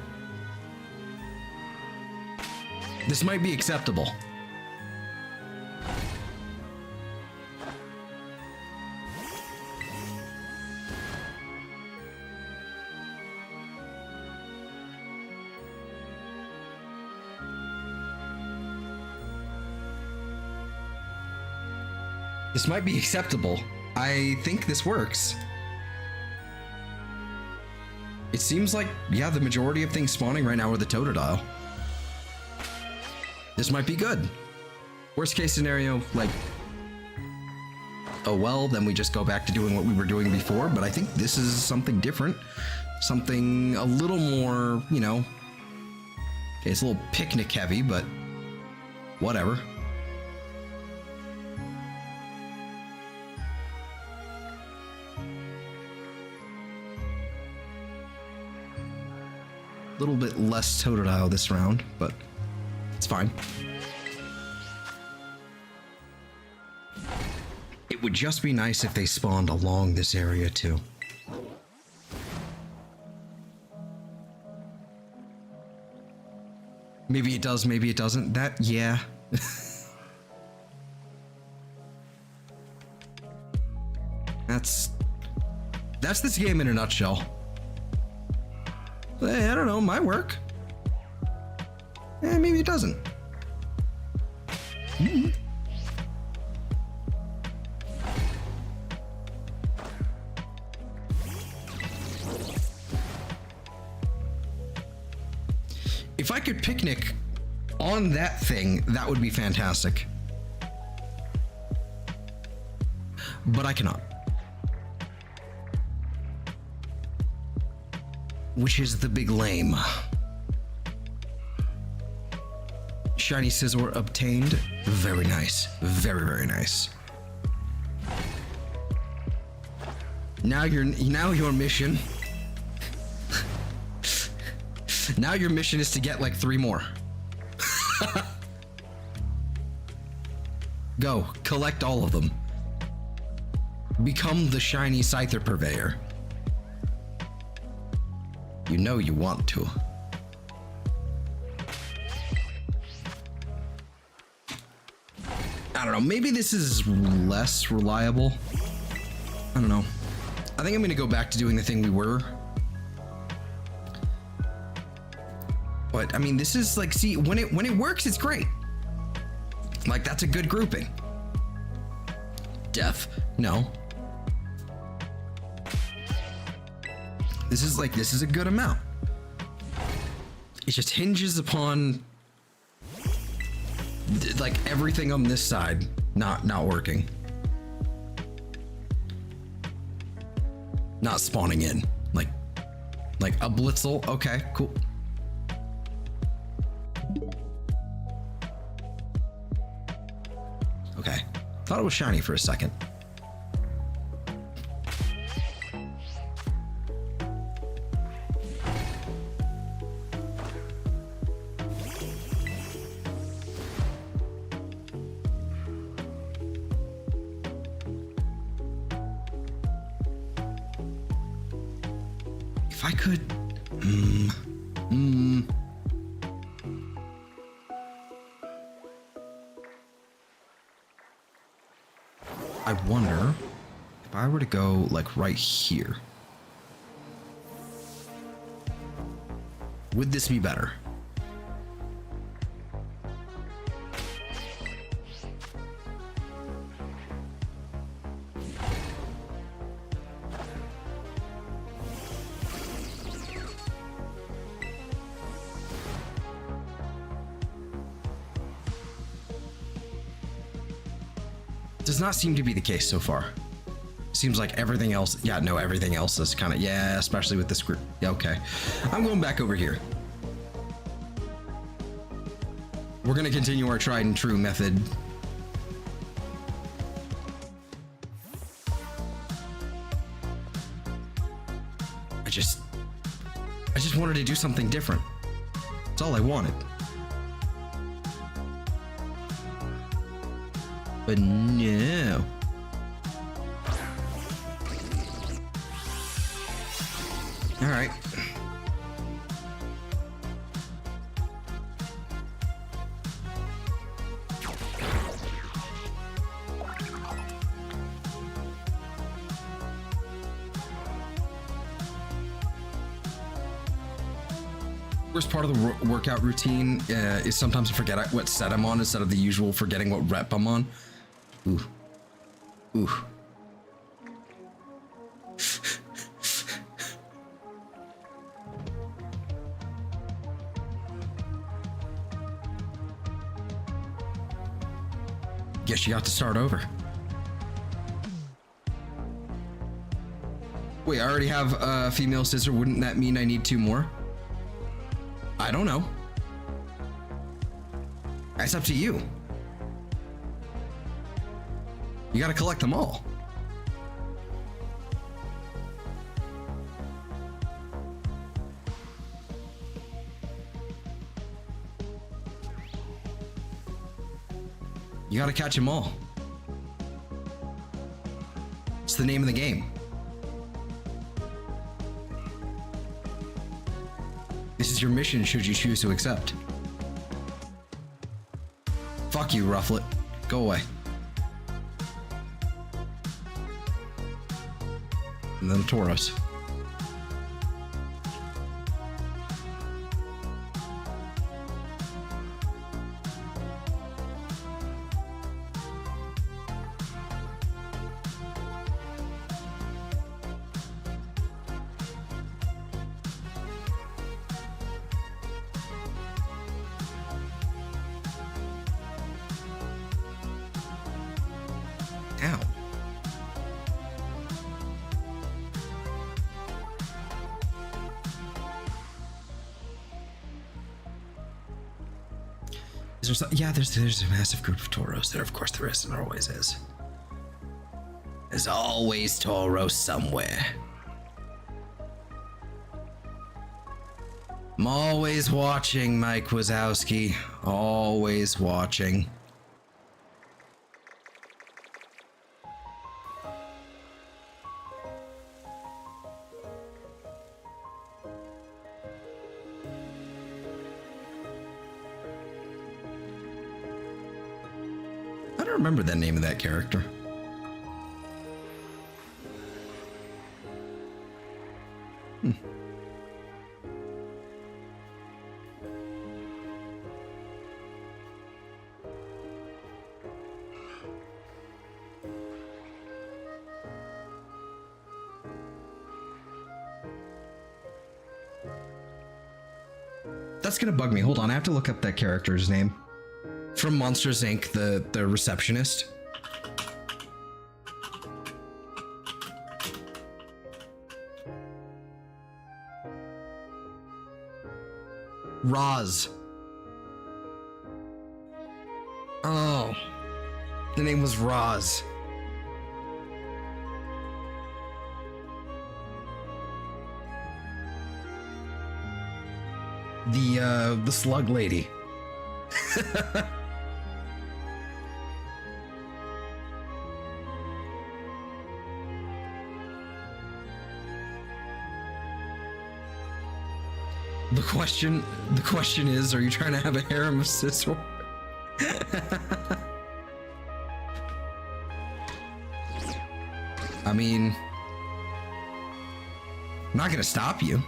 This might be acceptable. This might be acceptable. I think this works. It seems like, yeah, the majority of things spawning right now are the Totodile. This might be good. Worst case scenario, like, oh well, then we just go back to doing what we were doing before, but I think this is something different. Something a little more, you know, okay, it's a little picnic heavy, but whatever. A little bit less Totodile this round, but it's fine. It would just be nice if they spawned along this area too. Maybe it does, maybe it doesn't. That, yeah. That's this game in a nutshell. I don't know, might work. Maybe it doesn't. If I could picnic on that thing, that would be fantastic. But I cannot. Which is the big lame. Shiny Scizor obtained. Very nice. Very, very nice. Now your mission. Now your mission is to get like 3 more. Go, collect all of them. Become the shiny Scyther purveyor. You know you want to. I don't know, maybe this is less reliable. I don't know. I think I'm gonna go back to doing the thing we were. But I mean, this is like, see, when it works, it's great. Like, that's a good grouping. Death, no. This is a good amount. It just hinges upon like everything on this side not working. Not spawning in. Like a blitzel. Okay, cool. Okay. Thought it was shiny for a second. If I could... I wonder if I were to go like right here. Would this be better? Does not seem to be the case so far. Seems like everything else, yeah, no, everything else is kind of, yeah, especially with this group. Yeah, okay. I'm going back over here. We're gonna continue our tried and true method. I just wanted to do something different. That's all I wanted. But no. All right. Worst part of the workout routine is sometimes I forget what set I'm on instead of the usual forgetting what rep I'm on. Ooh. Ooh. Guess you got to start over. Wait, I already have a female scissor. Wouldn't that mean I need 2 more? I don't know. That's up to you. You gotta collect them all. You gotta catch them all. It's the name of the game. This is your mission should you choose to accept. Fuck you, Rufflet. Go away. And then Tauros. Ow. Is there some, yeah, there's a massive group of Tauros there. Of course there is, and there always is. There's always Tauros somewhere. I'm always watching, Mike Wazowski. Always watching. I don't remember the name of that character. That's gonna bug me. Hold on, I have to look up that character's name. From Monsters Inc., the receptionist. Roz. Oh. The name was Roz. The slug lady. The question is, are you trying to have a harem of Scizor? I mean, I'm not gonna stop you.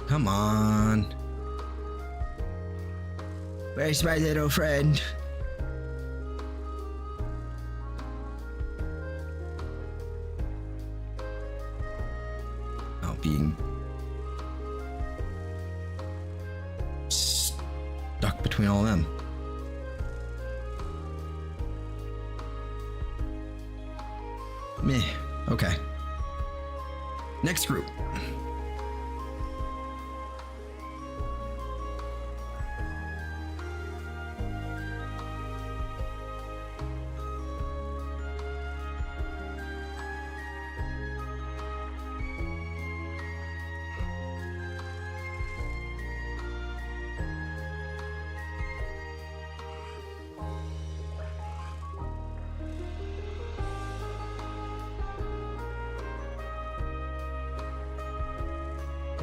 Come on. Where's my little friend? Oh, being stuck between all of them. Meh. Okay. Next group.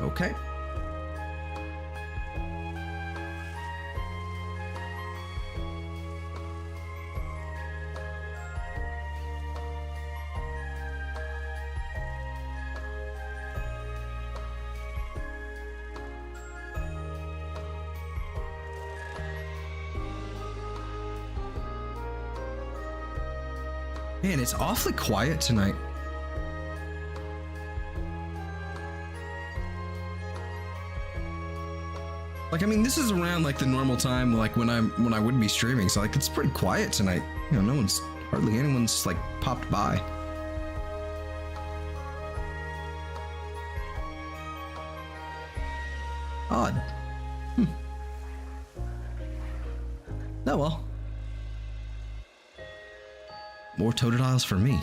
Okay. Man, it's awfully quiet tonight. Like, I mean, this is around like the normal time, like when I would be streaming. So like, it's pretty quiet tonight. You know, hardly anyone's like popped by. Odd. Oh well. More Totodiles for me.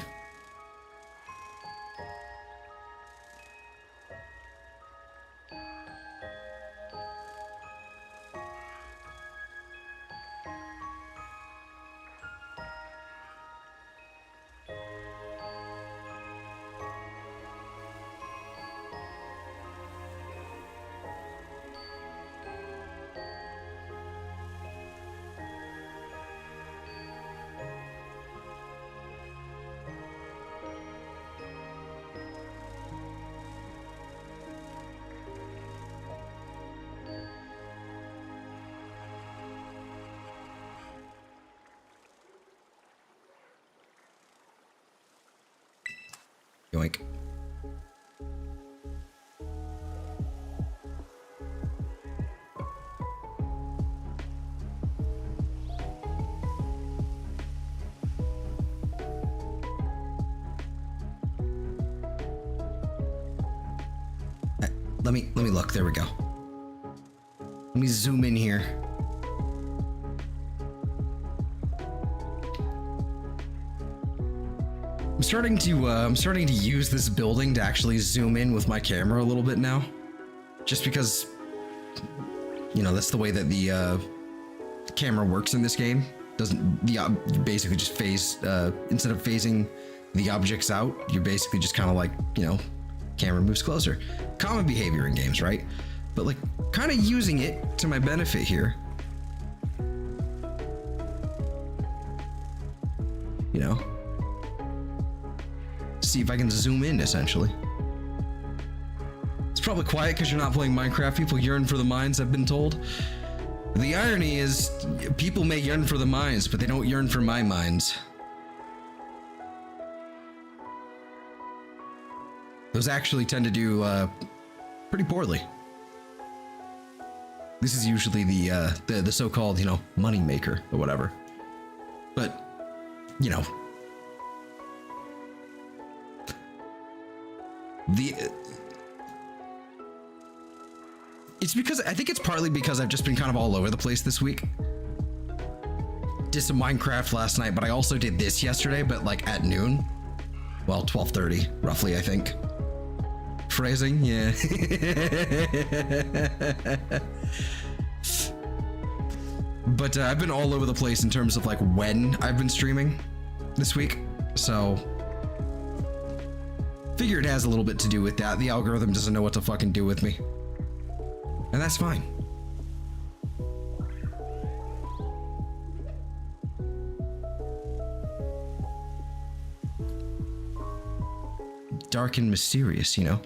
Yoink. Let me look. There we go. Let me zoom in here. I'm starting to use this building to actually zoom in with my camera a little bit now, just because, you know, that's the way that the camera works in this game. You basically just phase instead of phasing the object's out, you're basically just kind of like, you know, camera moves closer. Common behavior in games, right? But like kind of using it to my benefit here. You know, see if I can zoom in essentially. It's probably quiet because you're not playing Minecraft. People yearn for the mines, I've been told. The irony is people may yearn for the mines, but they don't yearn for my mines. Those actually tend to do pretty poorly. This is usually the so-called, you know, money maker or whatever. But, you know, it's because I think it's partly because I've just been kind of all over the place this week. Did some Minecraft last night, but I also did this yesterday, but like at noon. Well, 12:30 roughly, I think. Phrasing, yeah. But I've been all over the place in terms of like when I've been streaming this week. So figure it has a little bit to do with that. The algorithm doesn't know what to fucking do with me. And that's fine. Dark and mysterious, you know?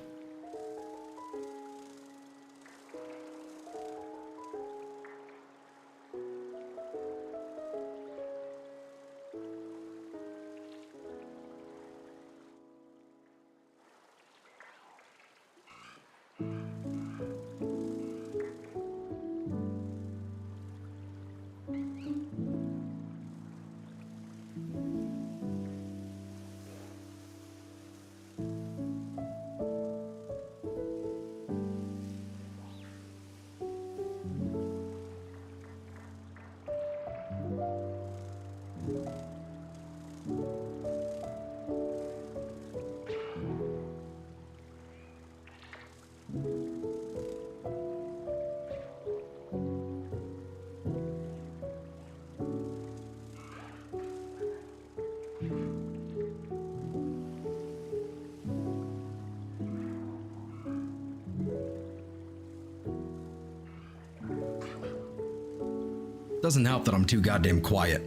Doesn't help that I'm too goddamn quiet.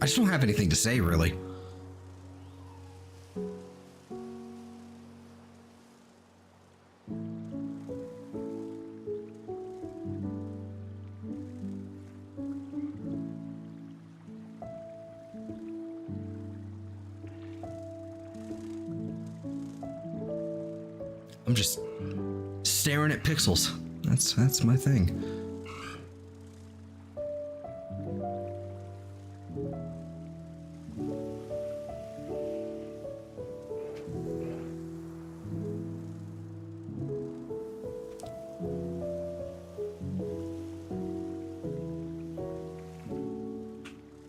I just don't have anything to say, really. I'm just staring at pixels. That's my thing.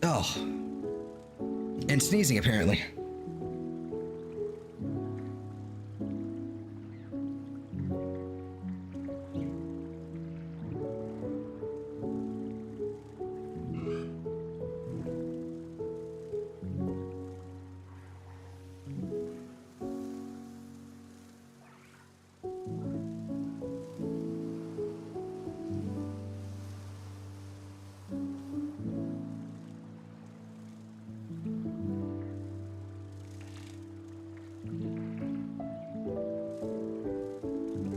Oh. And sneezing, apparently.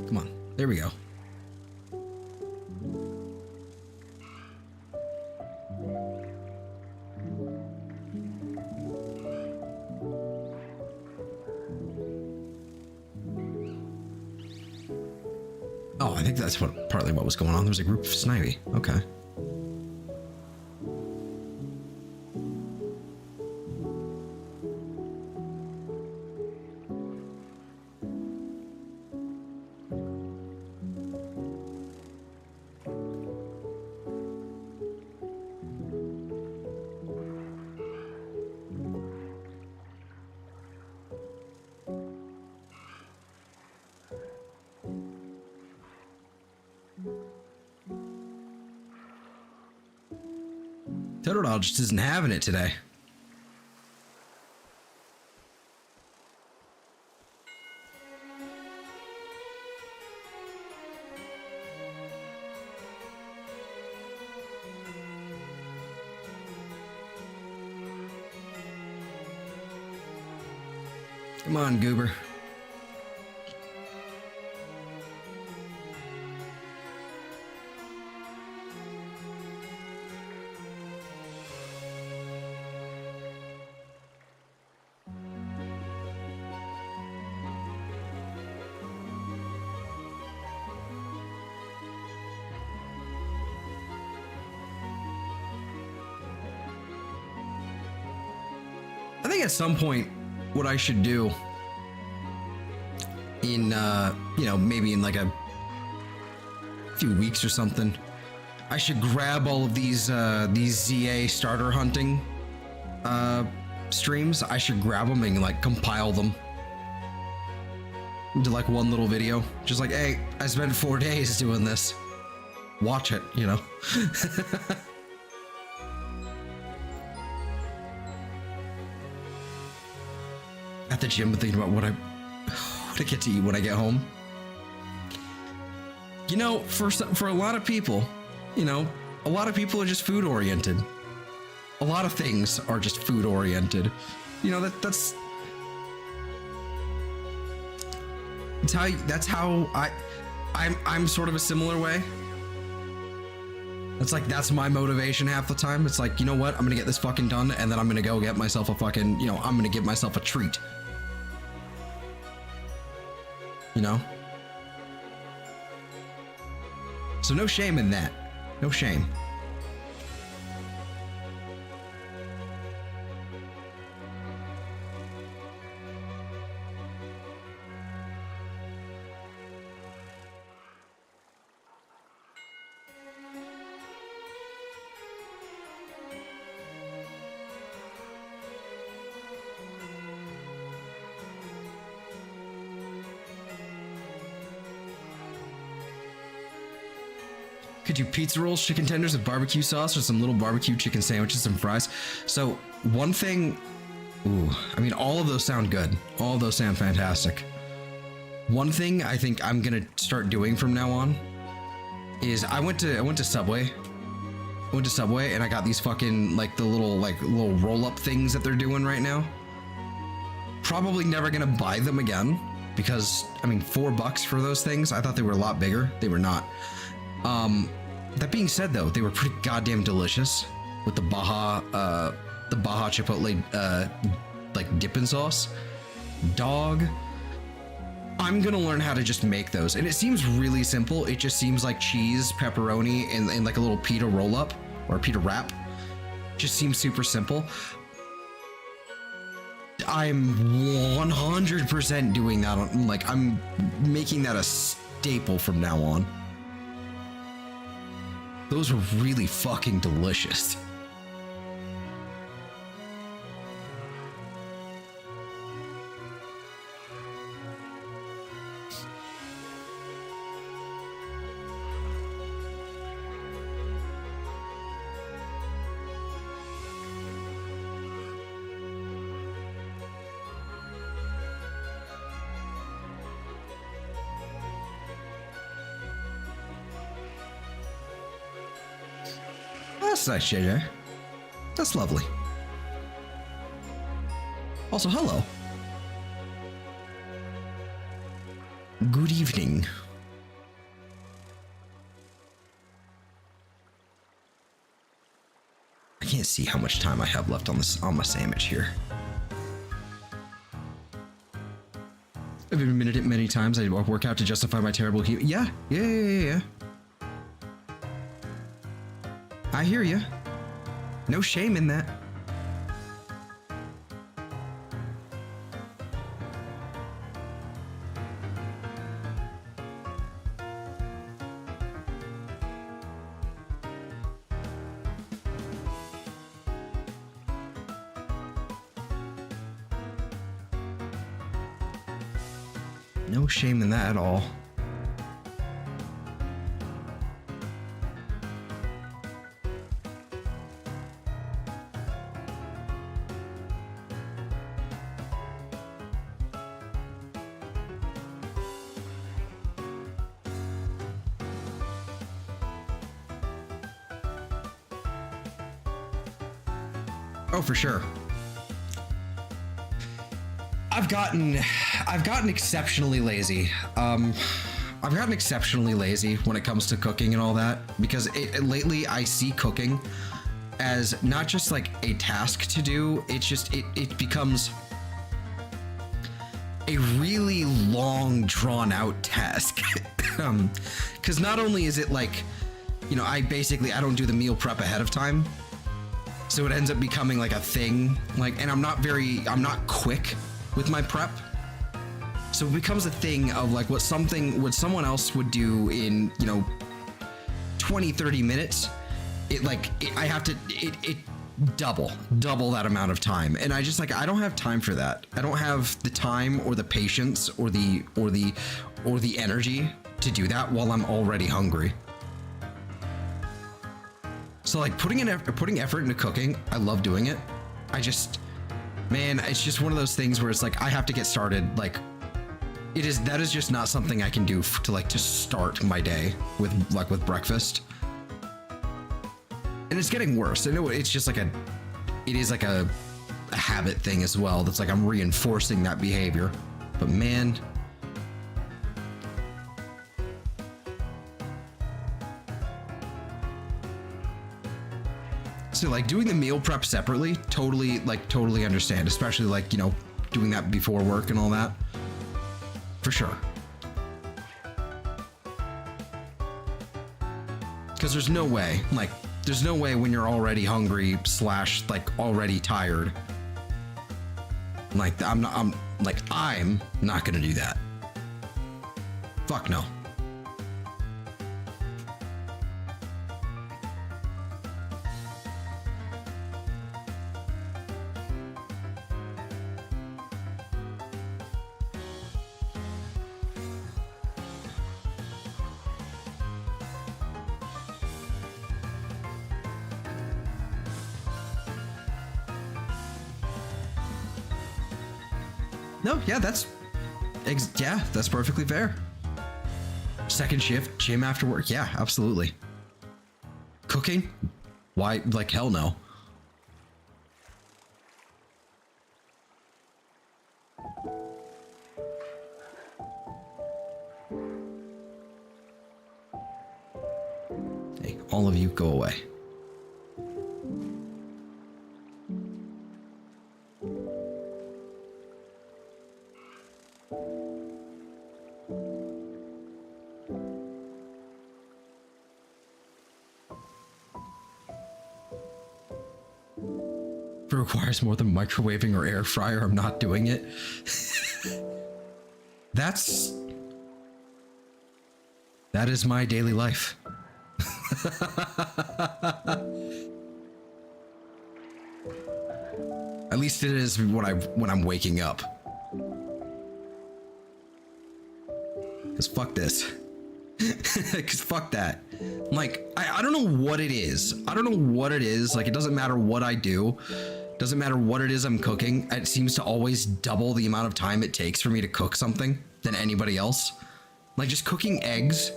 Come on, there we go. Oh, I think that's partly what was going on. There was a group of snivy. Okay. Totodile just isn't having it today. Come on, Goober. I think at some point, what I should do in, you know, maybe in like a few weeks or something, I should grab all of these ZA starter hunting streams. I should grab them and like compile them into like one little video. Just like, hey, I spent 4 days doing this. Watch it, you know. At the gym, thinking about what I get to eat when I get home. You know, for a lot of people, you know, a lot of people are just food oriented. A lot of things are just food oriented. You know, that's how I'm sort of a similar way. It's like, that's my motivation half the time. It's like, you know what? I'm gonna get this fucking done, and then I'm gonna go get myself a fucking, you know, I'm gonna give myself a treat. You know? So no shame in that. No shame. Could do pizza rolls, chicken tenders with barbecue sauce, or some little barbecue chicken sandwiches and fries. So one thing, I mean, all of those sound good. All of those sound fantastic. One thing I think I'm gonna start doing from now on is I went to Subway. I went to Subway and I got these fucking like the little roll up things that they're doing right now. Probably never gonna buy them again because I mean, $4 for those things. I thought they were a lot bigger. They were not. That being said, though, they were pretty goddamn delicious with the Baja Chipotle, like dipping sauce. Dog. I'm gonna learn how to just make those, and it seems really simple. It just seems like cheese, pepperoni, and like a little pita roll up or pita wrap. Just seems super simple. I'm 100% doing that. I'm making that a staple from now on. Those were really fucking delicious. That's nice, JJ. That's lovely. Also, hello. Good evening. I can't see how much time I have left on my sandwich here. I've admitted it many times. I work out to justify my terrible heat. Yeah. I hear you. No shame in that. No shame in that at all. Oh, for sure. I've gotten exceptionally lazy. I've gotten exceptionally lazy when it comes to cooking and all that, because lately I see cooking as not just like a task to do. It's just it becomes a really long, drawn out task. Because not only is it like, you know, I don't do the meal prep ahead of time, so it ends up becoming like a thing. Like, and I'm not quick with my prep, so it becomes a thing of like what someone else would do in, you know, 20-30 minutes. I have to double that amount of time, and I don't have time for that. I don't have the time or the patience or the energy to do that while I'm already hungry. So like putting effort into cooking, I love doing it. Man, it's just one of those things where it's like I have to get started. Like that is just not something I can do to start my day with breakfast. And it's getting worse. I know it's just it is like a habit thing as well. That's like I'm reinforcing that behavior. But man, so like doing the meal prep separately, totally understand, especially like, you know, doing that before work and all that, for sure. Because there's no way when you're already hungry / like already tired, like I'm not gonna do that. Fuck no. No, yeah, that's perfectly fair. Second shift, gym after work, yeah, absolutely. Cooking? Why, like hell no. Hey, all of you go away. If it requires more than microwaving or air fryer, I'm not doing it. That is my daily life. At least it is when I'm waking up. Cause fuck this. Cause fuck that. Like, I don't know what it is. Like, it doesn't matter what I do. Doesn't matter what it is I'm cooking. It seems to always double the amount of time it takes for me to cook something than anybody else. Like, just cooking eggs,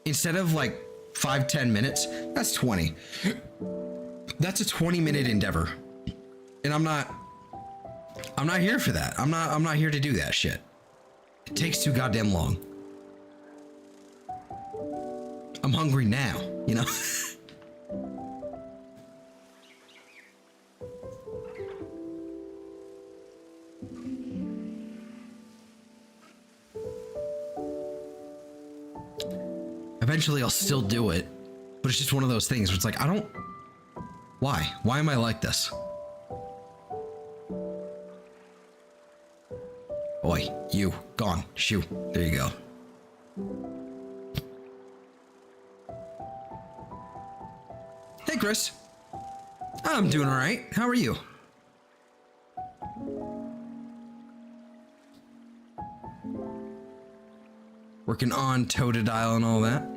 instead of like 5-10 minutes, that's 20. That's a 20-minute endeavor. And I'm not here for that. I'm not here to do that shit. It takes too goddamn long. I'm hungry now, you know? Eventually I'll still do it, but it's just one of those things where it's like, why? Why am I like this? Oi, you, gone, shoo, there you go. Hey, Chris. I'm doing all right. How are you? Working on Totodile and all that.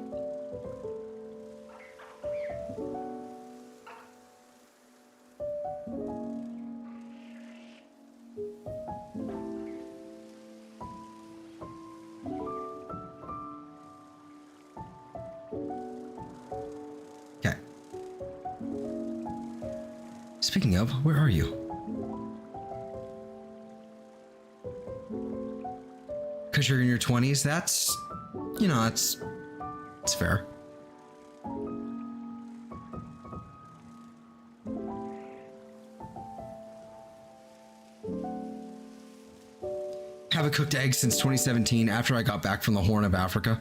Speaking of, where are you? because you're in your 20s. That's, you know, it's fair. Haven't cooked eggs since 2017 after I got back from the Horn of Africa.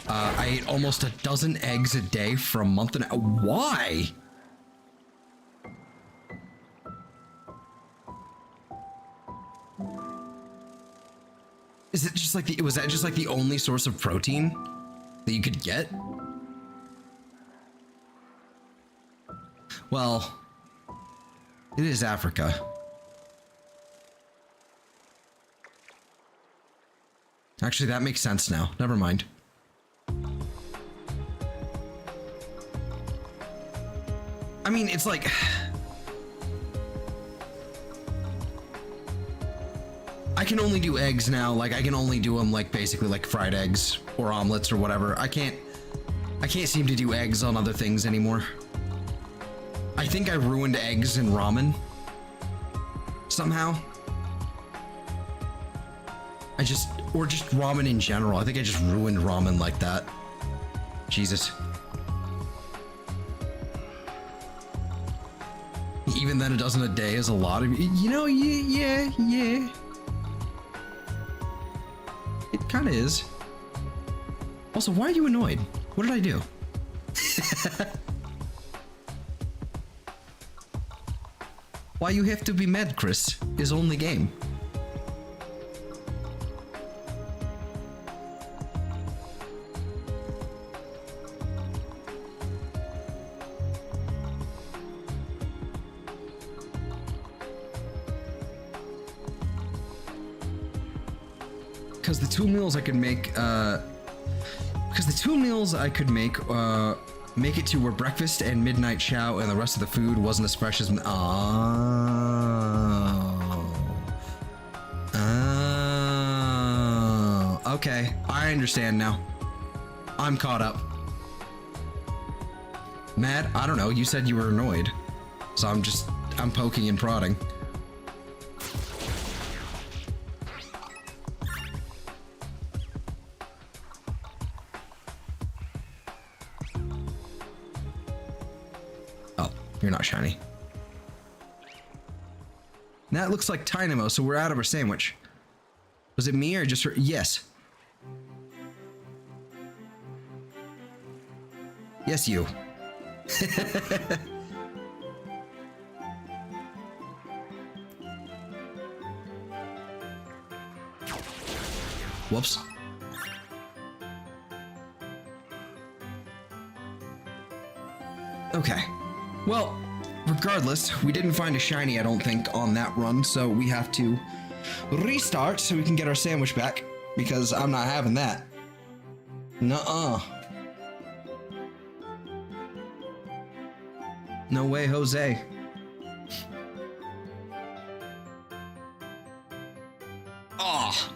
I ate almost a dozen eggs a day for a month and why? Is it just like was that just like the only source of protein that you could get? Well, it is Africa. Actually, that makes sense now. Never mind. I mean, it's like... I can only do eggs now. Like, I can only do them, like, basically, like, fried eggs or omelets or whatever. I can't seem to do eggs on other things anymore. I think I ruined eggs in ramen. Somehow. Or just ramen in general. I think I just ruined ramen like that. Jesus. Even then, a dozen a day is a lot of, you know, yeah. It kind of is. Also, why are you annoyed? What did I do? Why you have to be mad, Chris? Is only game. Because the two meals I could make, make it to were breakfast and midnight chow, and the rest of the food wasn't as fresh as. Okay, I understand now. I'm caught up. Matt, I don't know. You said you were annoyed, so I'm poking and prodding. You're not shiny. That looks like Dynamo, so we're out of our sandwich. Was it me or just her? Yes. Yes, you. Whoops. Okay. Well, regardless, we didn't find a shiny, I don't think, on that run, so we have to restart so we can get our sandwich back, because I'm not having that. Nuh-uh. No way, Jose. Oh.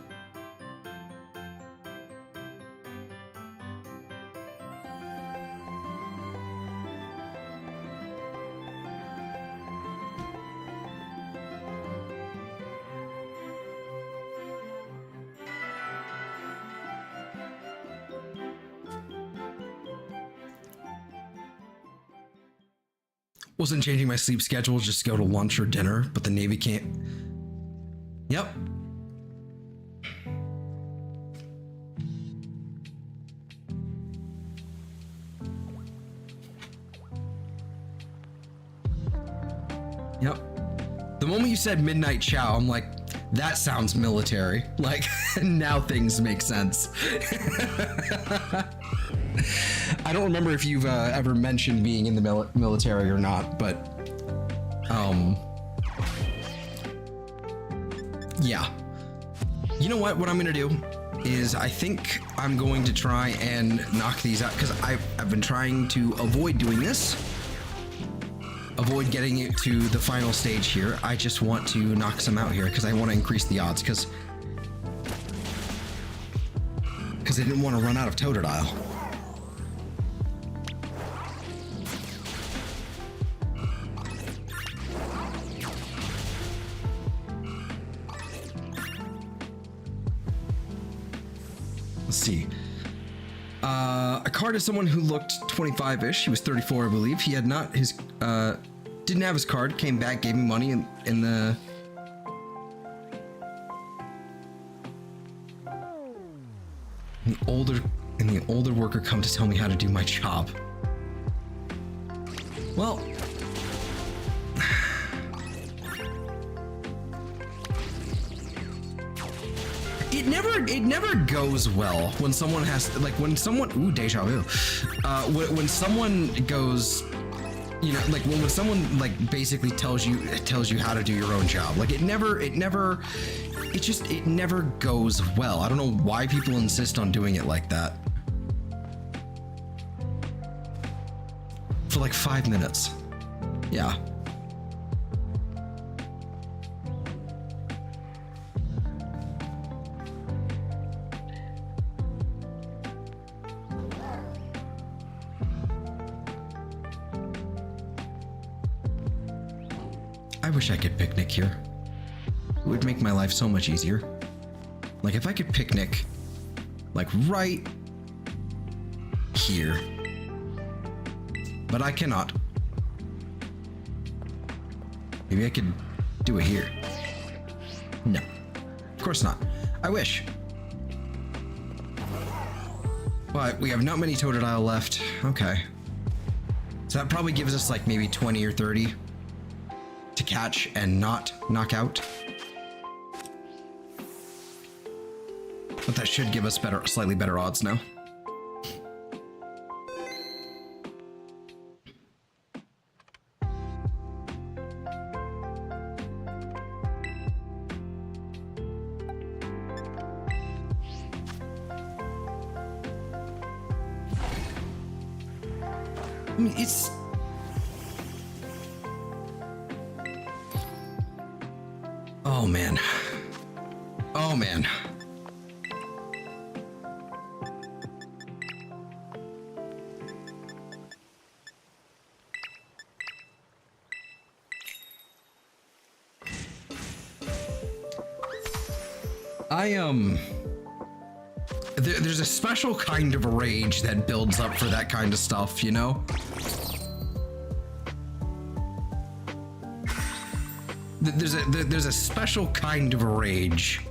Wasn't changing my sleep schedule just to go to lunch or dinner, but the Navy can't. Yep. Yep. The moment you said midnight chow, I'm like, that sounds military. Like, now things make sense. I don't remember if you've ever mentioned being in the military or not, but yeah. You know what? What I'm gonna do is I think I'm going to try and knock these out, because I've been trying to avoid doing this. Avoid getting it to the final stage here. I just want to knock some out here because I want to increase the odds, because I didn't want to run out of Totodile. Let's see. A card is someone who looked 25-ish. He was 34, I believe. He had not his, didn't have his card, came back, gave me money in the... the older worker come to tell me how to do my job. Well... It never goes well when someone has to, like, when someone, ooh, deja vu. When someone goes, you know, like when someone like basically tells you how to do your own job. Like it never goes well. I don't know why people insist on doing it like that. For like 5 minutes. Yeah. I wish I could picnic here. It would make my life so much easier. Like if I could picnic, like right here. But I cannot. Maybe I could do it here. No, of course not. I wish. But we have not many Totodile left. Okay. So that probably gives us like maybe 20 or 30 to catch and not knock out. But that should give us slightly better odds now. I mean, it's... Oh, man. Oh, man. There's a special kind of rage that builds up for that kind of stuff, you know? There's a special kind of rage.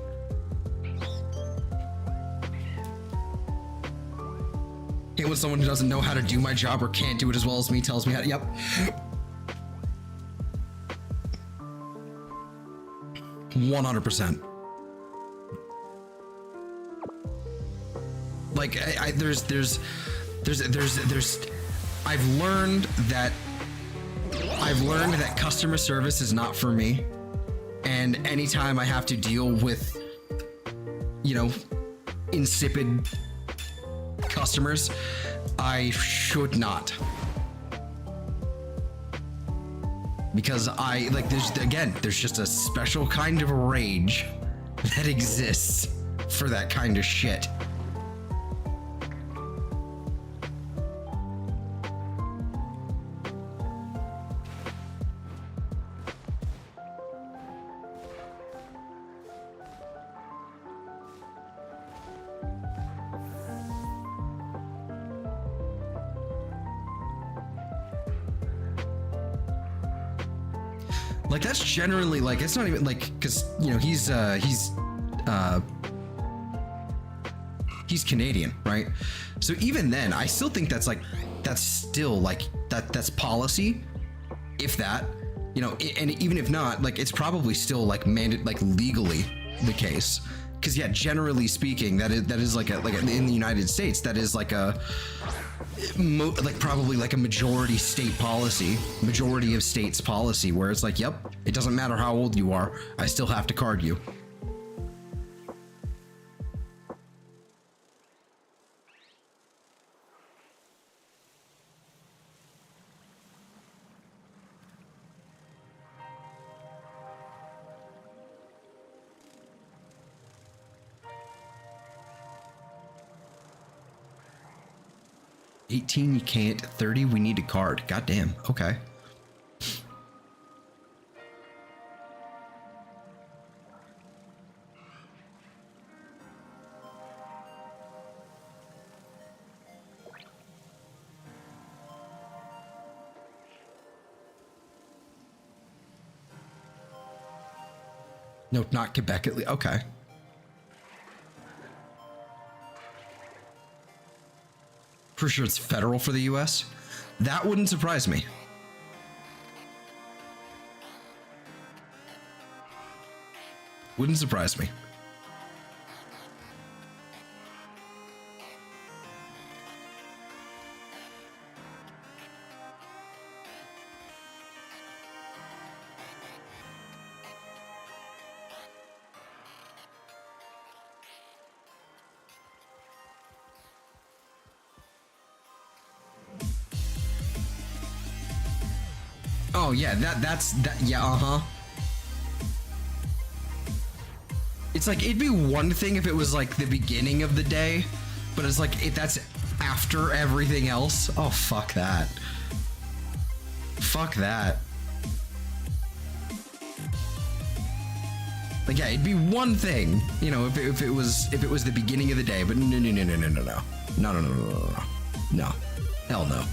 Hate when someone who doesn't know how to do my job or can't do it as well as me tells me how to, yep. %100%. Like there's I've learned that customer service is not for me, and anytime I have to deal with, you know, insipid customers, I should not, because there's just a special kind of rage that exists for that kind of shit. Like that's generally like, it's not even like, cause you know, he's Canadian, right? So even then I still think that's still like, that's policy, if that, you know, and even if not, like it's probably still like legally the case. Cause yeah, generally speaking, that is like in the United States, that is like probably like a majority of states policy, where it's like, yep, it doesn't matter how old you are, I still have to card you. $18 you can't, $30 we need a card. Goddamn. Okay. No, not Quebec at least. Okay. For sure it's federal for the US. That wouldn't surprise me. Wouldn't surprise me. Oh yeah, that's yeah, uh-huh. It's like it'd be one thing if it was like the beginning of the day, but it's like that's after everything else. Oh fuck that. Fuck that. Like yeah, it'd be one thing, you know, if it was the beginning of the day, but no. No. Hell no.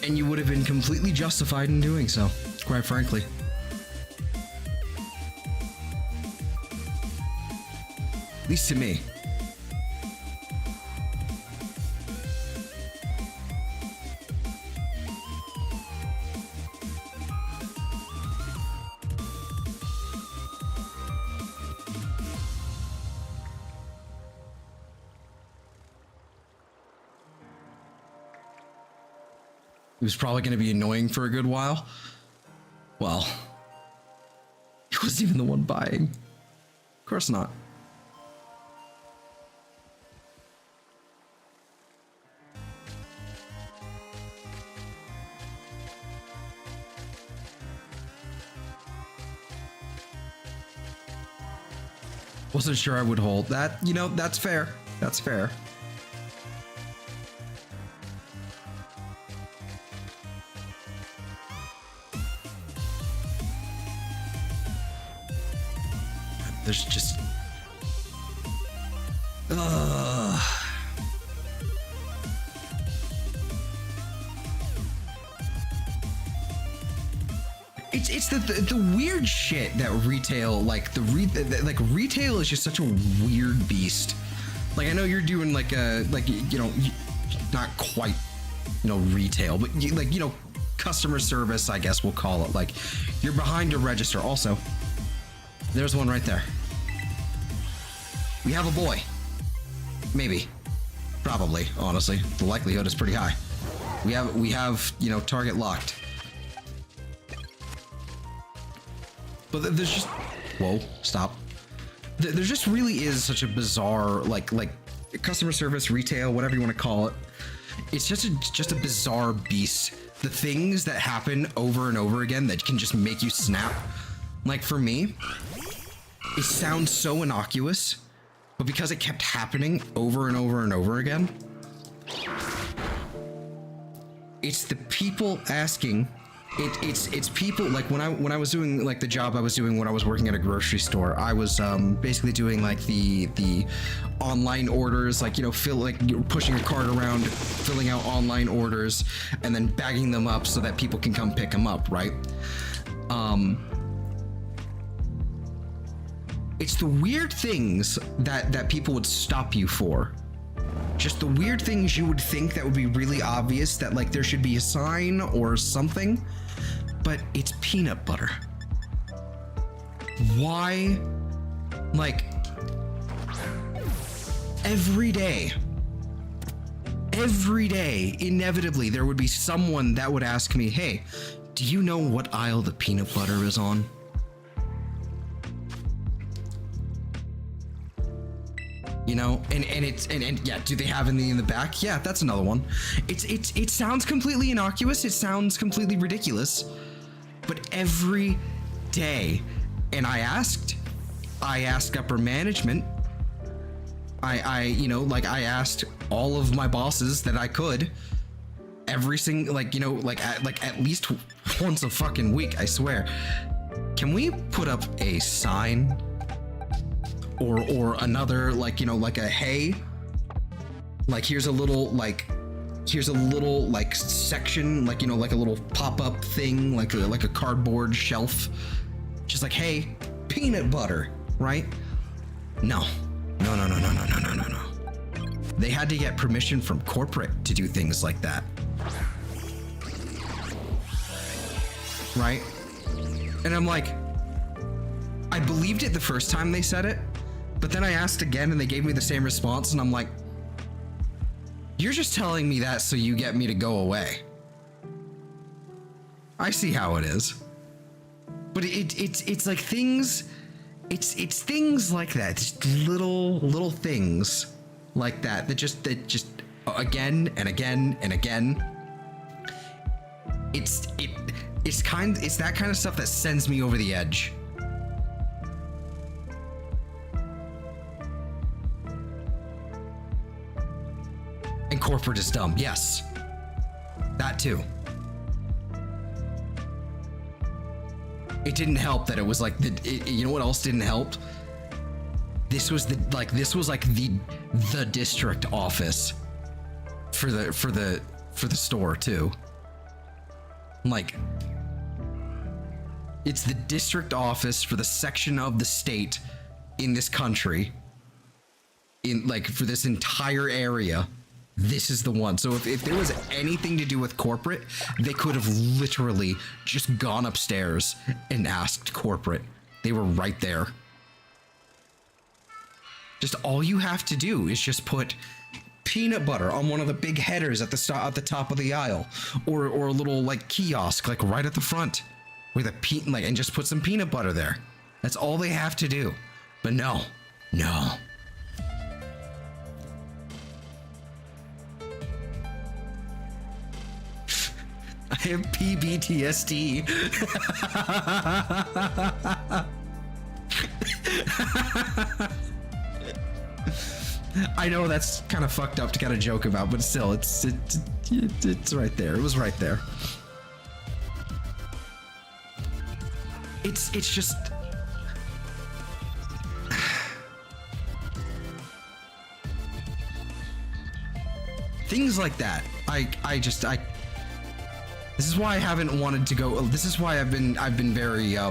And you would have been completely justified in doing so, quite frankly. At least to me. It was probably going to be annoying for a good while. Well, he wasn't even the one buying. Of course not. Wasn't sure I would hold that. You know, that's fair. That's fair. There's just it's the weird shit that retail, like retail is just such a weird beast. Like I know you're doing like a you know, not quite, you know, retail, but like, you know, customer service, I guess we'll call it. Like you're behind a register. Also, there's one right there. We have a boy. Maybe. Probably, honestly. The likelihood is pretty high. We have, you know, target locked. But there's just... Whoa, stop. There just really is such a bizarre, like customer service, retail, whatever you want to call it. It's just a bizarre beast. The things that happen over and over again that can just make you snap. Like for me, it sounds so innocuous, but because it kept happening over and over and over again, it's the people asking. It's people, like when I was doing like the job I was doing when I was working at a grocery store, I was basically doing like the online orders, like, you know, you're pushing a cart around, filling out online orders, and then bagging them up so that people can come pick them up, right? It's the weird things that people would stop you for. Just the weird things you would think that would be really obvious, that like there should be a sign or something, but it's peanut butter. Why? Like, every day, inevitably, there would be someone that would ask me, hey, Do you know what aisle the peanut butter is on? You know, and yeah, do they have any in the back? Yeah, that's another one. It sounds completely innocuous. It sounds completely ridiculous. But every day, and I asked upper management. You know, like I asked all of my bosses that I could. Every single, like, you know, like at least once a fucking week, I swear. Can we put up a sign? Or another, like, you know, like a hey, like here's a little like section, like, you know, like a little pop-up thing, like a cardboard shelf, just like, hey, peanut butter, right? No. They had to get permission from corporate to do things like that, right? And I'm like, I believed it the first time they said it. But then I asked again and they gave me the same response, and I'm like, you're just telling me that so you get me to go away. I see how it is. But it's like things, it's things like that, just little things like that just again and again and again. It's that kind of stuff that sends me over the edge. And corporate is dumb. Yes. That too. It didn't help that it was like you know what else didn't help? This was the district office for the store too. Like, it's the district office for the section of the state in this country, in like for this entire area. This is the one. So if there was anything to do with corporate, they could have literally just gone upstairs and asked corporate. They were right there. Just all you have to do is just put peanut butter on one of the big headers at the top of the aisle, or a little like kiosk like right at the front with a and just put some peanut butter there. That's all they have to do. But no. I have PBTSD. I know that's kind of fucked up to kind of joke about, but still, it's right there. It was right there. It's just things like that. This is why I haven't wanted to go. This is why I've been very how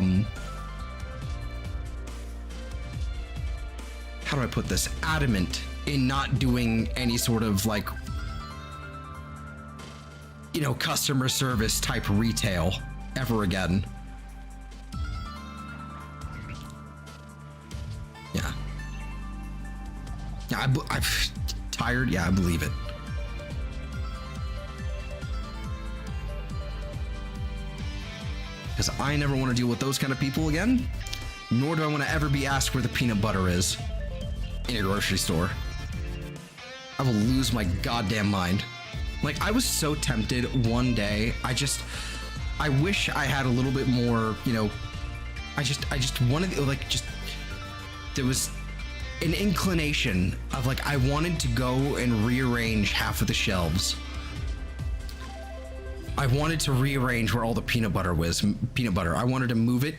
do I put this? Adamant in not doing any sort of like, you know, customer service type retail ever again. Yeah. Yeah, I'm tired. Yeah, I believe it. Because I never want to deal with those kind of people again, nor do I want to ever be asked where the peanut butter is in a grocery store. I will lose my goddamn mind. Like, I was so tempted one day. I wish I had a little bit more, you know, I just wanted, like, just, there was an inclination of, like, I wanted to go and rearrange half of the shelves. I wanted to rearrange where all the peanut butter was. I wanted to move it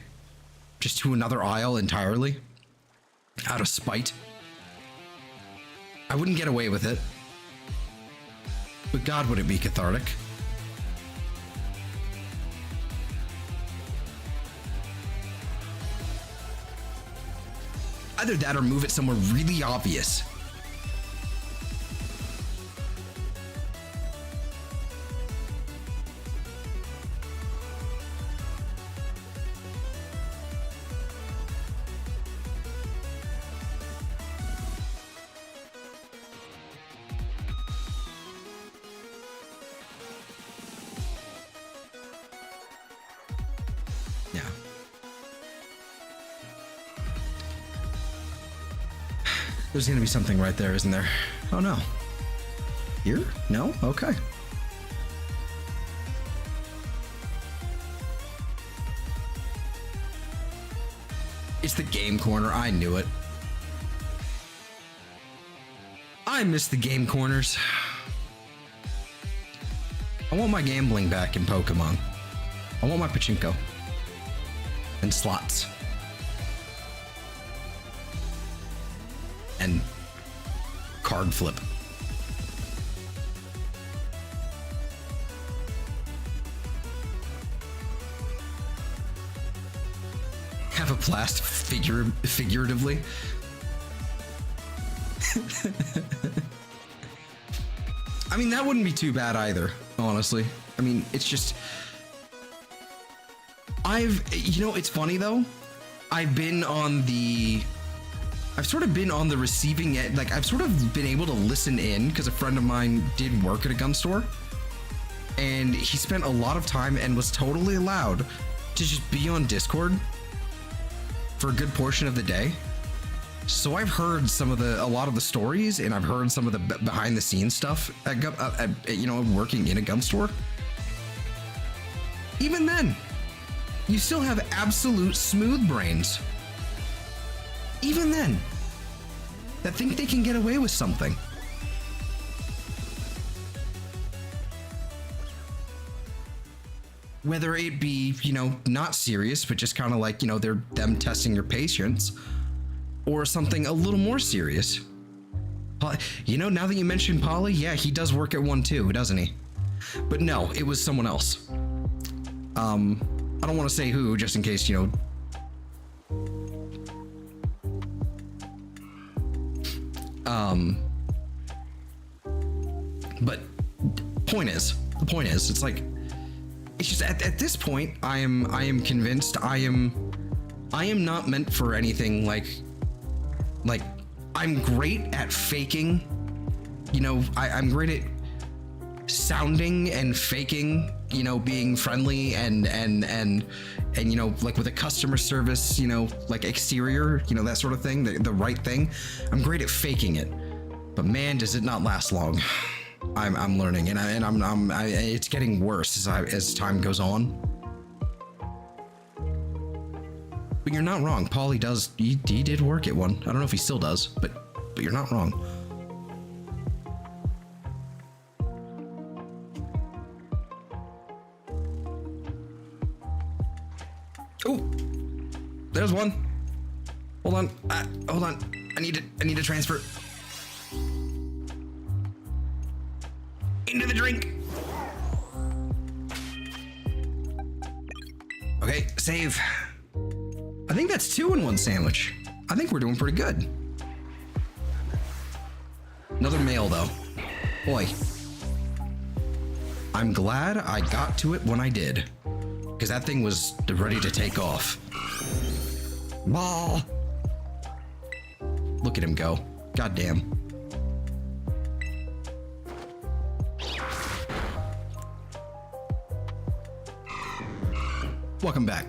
just to another aisle entirely, out of spite. I wouldn't get away with it, but God, would it be cathartic? Either that or move it somewhere really obvious. There's gonna be something right there, isn't there? Oh no. Here? No? Okay. It's the game corner. I knew it. I miss the game corners. I want my gambling back in Pokemon. I want my pachinko. And slots. And card flip. Have a blast figuratively. I mean, that wouldn't be too bad either, honestly. I mean, it's just... You know, it's funny though. I've sort of been on the receiving end. Like, I've sort of been able to listen in because a friend of mine did work at a gun store. And he spent a lot of time and was totally allowed to just be on Discord for a good portion of the day. So I've heard a lot of the stories, and I've heard some of the behind the scenes stuff you know, working in a gun store. Even then, you still have absolute smooth brains. Even then, that think they can get away with something. Whether it be, you know, not serious, but just kind of like, you know, they're them testing your patience, or something a little more serious. You know, now that you mentioned Polly, yeah, he does work at one too, doesn't he? But no, it was someone else. I don't want to say who, just in case, you know. But the point is, it's like, it's just at this point, I am convinced I am not meant for anything like I'm great at faking, you know, I'm great at sounding and faking, you know, being friendly and you know, like with a customer service, you know, like exterior, you know, that sort of thing, the right thing. I'm great at faking it, but man, does it not last long. I'm learning, and it's getting worse as time goes on. But you're not wrong. Paulie he did work at one. I don't know if he still does, but you're not wrong. Oh, there's one. Hold on. Hold on. I need to transfer into the drink. Okay, save. I think that's 2 in 1 sandwich. I think we're doing pretty good. Another mail though. Boy. I'm glad I got to it when I did, because that thing was ready to take off. Ball. Look at him go. Goddamn. Welcome back.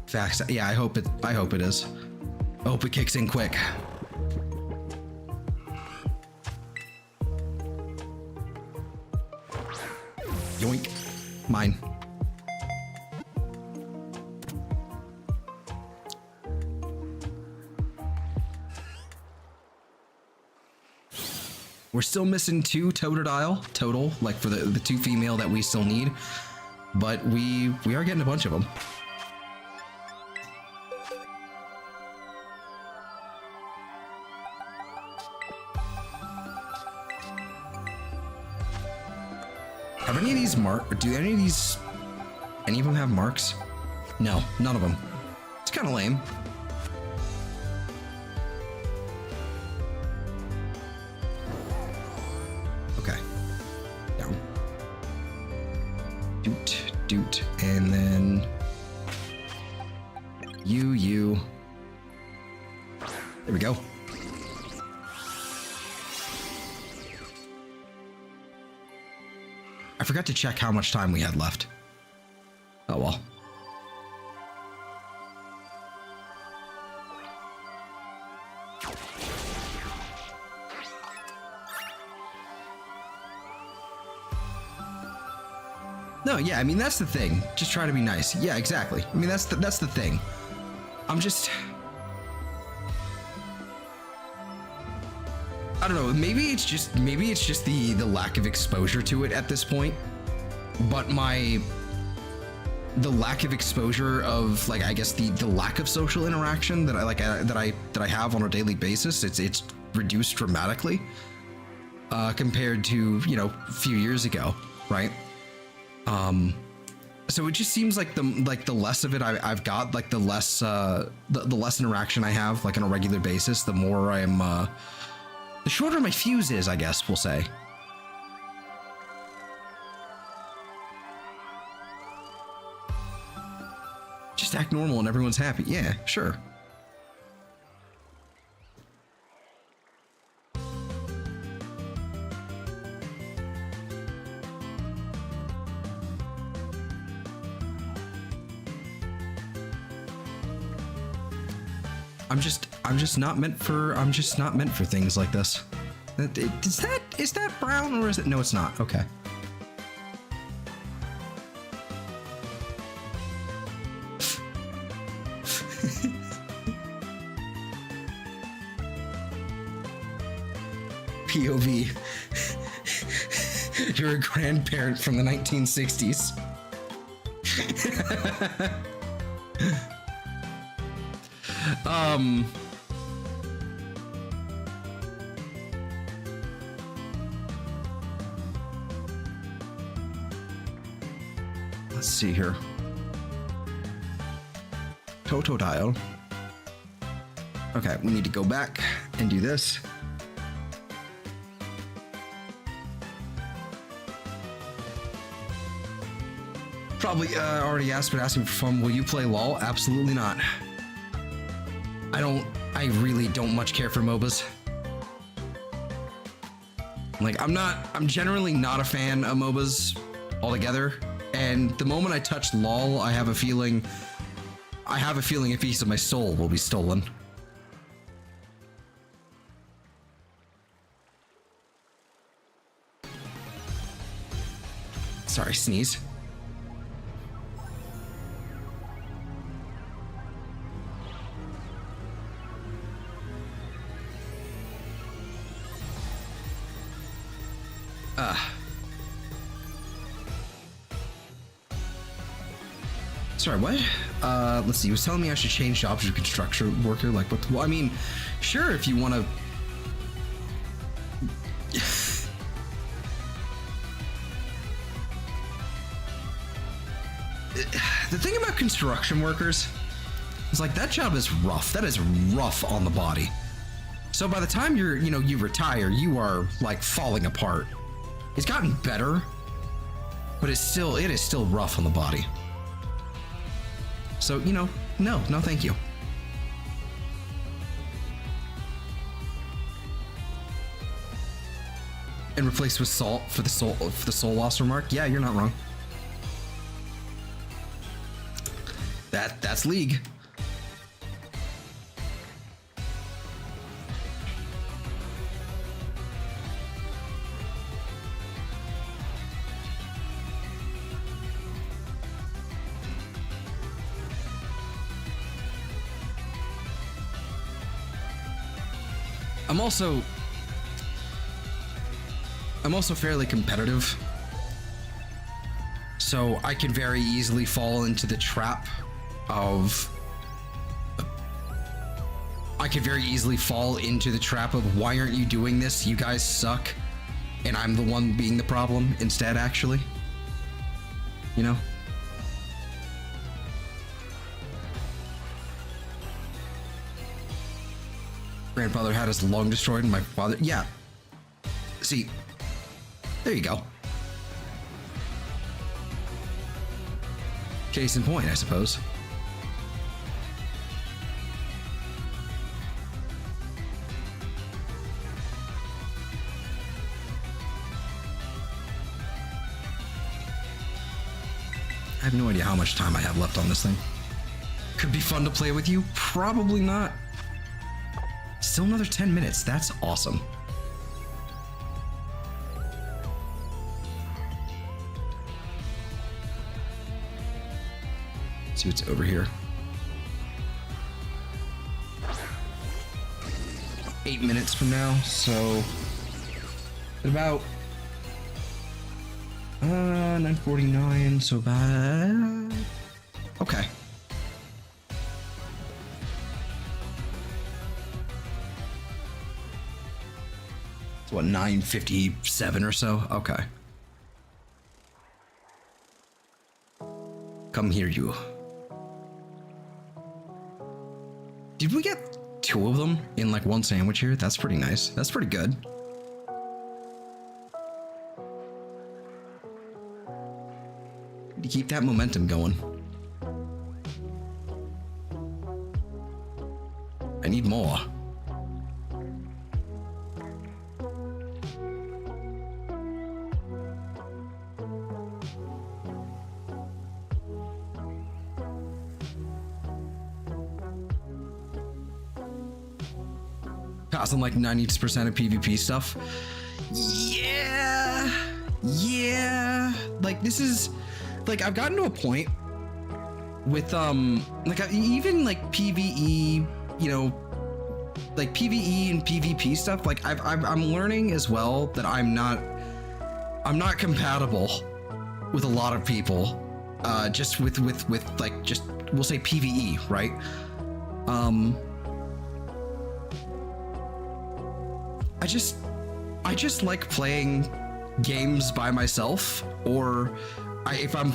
Facts. Yeah, I hope it is. I hope it kicks in quick. Yoink. Mine. We're still missing 2 Totodile total, like for the 2 female that we still need, but we are getting a bunch of them. Have any of these do any of them have marks? No, none of them. It's kind of lame. Okay. Down. Doot, and then you. There we go. I forgot to check how much time we had left. Oh well. No, yeah, I mean, that's the thing. Just try to be nice. Yeah, exactly. I mean, that's the thing. I'm just... I don't know, maybe it's just the lack of exposure to it at this point. But the lack of exposure of, like, I guess the lack of social interaction that I have on a daily basis, it's reduced dramatically compared to, you know, a few years ago, right? So it just seems like the less of it I've got, like the less interaction I have, like on a regular basis, the more I'm the shorter my fuse is, I guess we'll say. Just act normal and everyone's happy. Yeah, sure. I'm just not meant for things like this. Is that brown or is it? No, it's not. Okay. POV. You're a grandparent from the 1960s. Let's see here. Totodile. Okay, we need to go back and do this. Probably already asked, but asking for fun. Will you play LOL? Absolutely not. I really don't much care for MOBAs. Like, I'm generally not a fan of MOBAs altogether. And the moment I touch LOL, I have a feeling a piece of my soul will be stolen. Sorry, sneeze. Sorry, what? Let's see. He was telling me I should change jobs to construction worker. Like, what? Well, I mean, sure, if you want to. The thing about construction workers is, like, that job is rough. That is rough on the body. So by the time you retire, you are like falling apart. It's gotten better, but it is still rough on the body. So, no, thank you. And replace with salt for the soul loss remark. Yeah, you're not wrong. That's League. I'm also fairly competitive, so I can very easily fall into the trap of why aren't you doing this? You guys suck, and I'm the one being the problem instead, actually. You know? Grandfather had his lung destroyed and my father... Yeah. See, there you go. Case in point, I suppose. I have no idea how much time I have left on this thing. Could be fun to play with you. Probably not. Still another 10 minutes. That's awesome. See what's over here. 8 minutes from now, so about 9:49. So about okay. It's what, 9:57 or so? Okay. Come here, you. Did we get 2 of them in like one sandwich here? That's pretty nice. That's pretty good. To keep that momentum going. I need more. Costing like 90% of PvP stuff. Yeah. Like this is like I've gotten to a point with like even like PvE, you know, like PvE and PvP stuff. Like I'm learning as well that I'm not compatible with a lot of people. Just with like just we'll say PvE, right? I just like playing games by myself, or if I'm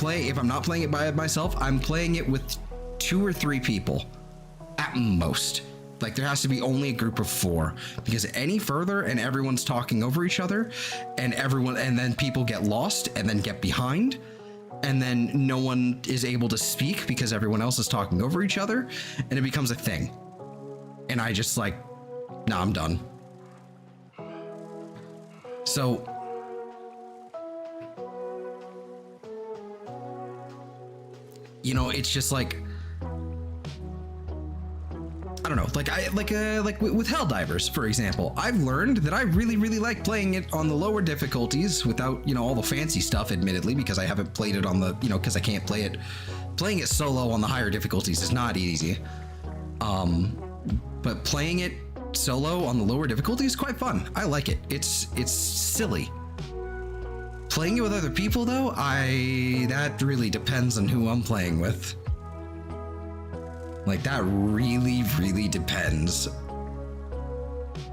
not playing it by myself, I'm playing it with 2 or 3 people at most. Like there has to be only a group of 4, because any further and everyone's talking over each other, and then people get lost and then get behind, and then no one is able to speak because everyone else is talking over each other, and it becomes a thing. And I just like, nah, I'm done. So you know, it's just like I don't know, like with Helldivers, for example. I've learned that I really like playing it on the lower difficulties without, you know, all the fancy stuff, admittedly, because I haven't played it on the, you know, because I can't play it. Playing it solo on the higher difficulties is not easy. But playing it solo on the lower difficulty is quite fun. I like it. It's silly. Playing it with other people though, that really depends on who I'm playing with. Like that really depends.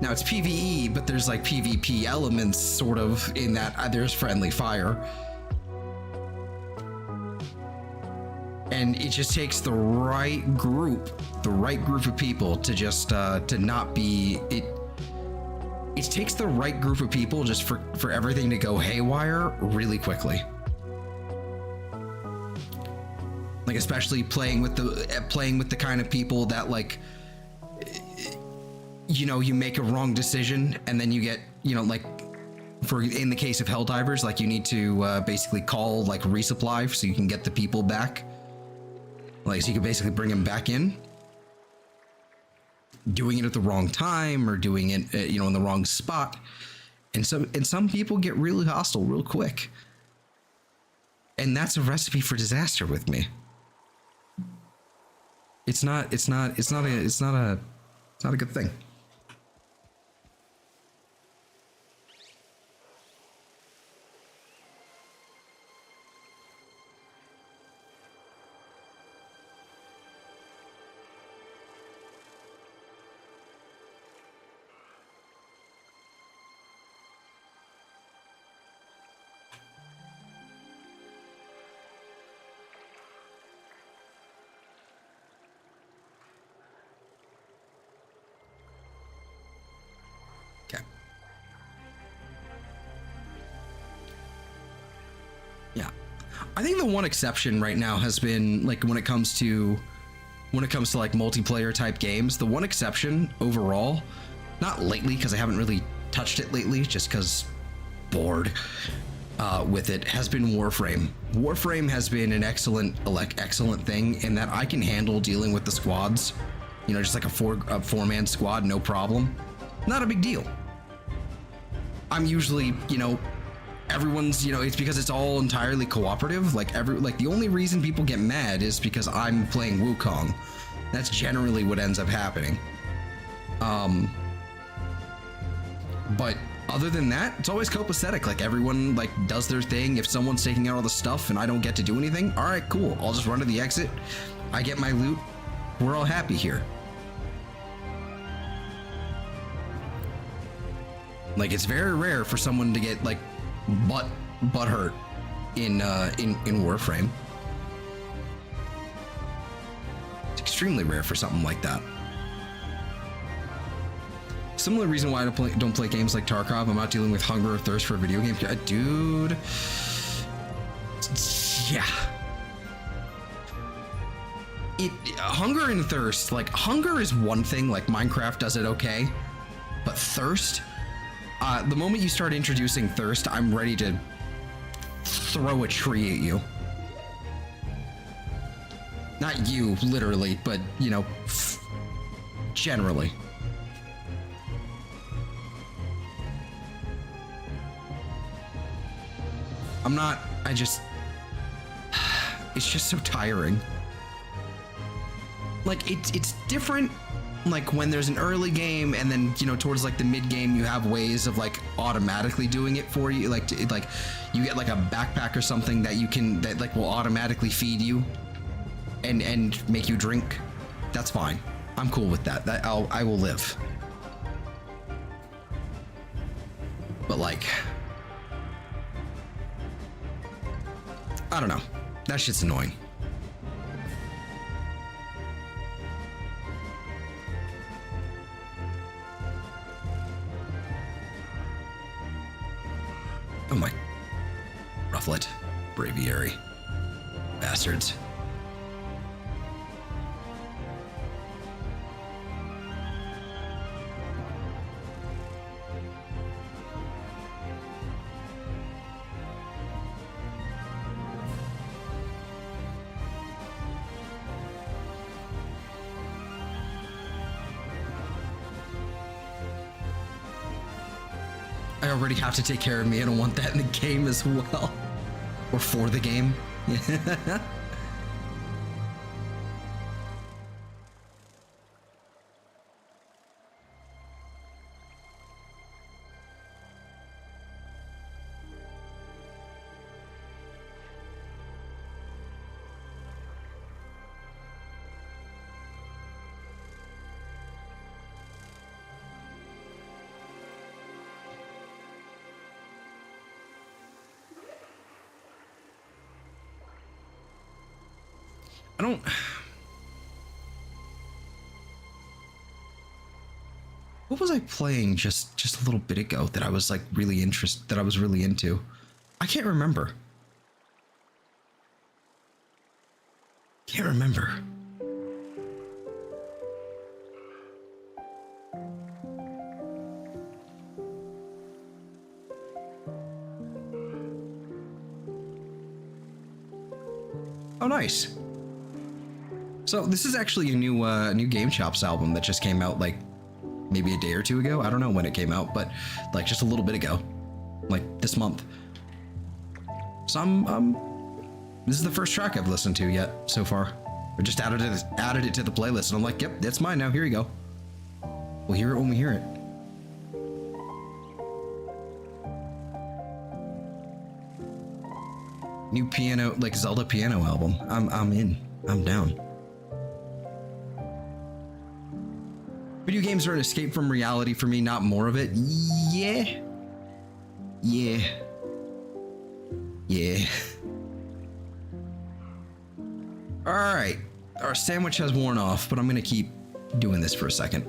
Now it's PvE, but there's like PvP elements sort of in that there's friendly fire. And it just takes the right group of people to just to not be it takes the right group of people just for everything to go haywire really quickly. Like especially playing with the kind of people that, like, you know, you make a wrong decision and then you get, you know, like in the case of Helldivers, like you need to basically call like resupply so you can get the people back. Like, so you can basically bring them back in. Doing it at the wrong time or doing it, you know, in the wrong spot. And some people get really hostile real quick. And that's a recipe for disaster with me. It's not a good thing. Yeah, I think the one exception right now has been like when it comes to like multiplayer type games, the one exception overall, not lately because I haven't really touched it lately just because bored, with it has been Warframe. Warframe has been an excellent thing in that I can handle dealing with the squads. You know, just like a four-man squad, no problem. Not a big deal. I'm usually, you know, everyone's, you know, it's because it's all entirely cooperative. Like the only reason people get mad is because I'm playing Wukong. That's generally what ends up happening. But other than that, it's always copacetic. Like everyone like does their thing. If someone's taking out all the stuff and I don't get to do anything, all right, cool. I'll just run to the exit. I get my loot. We're all happy here. Like it's very rare for someone to get like butt hurt in Warframe. It's extremely rare for something like that. Similar reason why I don't play games like Tarkov. I'm not dealing with hunger or thirst for a video game. Dude. Yeah. Hunger and thirst, like hunger is one thing, like Minecraft does it okay. But thirst, the moment you start introducing thirst, I'm ready to throw a tree at you. Not you, literally, but, you know, generally. It's just so tiring. Like, it's different, like, when there's an early game and then, you know, towards, like, the mid-game, you have ways of, like, automatically doing it for you. Like, you get, like, a backpack or something that like, will automatically feed you and make you drink. That's fine. I'm cool with that. I will live. But, like, I don't know. That shit's annoying. Oh my. Rufflet. Braviary. Bastards. I already have to take care of me. I don't want that in the game as well. Or for the game. I don't. What was I playing just a little bit ago that I was like really into? I can't remember. Can't remember. Oh, nice. So this is actually a new Game Chops album that just came out like maybe a day or two ago. I don't know when it came out, but like just a little bit ago, like this month. So this is the first track I've listened to yet so far. I just added it to the playlist, and I'm like, yep, that's mine now. Here you go. We'll hear it when we hear it. New piano, like Zelda piano album. I'm in. I'm down. Video games are an escape from reality for me, not more of it. Yeah. Yeah. Yeah. All right. Our sandwich has worn off, but I'm going to keep doing this for a second.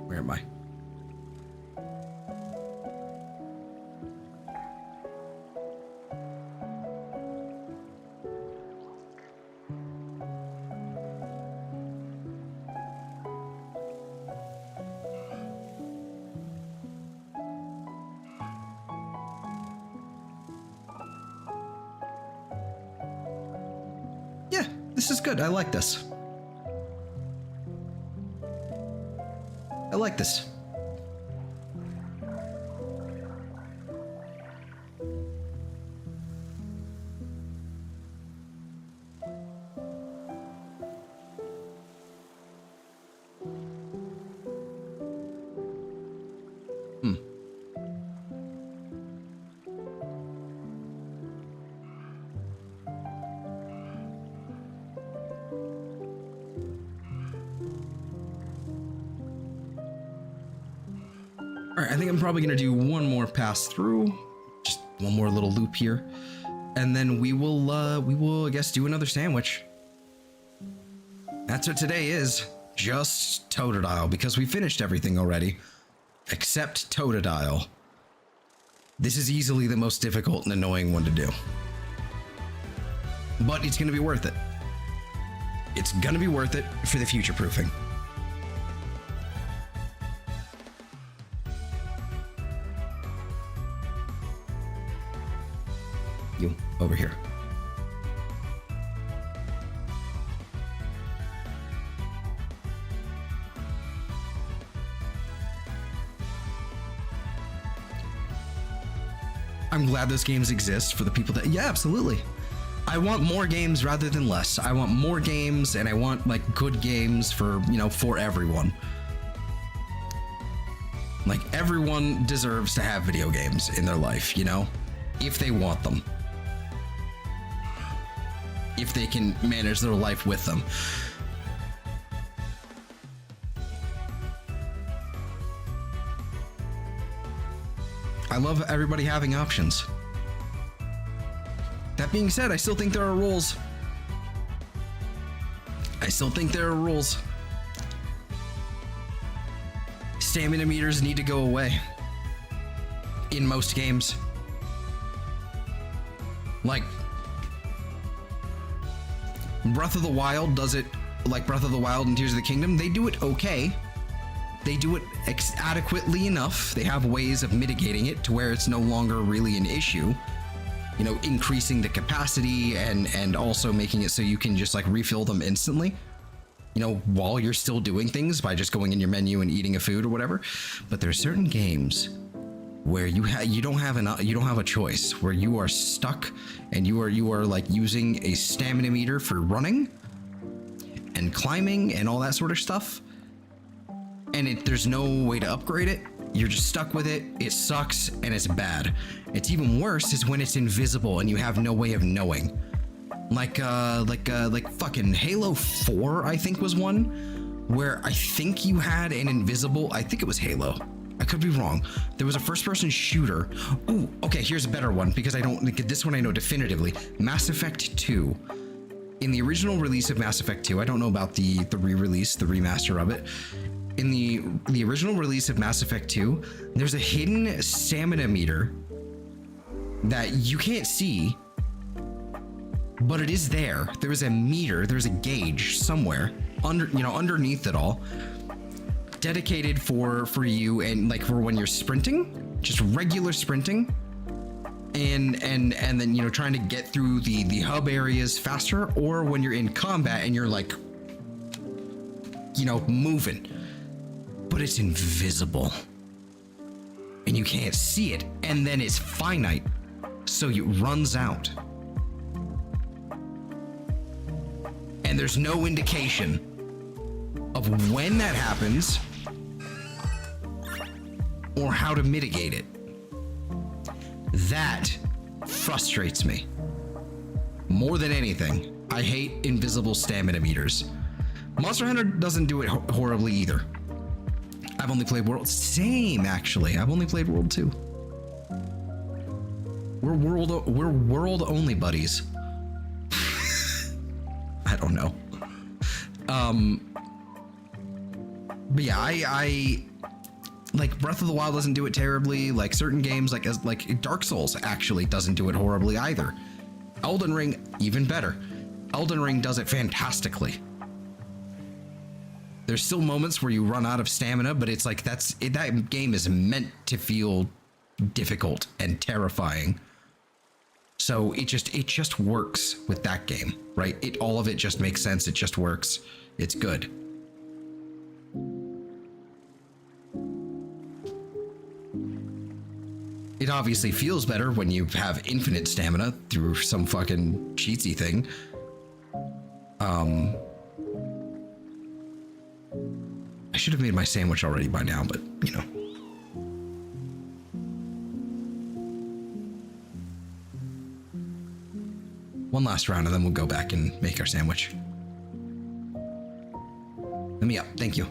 Where am I? This is good. I like this. I like this. All right, I think I'm probably gonna do one more pass through, just one more little loop here, and then we will, I guess, do another sandwich. That's what today is, just Totodile, because we finished everything already, except Totodile. This is easily the most difficult and annoying one to do, but it's gonna be worth it. It's gonna be worth it for the future proofing. You over here. I'm glad those games exist for the people that, yeah, absolutely. I want more games rather than less. I want more games, and I want like good games for, you know, for everyone. Like, everyone deserves to have video games in their life, you know, if they want them. If they can manage their life with them. I love everybody having options. That being said, I still think there are rules. I still think there are rules. Stamina meters need to go away. In most games. Like, Breath of the Wild does it, like Breath of the Wild and Tears of the Kingdom, they do it okay. They do it adequately enough. They have ways of mitigating it to where it's no longer really an issue. You know, increasing the capacity and also making it so you can just like refill them instantly. You know, while you're still doing things by just going in your menu and eating a food or whatever. But there's certain games where you don't have a choice, where you are stuck and you are like using a stamina meter for running and climbing and all that sort of stuff, and there's no way to upgrade it. You're just stuck with it. It sucks and it's bad. It's even worse is when it's invisible and you have no way of knowing. Like fucking Halo 4, I think, was one where I think you had an invisible, I think it was Halo. I could be wrong. There was a first-person shooter. Ooh, okay, here's a better one because this one I know definitively. Mass Effect 2. In the original release of Mass Effect 2, I don't know about the re-release, the remaster of it. In the original release of Mass Effect 2, there's a hidden stamina meter that you can't see, but it is there. There is a meter, there's a gauge somewhere underneath it all, dedicated for you and like for when you're sprinting, just regular sprinting, and then, you know, trying to get through the hub areas faster, or when you're in combat and you're like, you know, moving, but it's invisible and you can't see it, and then it's finite, so it runs out and there's no indication of when that happens or how to mitigate it. That frustrates me more than anything. I hate invisible stamina meters. Monster Hunter doesn't do it horribly either. I've only played World. Same, actually. I've only played World 2. We're world only buddies. I don't know. But yeah, I like Breath of the Wild doesn't do it terribly. Like certain games, like Dark Souls actually doesn't do it horribly either. Elden Ring, even better. Elden Ring does it fantastically. There's still moments where you run out of stamina, but it's like that game is meant to feel difficult and terrifying. So it just works with that game, right? All of it just makes sense. It just works. It's good. It obviously feels better when you have infinite stamina through some fucking cheatsy thing. I should have made my sandwich already by now, but you know. One last round and then we'll go back and make our sandwich. Let me up, thank you.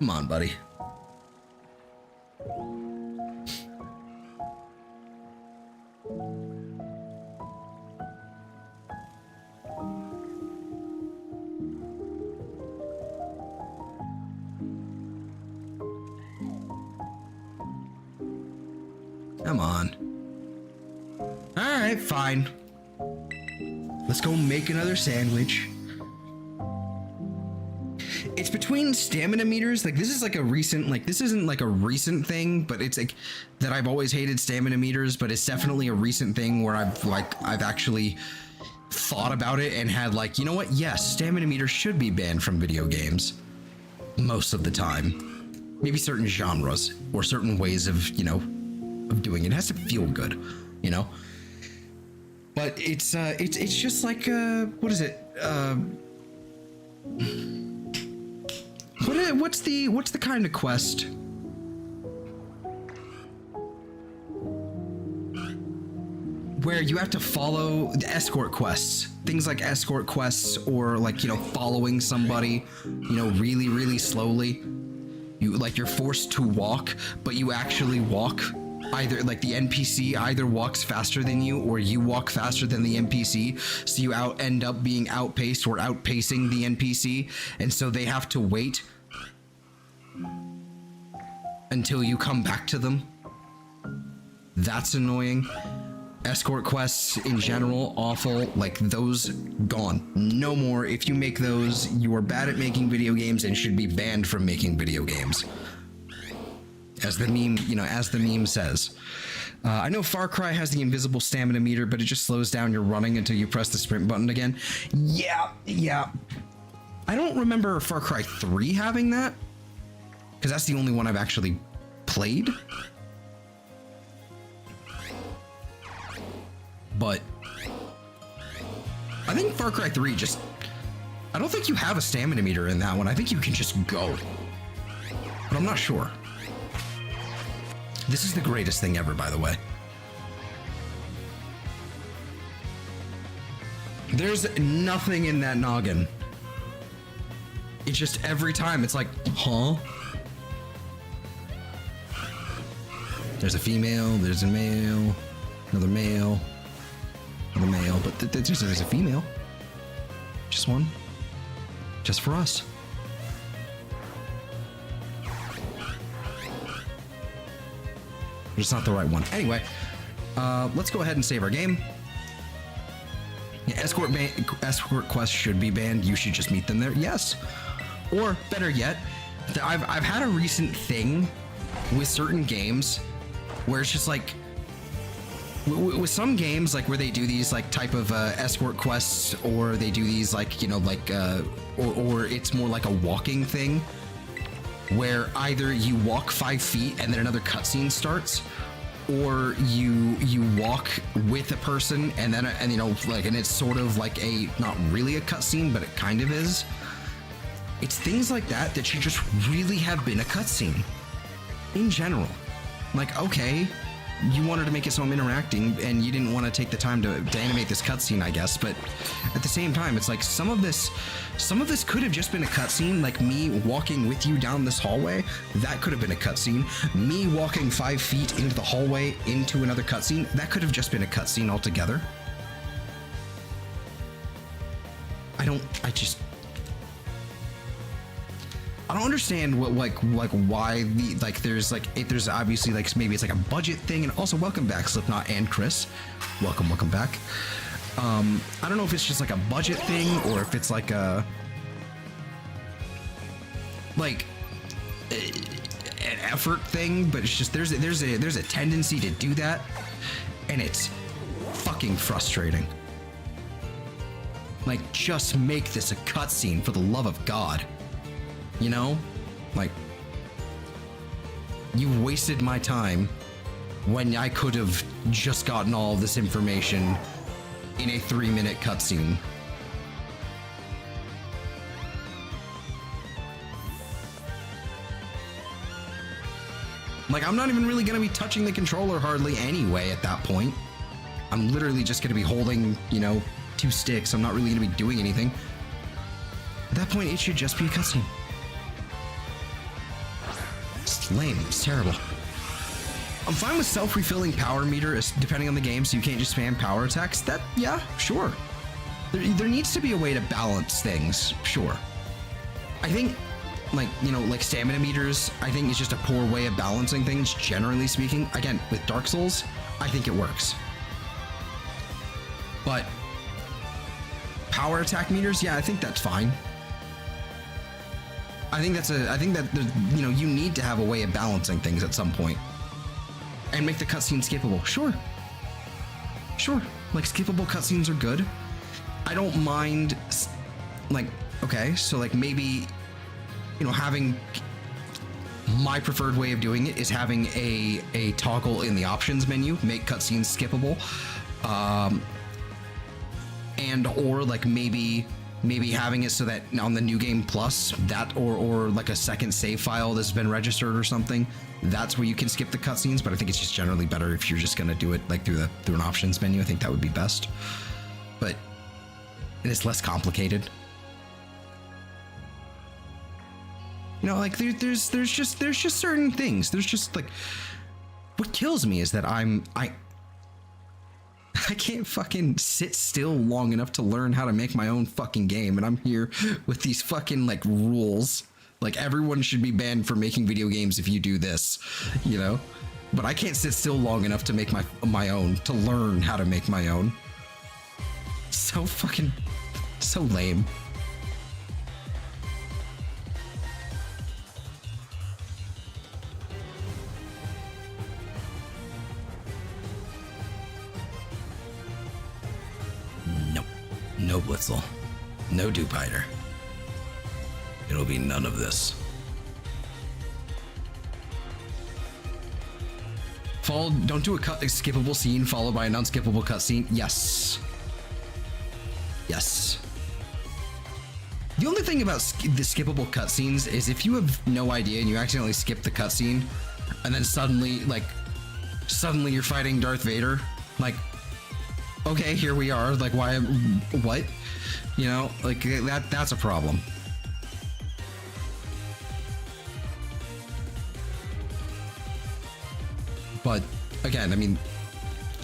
Come on, buddy. Come on. All right, fine. Let's go make another sandwich. It's between stamina meters. Like this is like a recent, like this isn't like a recent thing, but it's like that I've always hated stamina meters, but it's definitely a recent thing where I've actually thought about it and had like, you know what? Yes, stamina meters should be banned from video games most of the time. Maybe certain genres or certain ways of, you know, of doing it. It has to feel good, you know? But it's just like, what is it? What's the kind of quest? Where you have to follow the escort quests, things like escort quests, or like, you know, following somebody, you know, really, really slowly. You're forced to walk, but you actually walk. Either like the NPC either walks faster than you or you walk faster than the NPC, so you end up being outpaced or outpacing the NPC, and so they have to wait until you come back to them. That's annoying. Escort quests in general, awful. Like those, gone. No more. If you make those, you are bad at making video games and should be banned from making video games. As the meme, you know, as the meme says. I know Far Cry has the invisible stamina meter, but it just slows down your running until you press the sprint button again. Yeah. I don't remember Far Cry 3 having that, because that's the only one I've actually played. But I think Far Cry 3 just... I don't think you have a stamina meter in that one. I think you can just go. But I'm not sure. This is the greatest thing ever, by the way. There's nothing in that noggin. It's just every time it's like, huh? There's a female, there's a male, another male, another male, but there's a female. Just one. Just for us. It's not the right one. Anyway, let's go ahead and save our game. Yeah, escort quests should be banned. You should just meet them there. Yes. Or better yet, I've had a recent thing with certain games where it's just like with some games, like where they do these like type of escort quests, or they do these like, you know, like or it's more like a walking thing, where either you walk 5 feet and then another cutscene starts, or you walk with a person and then and you know, like, and it's sort of like a, not really a cutscene, but it kind of is. It's things like that that should just really have been a cutscene in general. Like, okay, you wanted to make it so I'm interacting and you didn't want to take the time to animate this cutscene, I guess, but at the same time, it's like some of this could have just been a cutscene, like me walking with you down this hallway. That could have been a cutscene. Me walking 5 feet into the hallway into another cutscene, that could have just been a cutscene altogether. I don't understand what like why the like there's like there's obviously like maybe it's like a budget thing, and also welcome back Slipknot and Chris, welcome back. I don't know if it's just like a budget thing or if it's like a an effort thing, but it's just there's a tendency to do that, and it's fucking frustrating. Like, just make this a cutscene for the love of God. You know? Like, you wasted my time when I could have just gotten all this information in a 3-minute cutscene. Like, I'm not even really gonna be touching the controller hardly anyway at that point. I'm literally just gonna be holding, you know, 2 sticks. I'm not really gonna be doing anything. At that point, it should just be a cutscene. It's lame. It's terrible. I'm fine with self-refilling power meter, depending on the game, so you can't just spam power attacks. That, yeah, sure. There needs to be a way to balance things, sure. I think, like, you know, like stamina meters, I think it's just a poor way of balancing things, generally speaking. Again, with Dark Souls, I think it works. But power attack meters, yeah, I think that's fine. I think that, you know, you need to have a way of balancing things at some point. And make the cutscene skippable. Sure. Sure. Like, skippable cutscenes are good. I don't mind, like, okay, so like maybe, you know, having my preferred way of doing it is having a toggle in the options menu, make cutscenes skippable. And or like maybe having it so that on the New Game Plus, that or like a second save file that's been registered or something, that's where you can skip the cutscenes. But I think it's just generally better if you're just gonna do it like through an options menu. I think that would be best. But it's less complicated. You know, like there's just certain things. There's just like, what kills me is that I can't fucking sit still long enough to learn how to make my own fucking game, and I'm here with these fucking like rules. Like, everyone should be banned for making video games if you do this, you know? But I can't sit still long enough to make my own, to learn how to make my own. So fucking, so lame. Nope. No Blitzel. No Dewpider. It'll be none of this. Don't do a skippable scene followed by an unskippable cutscene. Yes. Yes. The only thing about the skippable cutscenes is if you have no idea and you accidentally skip the cutscene, and then suddenly you're fighting Darth Vader. Like, okay, here we are. Like, why? What? You know, like that's a problem. But again, I mean,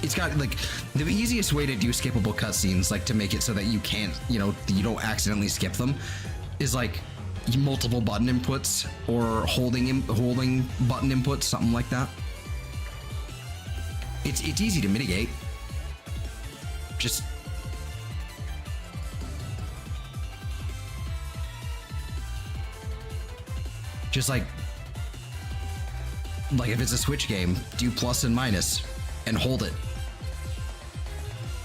it's got like the easiest way to do skippable cutscenes, like to make it so that you can't, you know, you don't accidentally skip them, is like multiple button inputs or holding button inputs, something like that. It's easy to mitigate. Just like if it's a Switch game, do plus and minus and hold it.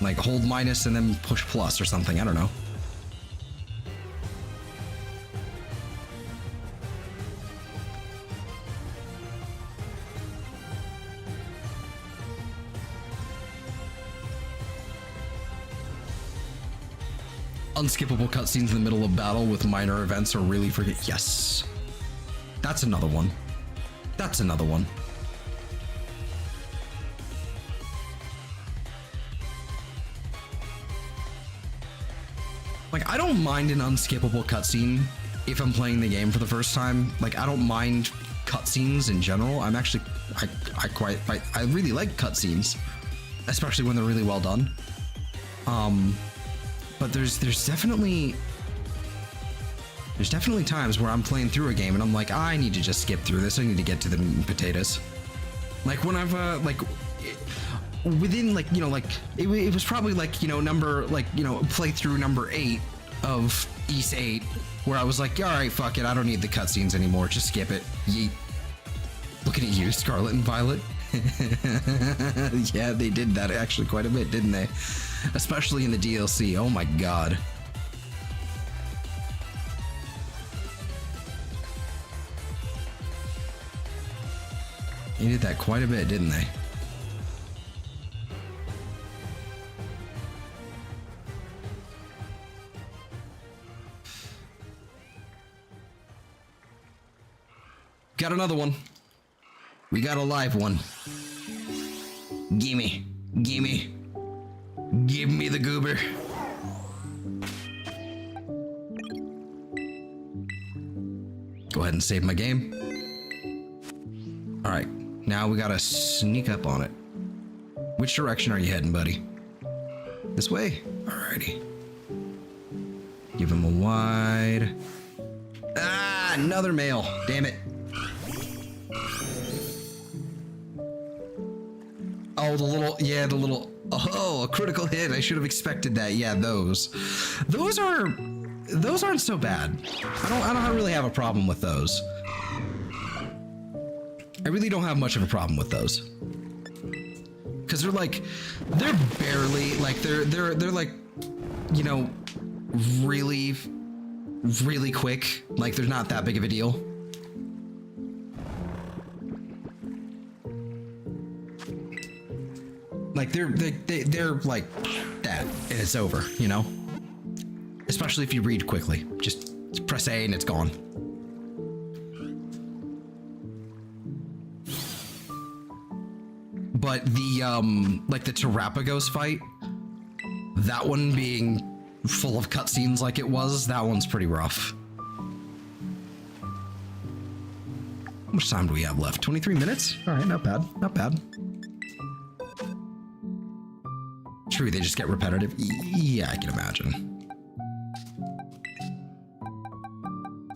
Like hold minus and then push plus or something, I don't know. Unskippable cutscenes in the middle of battle with minor events are really yes. That's another one. That's another one. Like, I don't mind an unskippable cutscene if I'm playing the game for the first time. Like, I don't mind cutscenes in general. I'm actually, I really like cutscenes, especially when they're really well done. But there's definitely There's definitely times where I'm playing through a game and I'm like, I need to just skip through this. I need to get to the meat and potatoes. Like when I've within like, you know, like it was probably like, you know, playthrough number 8 of East 8, where I was like, all right, fuck it. I don't need the cutscenes anymore. Just skip it. Yeet. Looking at you, Scarlet and Violet. Yeah, they did that actually quite a bit, didn't they? Especially in the DLC. Oh my god. They did that quite a bit, didn't they? Got another one. We got a live one. Gimme. Gimme. Give me the goober. Go ahead and save my game. Alright, now we gotta sneak up on it. Which direction are you heading, buddy? This way? Alrighty. Give him a wide... Ah, another male. Damn it. Oh, the little, oh, a critical hit. I should have expected that. Yeah, those aren't so bad. I don't really have a problem with those. I really don't have much of a problem with those. Cause they're barely, like, they're like, you know, really quick. Like, they're not that big of a deal. Like they're like that, and it's over, you know? Especially if you read quickly. Just press A and it's gone. But the like the Terrapagos fight, that one being full of cutscenes like it was, that one's pretty rough. How much time do we have left? 23 minutes? Alright, not bad. Not bad. True, they just get repetitive. Yeah, I can imagine.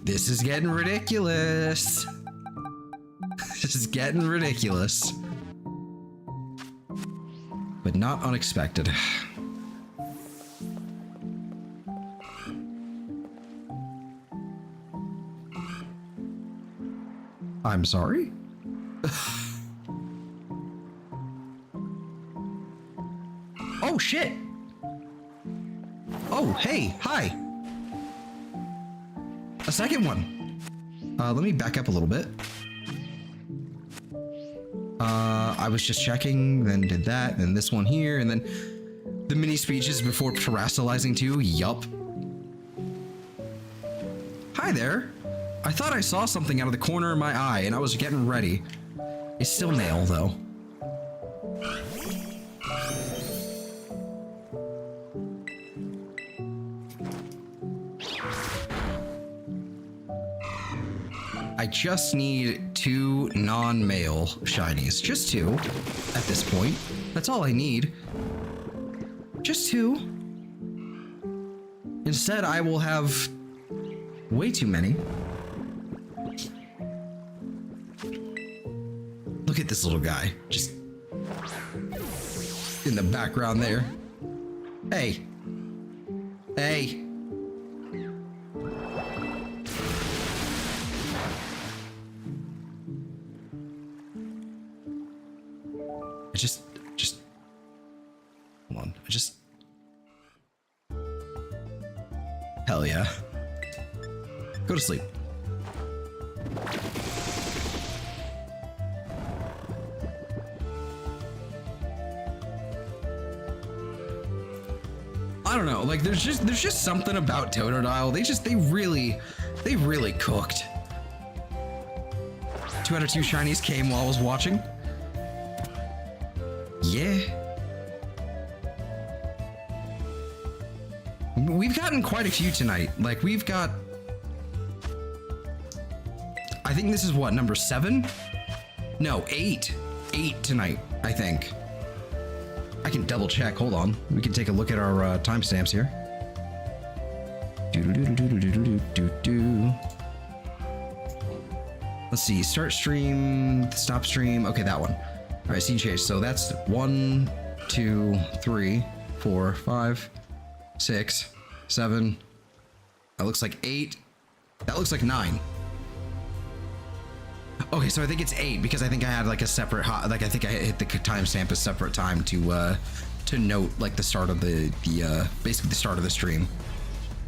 This is getting ridiculous. This is getting ridiculous. But not unexpected. I'm sorry? Oh, shit! Oh, hey, hi! A second one! Let me back up a little bit. I was just checking, then did that, and this one here, and then the mini speeches before terrestrializing too, yup. Hi there! I thought I saw something out of the corner of my eye, and I was getting ready. It's still male, though. I just need 2 non-male shinies. Just 2 at this point. That's all I need. Just 2. Instead, I will have way too many. Look at this little guy. Just in the background there. Hey. Hey. Hold on. Hell yeah. Go to sleep. I don't know, like there's just something about Totodile. They really cooked. 2 out of 2 shinies came while I was watching. Yeah. We've gotten quite a few tonight. Like we've got, I think this is what, number 7? No, 8. 8 tonight, I think. I can double check. Hold on. We can take a look at our timestamps here. Let's see, start stream, stop stream. Okay, that one. All right, scene change. So that's 1, 2, 3, 4, 5, 6, 7. That looks like 8. That looks like 9. Okay, so I think it's 8 because I think I had like a separate like I think I hit the timestamp a separate time to note like the start of the basically the start of the stream.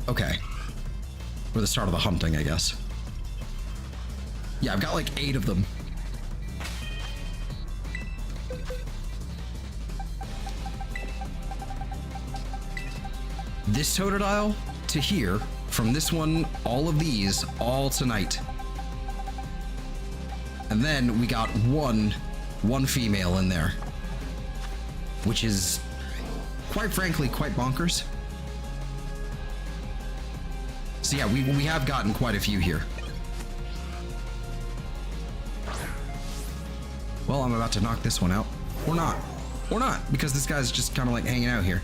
Okay. Or the start of the hunting, I guess. Yeah, I've got like 8 of them. This Totodile to here, from this one, all of these, all tonight. And then we got one female in there, which is, quite frankly, quite bonkers. So yeah, we have gotten quite a few here. Well, I'm about to knock this one out. Or not. Or not, because this guy's just kind of like hanging out here.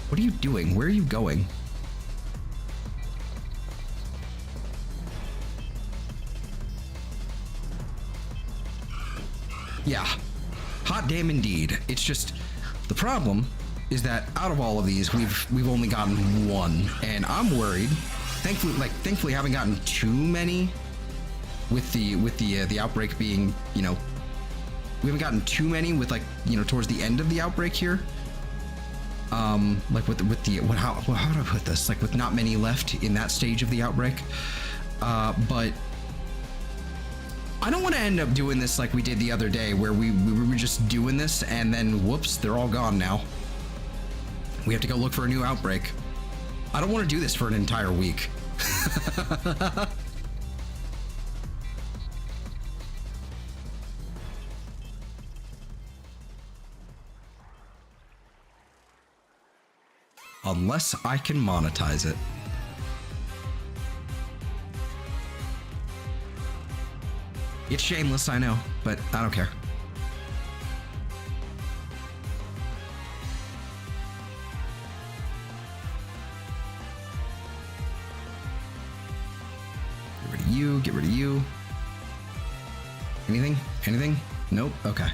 What are you doing? Where are you going? Yeah, hot damn indeed. It's just, the problem is that out of all of these, we've only gotten one, and I'm worried. Thankfully, haven't gotten too many. With the outbreak being, you know, we haven't gotten too many with like, you know, towards the end of the outbreak here. Like how do I put this? Like with not many left in that stage of the outbreak. But I don't want to end up doing this like we did the other day, where we were just doing this and then whoops, they're all gone now. We have to go look for a new outbreak. I don't want to do this for an entire week. Unless I can monetize it. It's shameless, I know, but I don't care. Get rid of you, get rid of you. Anything? Anything? Nope, okay.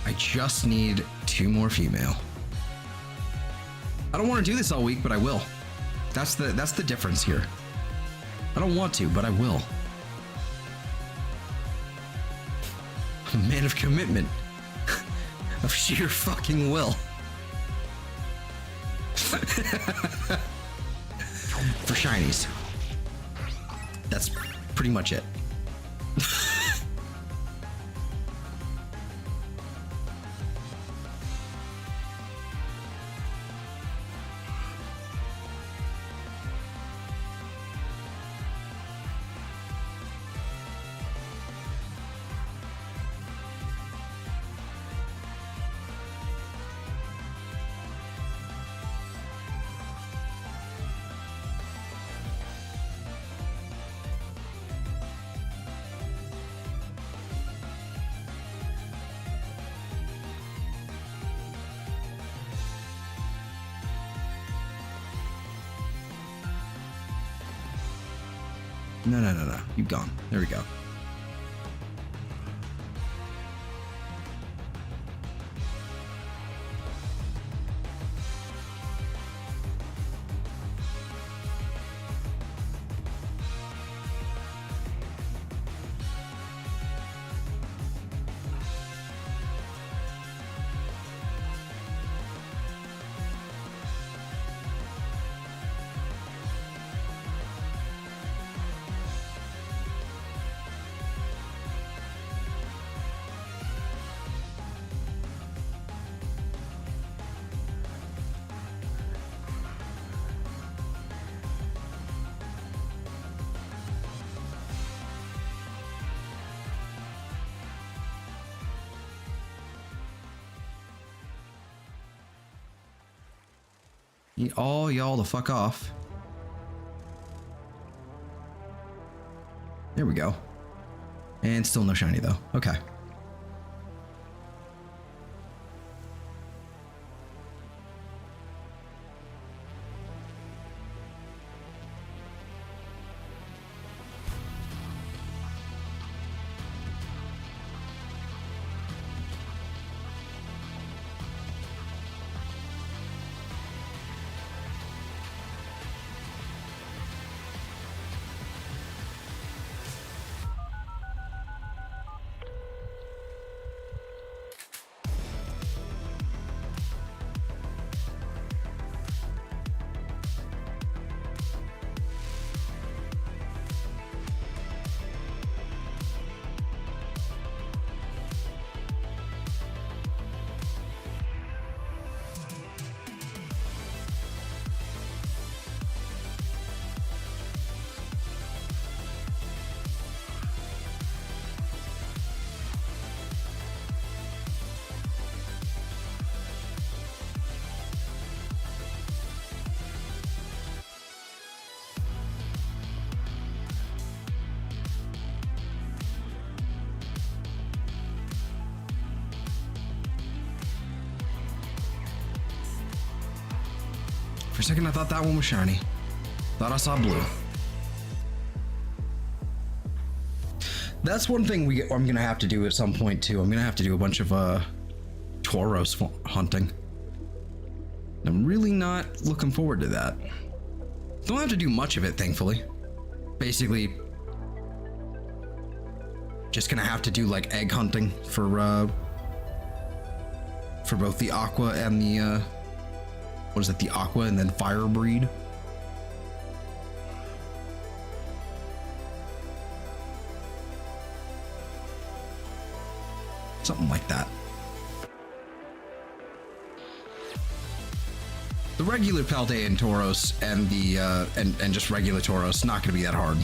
I just need 2 more female. I don't want to do this all week, but I will. That's the difference here. I don't want to, but I will. I'm a man of commitment. Of sheer fucking will. For shinies. That's pretty much it. No. You've gone. There we go. Need all y'all to fuck off. There we go. And still no shiny though. Okay. For a second, I thought that one was shiny. Thought I saw blue. That's one thing I'm gonna have to do at some point too. I'm gonna have to do a bunch of Tauros hunting. I'm really not looking forward to that. Don't have to do much of it, thankfully. Basically, just gonna have to do like egg hunting for both the aqua and the what is it, the aqua and then fire breed. Something like that. The regular Paldean Tauros and the and just regular Tauros, not gonna be that hard.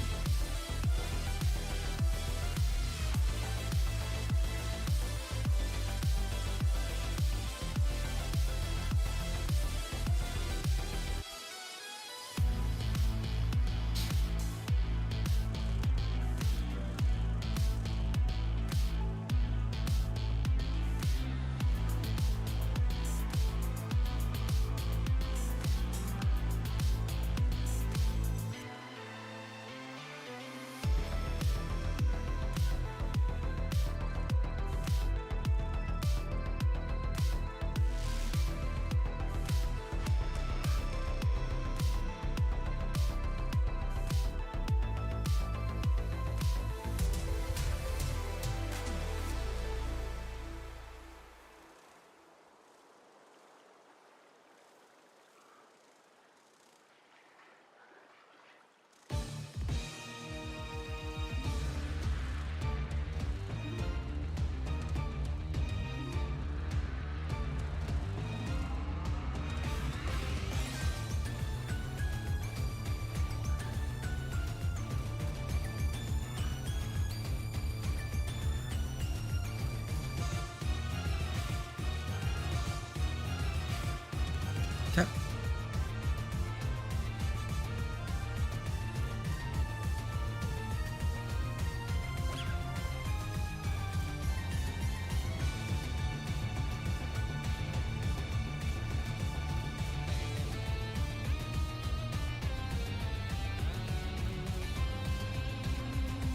Okay.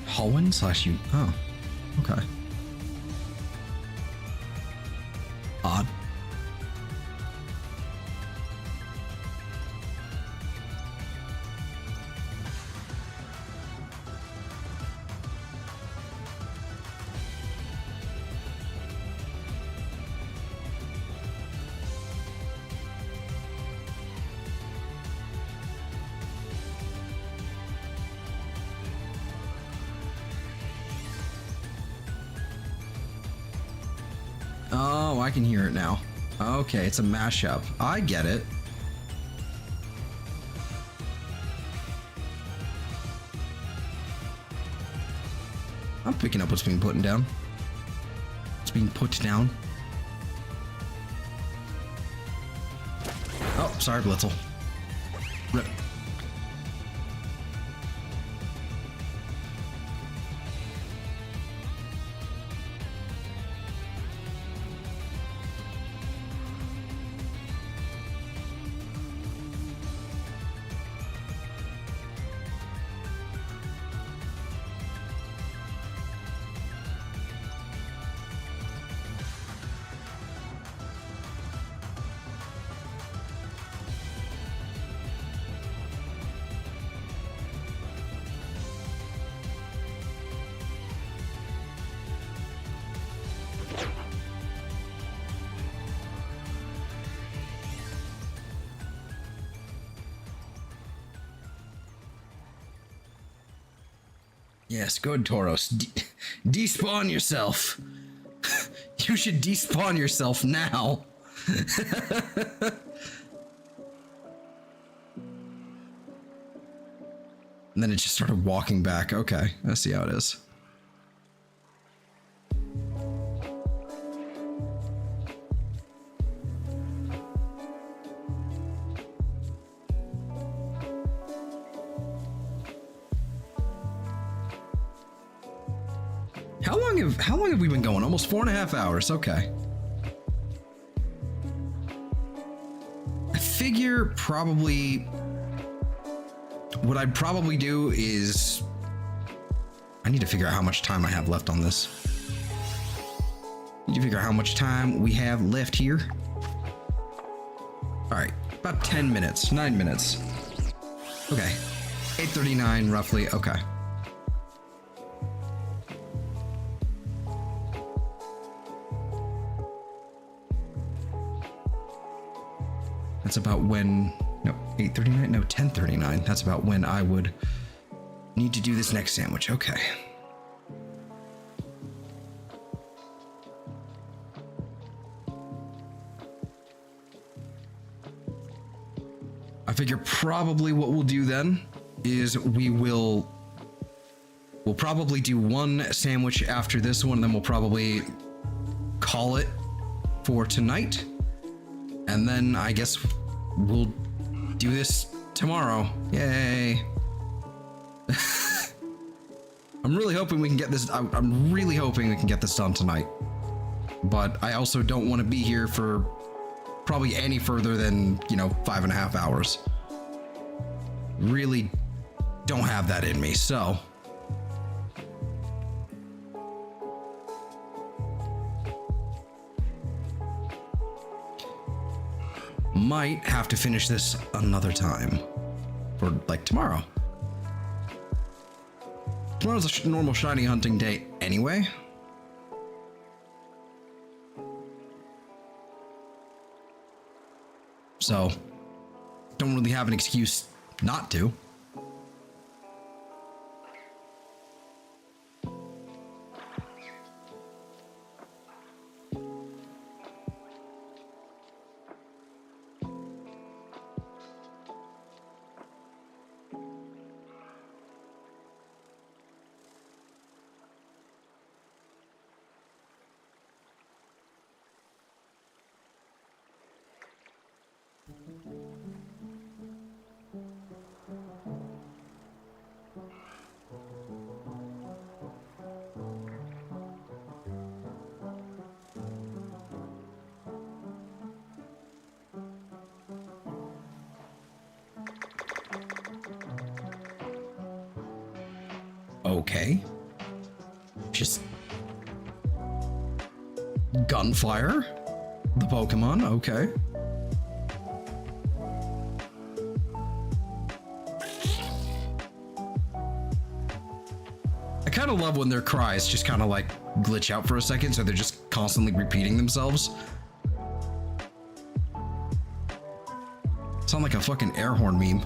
Holwyn / you. Oh, okay. Odd. Oh, I can hear it now. Okay, it's a mashup. I get it. I'm picking up what's being put down. It's being put down. Oh, sorry, Blitzel. Rip. Yes, good, Tauros. Despawn yourself. You should despawn yourself now. And then it just started walking back. Okay, I see how it is. How long have we been going? Almost 4.5 hours. Okay. I figure probably what I'd probably do is I need to figure out how much time I have left on this. Need to figure out how much time we have left here. All right, about 10 minutes, 9 minutes. Okay, 8:39 roughly. Okay. That's about when, no, 8:39, no, 10:39. That's about when I would need to do this next sandwich. Okay. I figure probably what we'll do then is we'll probably do one sandwich after this one, then we'll probably call it for tonight. And then I guess we'll do this tomorrow. Yay. I'm really hoping we can get this. I'm really hoping we can get this done tonight. But I also don't want to be here for probably any further than, 5.5 hours. Really don't have that in me, so. Might have to finish this another time. For like tomorrow. Tomorrow's a normal shiny hunting day anyway. So, don't really have an excuse not to. Okay. Just gunfire? The Pokemon? Okay. I kind of love when their cries just kind of like glitch out for a second, so they're just constantly repeating themselves. Sound like a fucking air horn meme.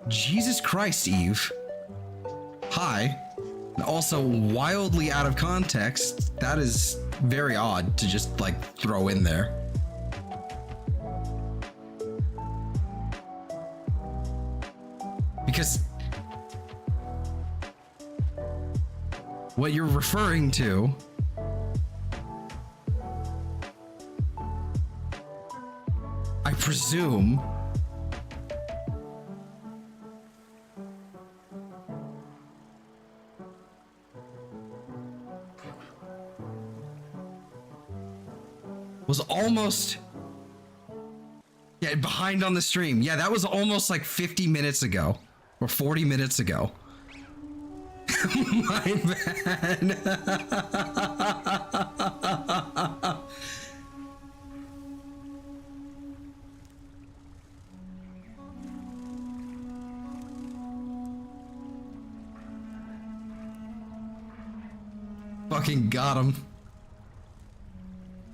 Jesus Christ, Eve. Hi. And also wildly out of context. That is very odd to just like throw in there. Because what you're referring to I presume was almost behind on the stream. Yeah, that was almost like 50 minutes ago or 40 minutes ago. My bad. Fucking got him.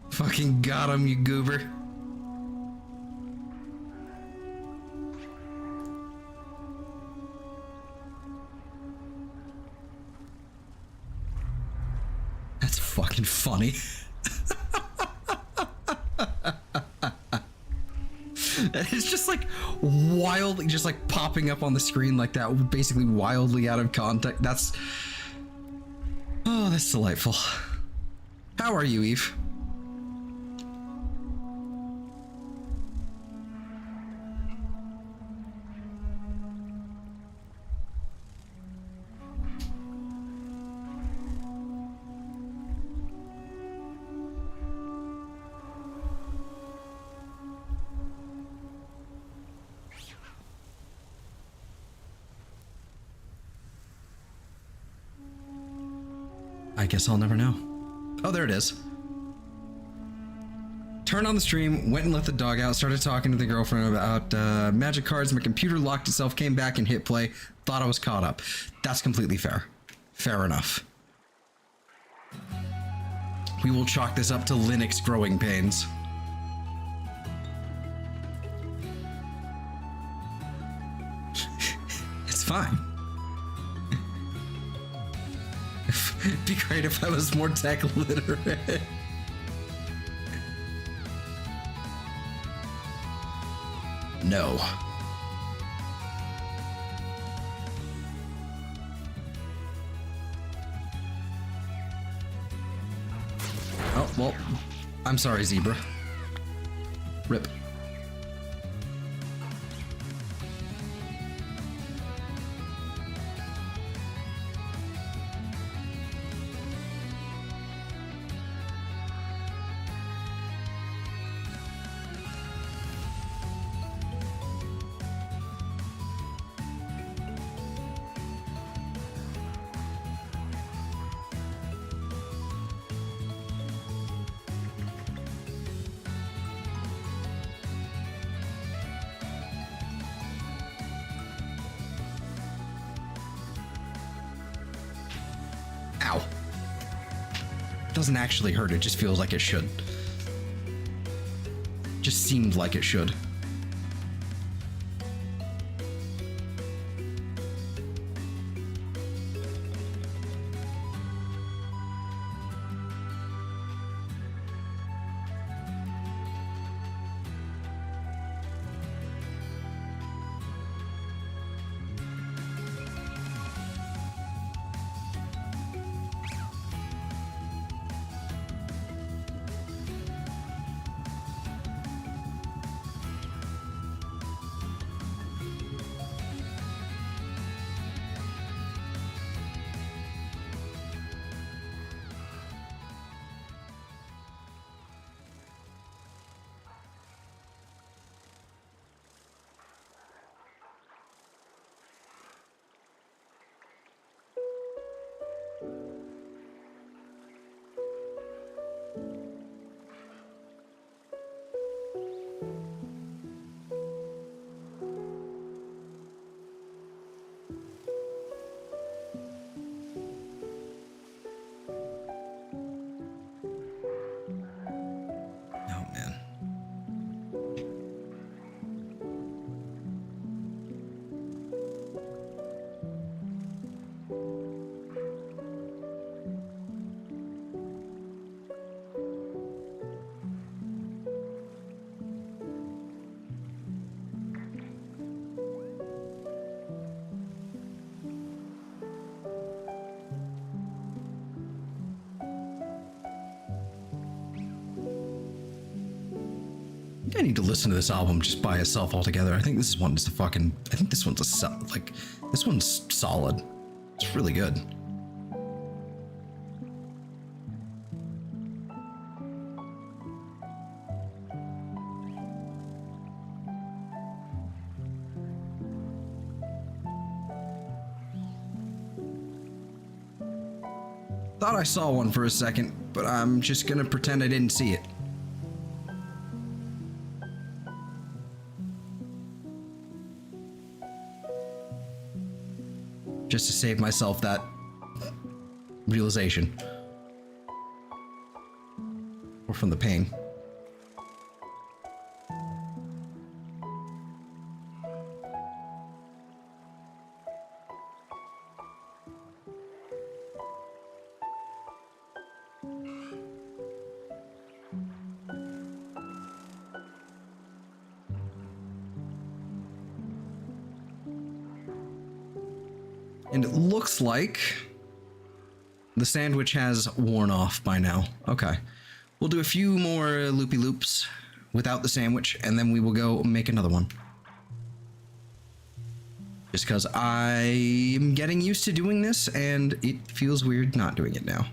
Fucking got him, you goober. That's fucking funny. It's just like wildly, just like popping up on the screen like that, basically wildly out of context. Oh, that's delightful. How are you, Eve? I guess I'll never know. Oh, there it is. Turned on the stream, went and let the dog out, started talking to the girlfriend about magic cards. My computer locked itself, came back and hit play. Thought I was caught up. That's completely fair. Fair enough. We will chalk this up to Linux growing pains. It's fine. It'd be great if I was more tech literate. No. Oh, well, I'm sorry, Zebra. Rip. Doesn't actually hurt, it just feels like it should. Just seemed like it should. I need to listen to this album just by itself altogether. I think this one's I think this one's this one's solid. It's really good. Thought I saw one for a second, but I'm just gonna pretend I didn't see it. Just to save myself that realization. Or from the pain. And it looks like the sandwich has worn off by now. Okay. We'll do a few more loopy loops without the sandwich, and then we will go make another one. Just because I am getting used to doing this, and it feels weird not doing it now.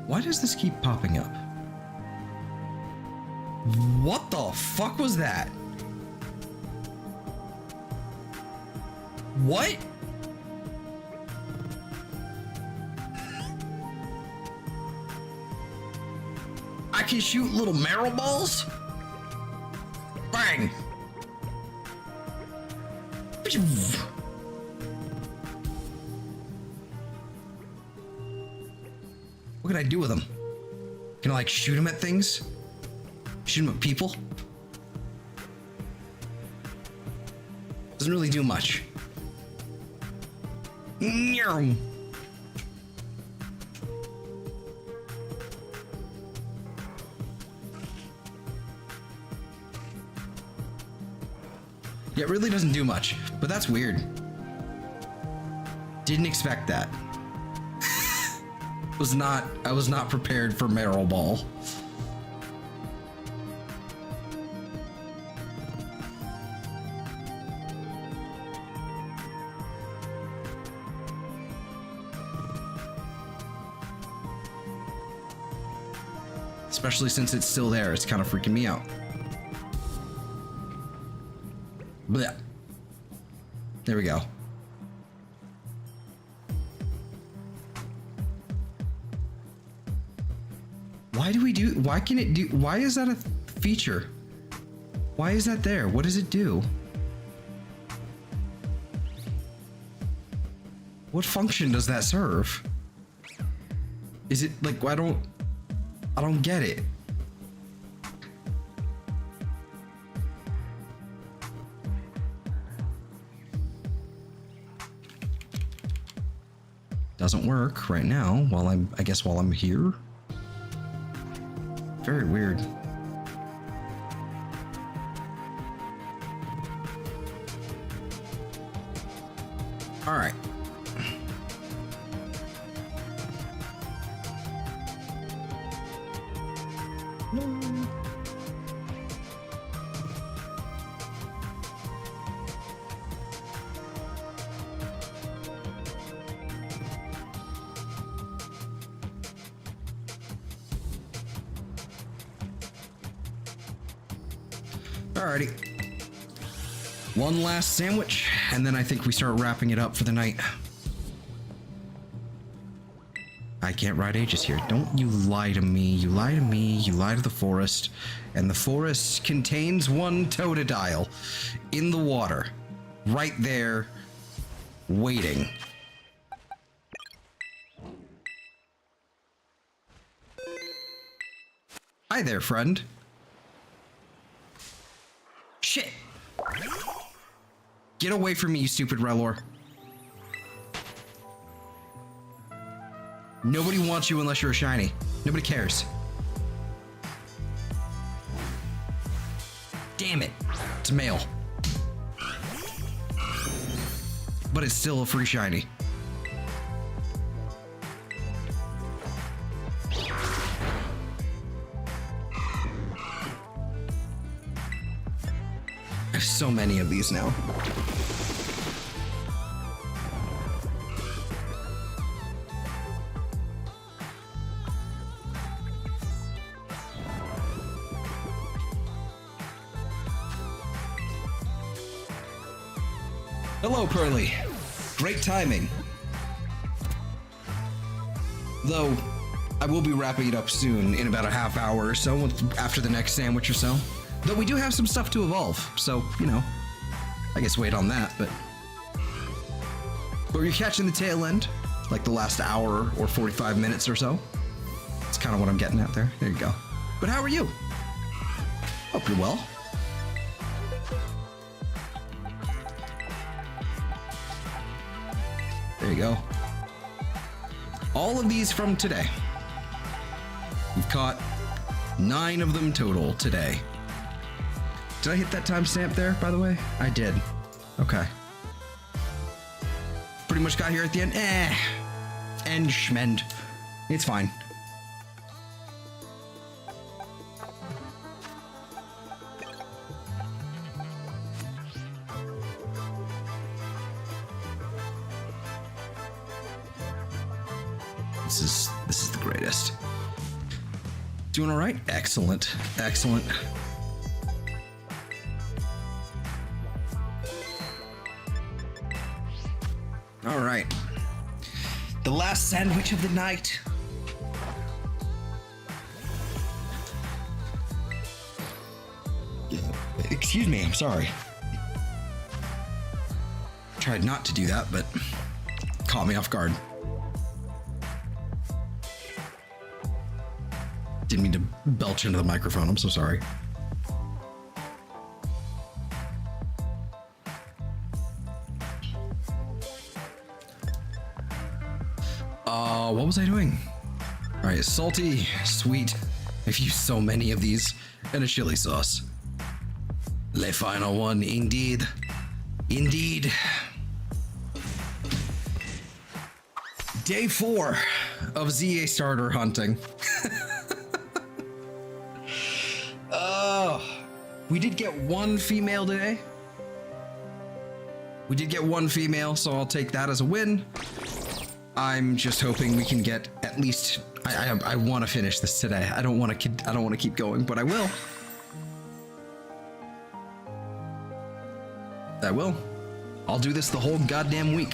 Why does this keep popping up? What the fuck was that? What? I can shoot little marrow balls? Bang! What can I do with them? Can I like shoot them at things? Shoot them at people? Doesn't really do much. Yeah, it really doesn't do much, but that's weird. Didn't expect that. I was not prepared for Marrow Ball. Especially since it's still there, it's kind of freaking me out. Blech. There we go. Why is that a feature? Why is that there? What does it do? What function does that serve? Is it like, I don't get it. Doesn't work right now while I guess while I'm here. Very weird. All right. Alrighty. One last sandwich, and then I think we start wrapping it up for the night. I can't ride Aegis here. Don't you lie to me. You lie to me. You lie to the forest. And the forest contains one Totodile in the water. Right there, waiting. Hi there, friend. Shit. Get away from me, you stupid Relor. Nobody wants you unless you're a shiny. Nobody cares. Damn it. It's a male. But it's still a free shiny. I have so many of these now. Hello, Pearly. Great timing. Though, I will be wrapping it up soon, in about a half hour or so, after the next sandwich or so. Though we do have some stuff to evolve, so, you know, I guess wait on that, but you're catching the tail end, like the last hour or 45 minutes or so. That's kind of what I'm getting at there. There you go. But how are you? Hope you're well. There you go. All of these from today. We've caught 9 of them total today. Did I hit that timestamp there, by the way? I did. Okay. Pretty much got here at the end. End schmend. It's fine. This is the greatest. Doing all right? Excellent. Excellent. All right. The last sandwich of the night. Excuse me, I'm sorry. Tried not to do that, but caught me off guard. Didn't mean to belch into the microphone. I'm so sorry. What was I doing? All right, salty, sweet. I've used so many of these, and a chili sauce. The final one, indeed. Indeed. Day 4 of ZA starter hunting. We did get one female today. We did get one female, so I'll take that as a win. I'm just hoping we can get at least. I want to finish this today. I don't want to keep going, but I will. I will. I'll do this the whole goddamn week.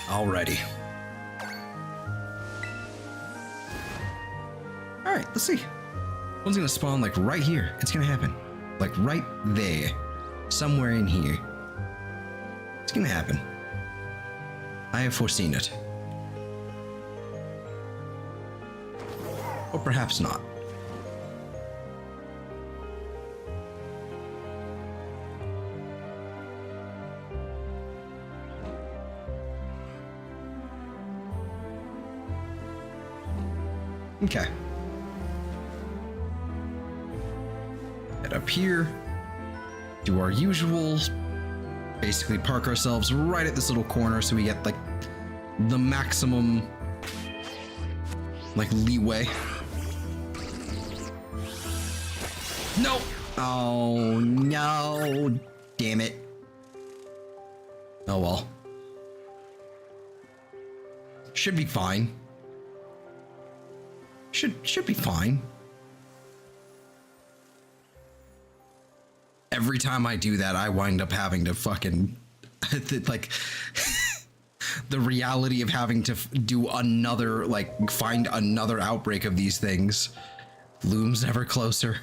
Alrighty. Alright, let's see. One's gonna spawn like right here. It's gonna happen. Like right there. Somewhere in here. It's gonna happen. I have foreseen it. Or perhaps not. Okay. Head up here. Do our usual. Basically park ourselves right at this little corner so we get like the maximum, like, leeway. No! Oh, no. Damn it. Oh, well. Should be fine. Should be fine. Every time I do that, I wind up having to fucking, like, the reality of having to do another, like, find another outbreak of these things looms ever closer.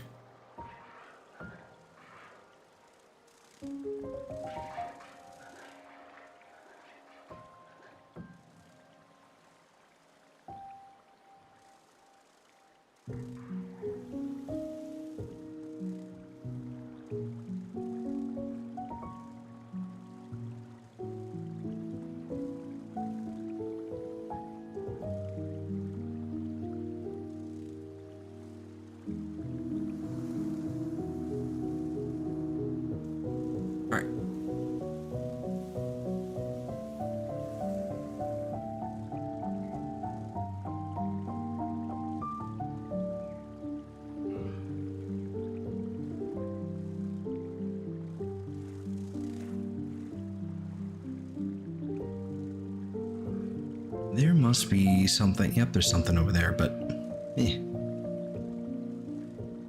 There must be something. Yep, there's something over there, but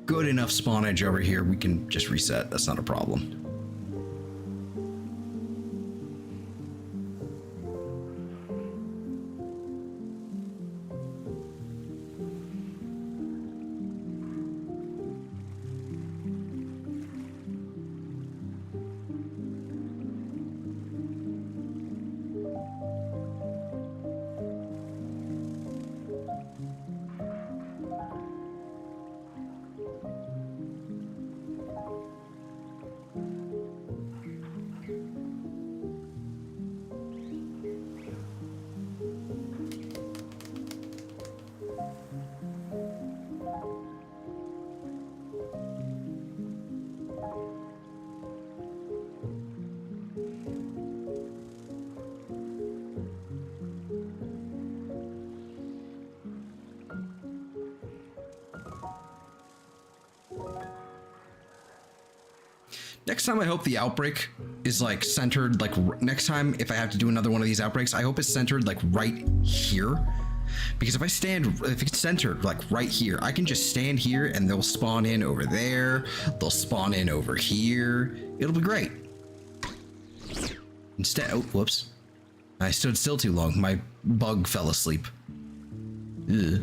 good enough spawnage over here. We can just reset. That's not a problem. Next time, I hope the outbreak is like centered, like next time, if I have to do another one of these outbreaks, I hope it's centered like right here. Because if it's centered like right here, I can just stand here and they'll spawn in over there. They'll spawn in over here. It'll be great. Instead, oh, whoops. I stood still too long. My bug fell asleep. Ugh.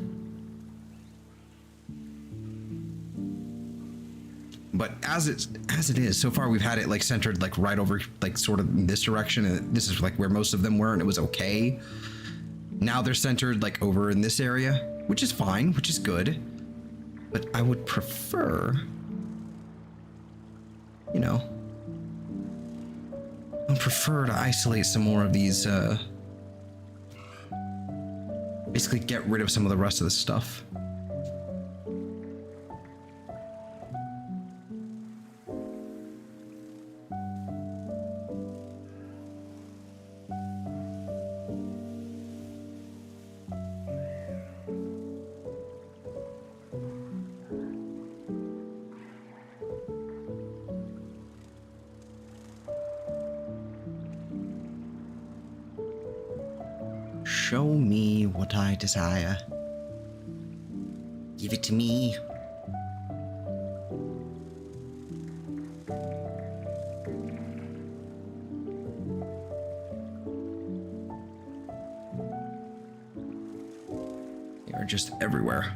But as it is, so far we've had it like centered like right over, like sort of in this direction, and this is like where most of them were, and it was okay. Now they're centered like over in this area, which is fine, which is good. But I would prefer, you know, I would prefer to isolate some more of these, basically get rid of some of the rest of the stuff. Show me what I desire. Give it to me. They are just everywhere.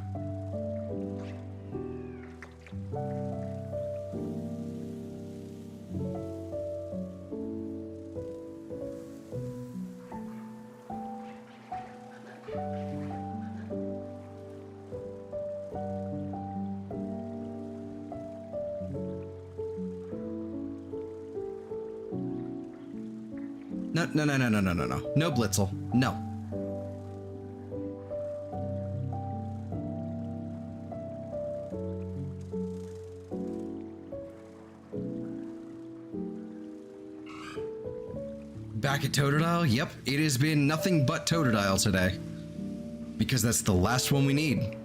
No. No, Blitzel. No. back at Totodile. Yep, it has been nothing but Totodile today. Because that's the last one we need.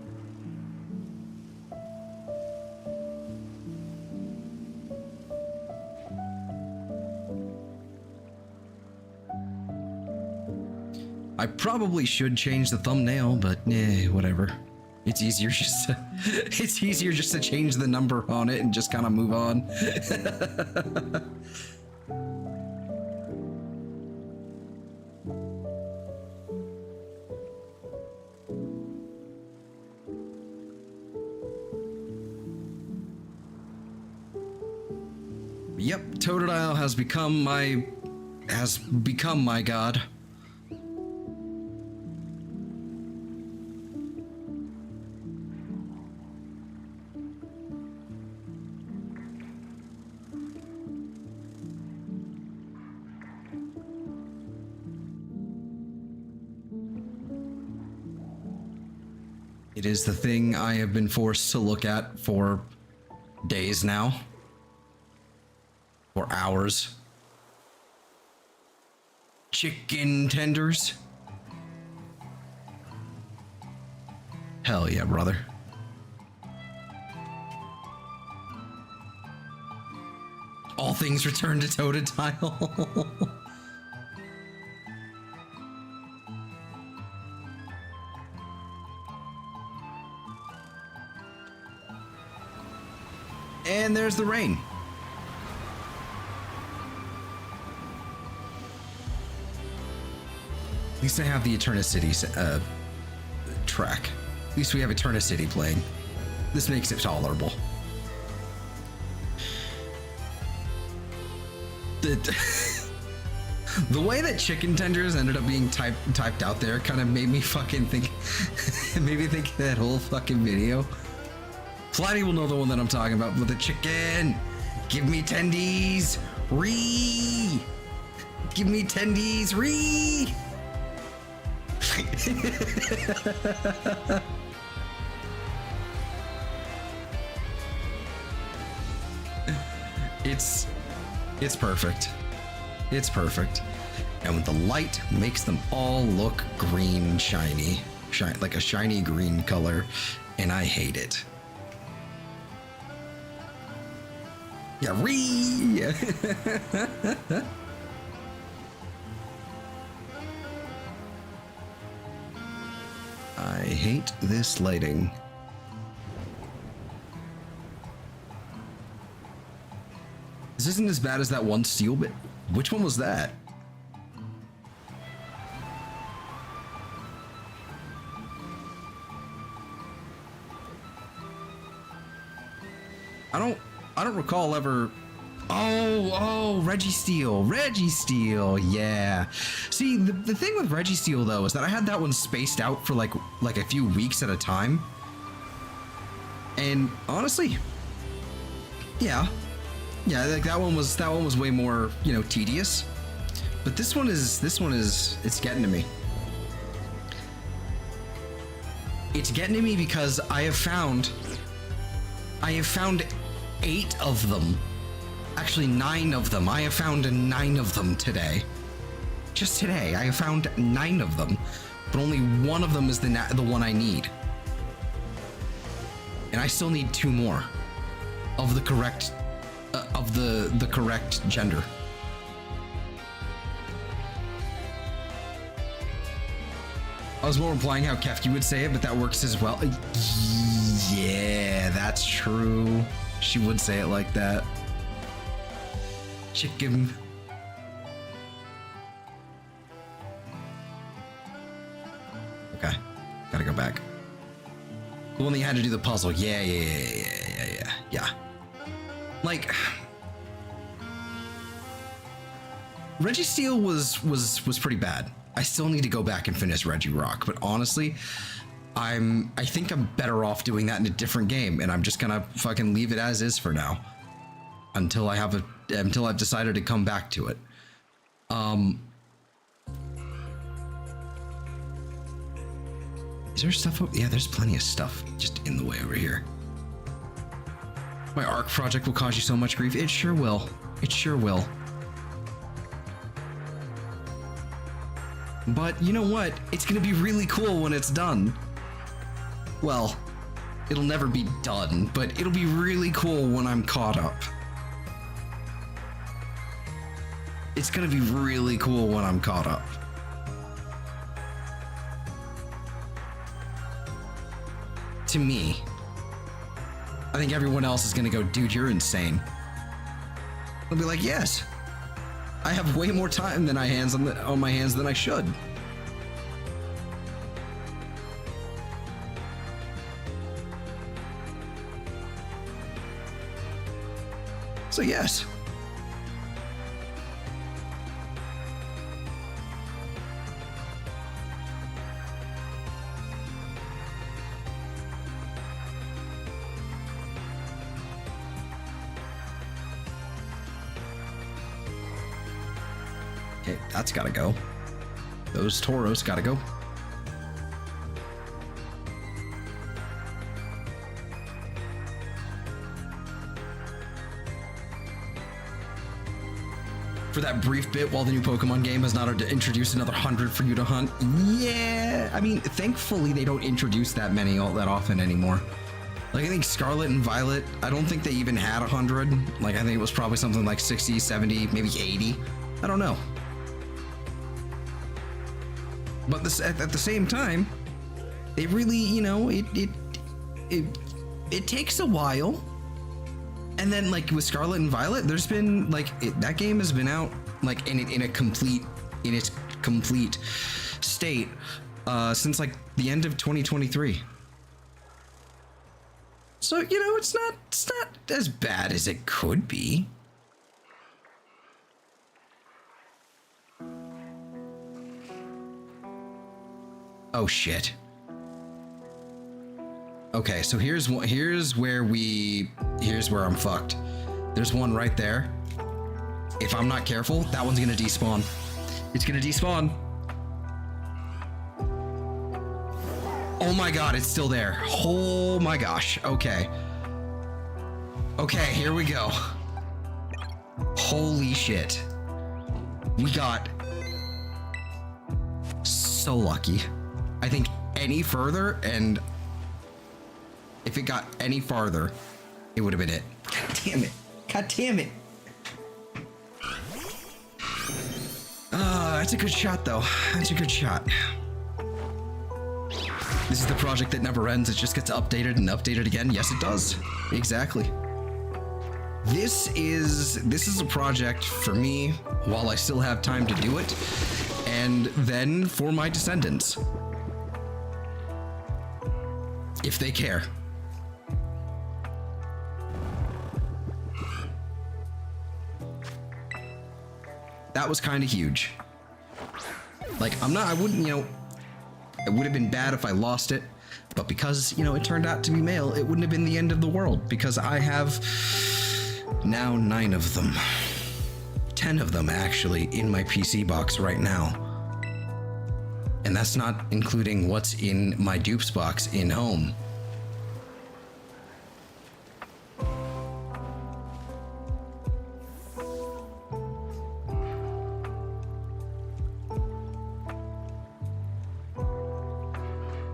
I probably should change the thumbnail, but whatever. It's easier just to, it's easier just to change the number on it and just kind of move on. Yep, Totodile has become my god. It is the thing I have been forced to look at for days now. For hours. Chicken tenders. Hell yeah, brother. All things return to Totodile. And there's the rain. At least I have the Eternicity track. At least we have Eternicity playing. This makes it tolerable. The way that chicken tenders ended up being typed out there kind of made me fucking think. Made me think that whole fucking video. Flatty will know the one that I'm talking about with the chicken. Give me tendies, ree. Give me tendies, ree. It's perfect. It's perfect. And with the light makes them all look green, shiny, like a shiny green color, and I hate it. Yeah, ree. I hate this lighting. This isn't as bad as that one steel bit. Which one was that? I don't recall ever. Oh, Registeel, yeah. See, the thing with Registeel though is that I had that one spaced out for like a few weeks at a time. And honestly, yeah, like that one was way more, tedious. But this one is it's getting to me. It's getting to me because I have found 8 of them. Actually, 9 of them. I have found 9 of them today. Just today, I have found 9 of them, but only one of them is the one I need. And I still need 2 more of the correct the correct gender. I was more implying how Kefki would say it, but that works as well. Yeah, that's true. She would say it like that. Chicken. Okay, gotta go back. The one that you had to do the puzzle. Yeah. Like, Registeel was pretty bad. I still need to go back and finish Regirock, but honestly, I think I'm better off doing that in a different game, and I'm just gonna fucking leave it as is for now, until I've decided to come back to it. Is there stuff yeah, there's plenty of stuff just in the way over here. My ARC project will cause you so much grief. It sure will. It sure will. But you know what? It's gonna be really cool when it's done. Well, it'll never be done, but it'll be really cool when I'm caught up. It's gonna be really cool when I'm caught up. To me. I think everyone else is gonna go, dude, you're insane. I'll be like, yes. I have way more time than on my hands than I should. So yes. Okay, that's gotta go. Those Tauros gotta go. For that brief bit while the new Pokemon game has not introduced another 100 for you to hunt. Yeah, I mean, thankfully they don't introduce that many all that often anymore. Like, I think Scarlet and Violet, I don't think they even had 100. Like, I think it was probably something like 60, 70, maybe 80. I don't know. But at the same time, it really, you know, it takes a while. And then, like, with Scarlet and Violet, there's been, like, that game has been out, like, in its complete state since, like, the end of 2023. So, you know, it's not as bad as it could be. Oh shit. Okay, so here's where I'm fucked. There's one right there. If I'm not careful, that one's gonna despawn. It's gonna despawn. Oh my god, it's still there. Oh my gosh. Okay. Okay, here we go. Holy shit. We got so lucky. I think any further, and if it got any farther, it would have been it. God damn it. God damn it. That's a good shot, though. That's a good shot. This is the project that never ends. It just gets updated and updated again. Yes, it does. Exactly. This is a project for me while I still have time to do it, and then for my descendants. If they care. That was kind of huge. Like, I wouldn't, you know, it would have been bad if I lost it, but because, you know, it turned out to be male, it wouldn't have been the end of the world, because I have now 9 of them. 10 of them, actually, in my PC box right now. And that's not including what's in my dupes box in home.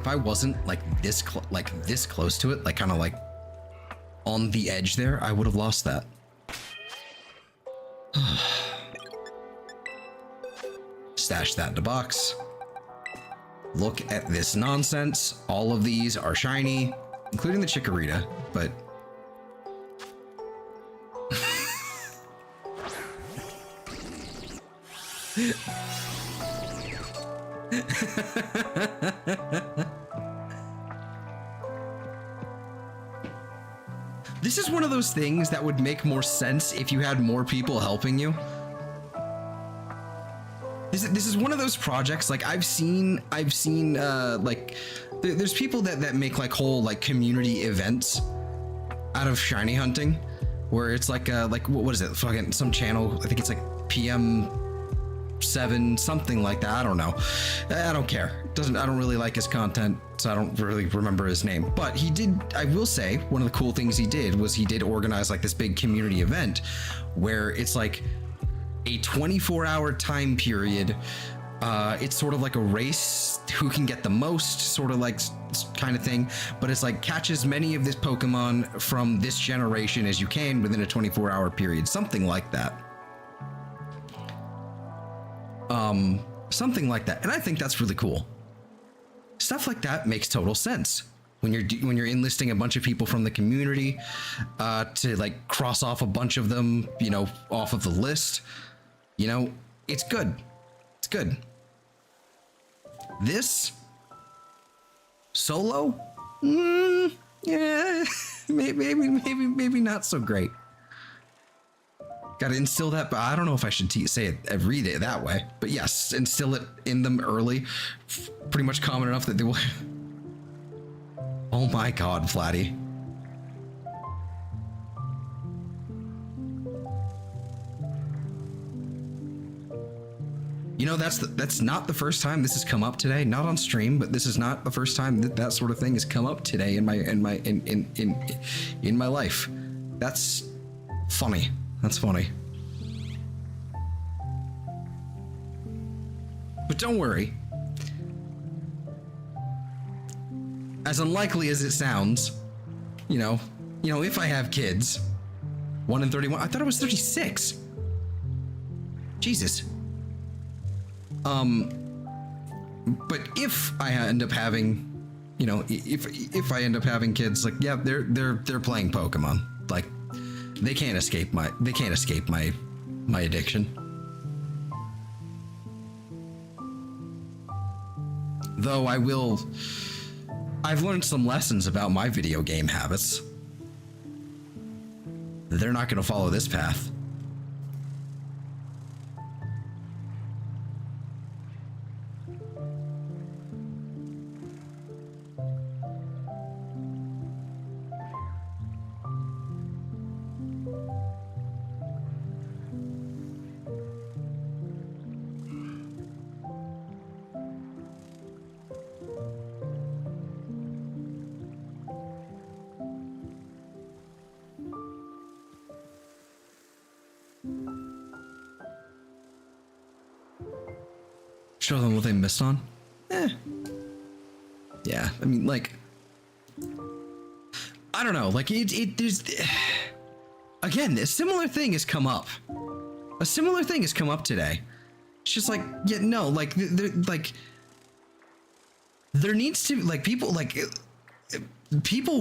If I wasn't like this close to it, like kind of like on the edge there, I would have lost that. Stash that in the box. Look at this nonsense. All of these are shiny, including the Chikorita, but this is one of those things that would make more sense if you had more people helping you. This is one of those projects, like I've seen like there's people that make like whole like community events out of shiny hunting, where it's like what is it, fucking some channel, I think it's like PM7 something like that, I don't know, I don't care, I don't really like his content, so I don't really remember his name, but he did, I will say, one of the cool things he did was he did organize like this big community event where it's like a 24-hour time period It's sort of like a race, who can get the most, sort of like kind of thing. But it's like catch as many of this Pokemon from this generation as you can within a 24-hour period, something like that. Something like that, and I think that's really cool. Stuff like that makes total sense when you're enlisting a bunch of people from the community to like cross off a bunch of them, you know, off of the list. You know, it's good. It's good. This solo, yeah, maybe not so great. Got to instill that, but I don't know if I should read it that way. But yes, instill it in them early. Pretty much common enough that they will. Oh my God, Flatty. You know, that's not the first time this has come up today. Not on stream, but this is not the first time that sort of thing has come up today in my life. That's funny. That's funny. But don't worry. As unlikely as it sounds, you know, if I have kids, 1 in 31, I thought it was 36. Jesus. But if I end up having, you know, if I end up having kids, like, yeah, they're playing Pokemon. Like, they can't escape my addiction. Though I've learned some lessons about my video game habits. They're not going to follow this path. Show them what they missed on? Yeah, I mean, like, I don't know, like, there's, again, a similar thing has come up. A similar thing has come up today. It's just like, yeah, no, like, there needs to, like, people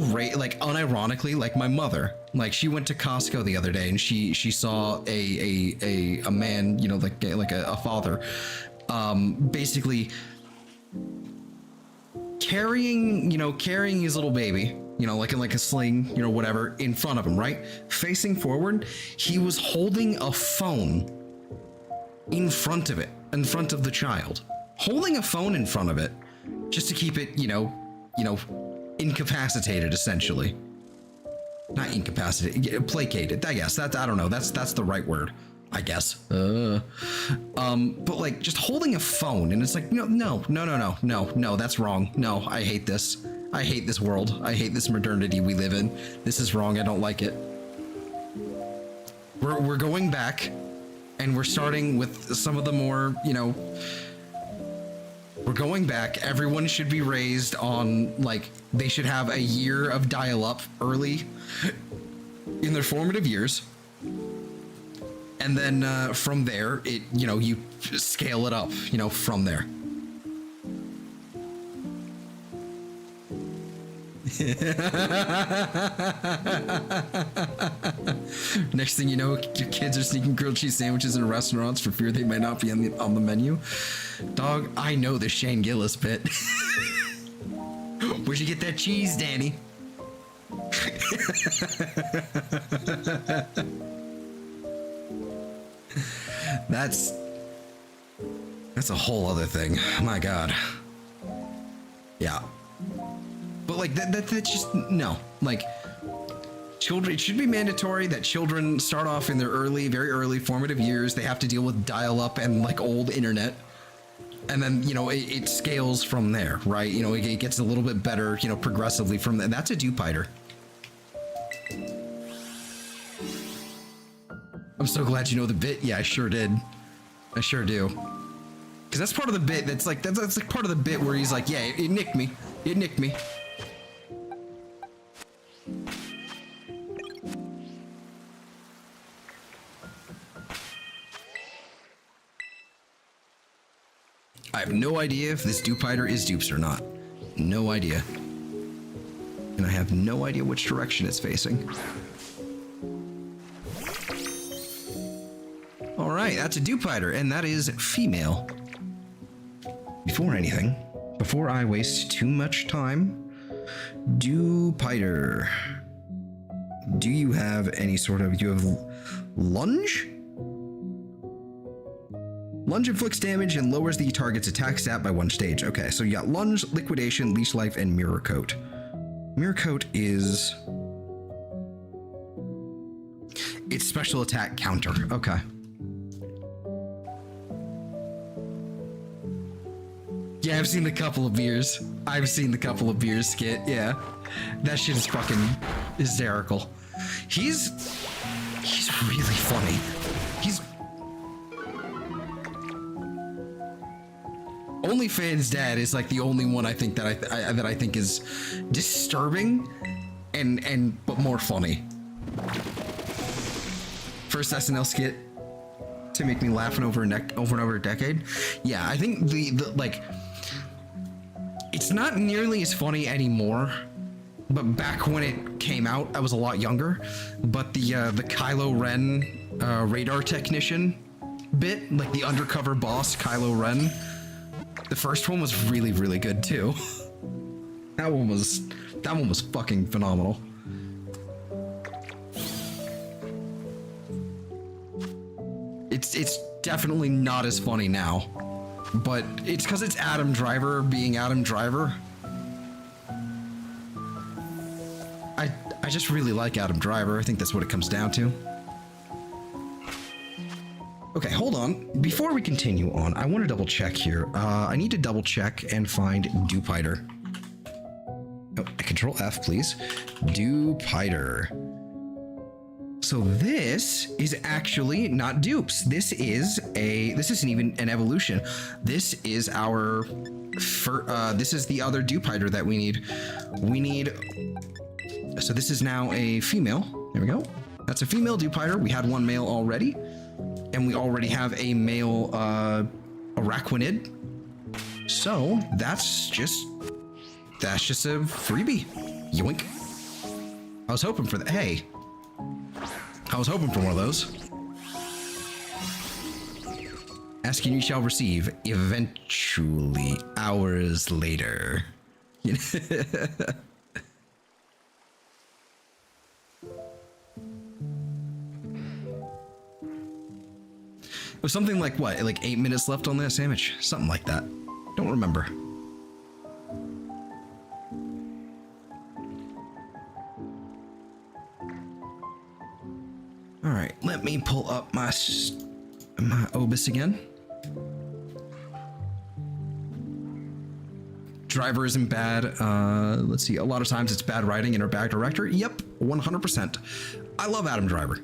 rate, like, unironically, like my mother, like, she went to Costco the other day and she saw a man, you know, like a father, basically carrying his little baby, you know, like in like a sling, you know, whatever, in front of him, right? Facing forward, he was holding a phone in front of the child. Holding a phone in front of it just to keep it, you know, incapacitated, essentially. Not incapacitated, placated. I guess I don't know. That's the right word, I guess. But like just holding a phone, and it's like, no, that's wrong. No, I hate this. I hate this world. I hate this modernity we live in. This is wrong. I don't like it. We're going back, and we're starting with some of the more, you know, we're going back. Everyone should be raised on, like, they should have a year of dial-up early in their formative years. And then from there, you scale it up, you know, from there. Next thing you know, your kids are sneaking grilled cheese sandwiches in restaurants for fear they might not be on the menu. Dog, I know the Shane Gillis bit. Where'd you get that cheese, Danny? That's a whole other thing. My God. Yeah. But like that's just no. Like children, it should be mandatory that children start off in their very early formative years. They have to deal with dial-up and like old internet. And then, you know, it scales from there, right? You know, it gets a little bit better, you know, progressively from there. That's a Dewpider. I'm so glad you know the bit. Yeah, I sure did. I sure do. Because that's part of the bit. That's like part of the bit where he's like, yeah, it nicked me. It nicked me. I have no idea if this Dewpider is dupes or not. No idea. And I have no idea which direction it's facing. All right, that's a Dewpider, and that is female. Before anything, before I waste too much time, Dewpider, do you have any sort of, you have lunge? Lunge inflicts damage and lowers the target's attack stat by 1 stage. Okay, so you got lunge, liquidation, leash life, and mirror coat. Mirror coat is... it's special attack counter. Okay. Yeah, I've seen a couple of beers. I've seen the couple of beers skit, yeah. That shit is fucking hysterical. He's really funny. He's... OnlyFans Dad is like the only one I think that I think is disturbing and but more funny. First SNL skit to make me laugh over and over a decade. Yeah, I think the like it's not nearly as funny anymore, but back when it came out, I was a lot younger. But the Kylo Ren radar technician bit, like the undercover boss Kylo Ren. The first one was really, really good too. That one was fucking phenomenal. It's definitely not as funny now, but it's because it's Adam Driver being Adam Driver. I just really like Adam Driver. I think that's what it comes down to. Okay, hold on. Before we continue on, I want to double check here. I need to double check and find Dewpider. Oh, Control F, please. Dewpider. So this is actually not dupes. This isn't even an evolution. This is our this is the other Dewpider that we need. So this is now a female. There we go. That's a female Dewpider. We had one male already. And we already have a male Araquanid. So that's just a freebie. Yoink. I was hoping for that. Hey. I was hoping for one of those. Asking you shall receive eventually hours later. It was something like what? Like 8 minutes left on that sandwich? Something like that. Don't remember. All right, let me pull up my Obis again. Driver isn't bad. Let's see. A lot of times it's bad writing and or bad director. Yep, 100%. I love Adam Driver.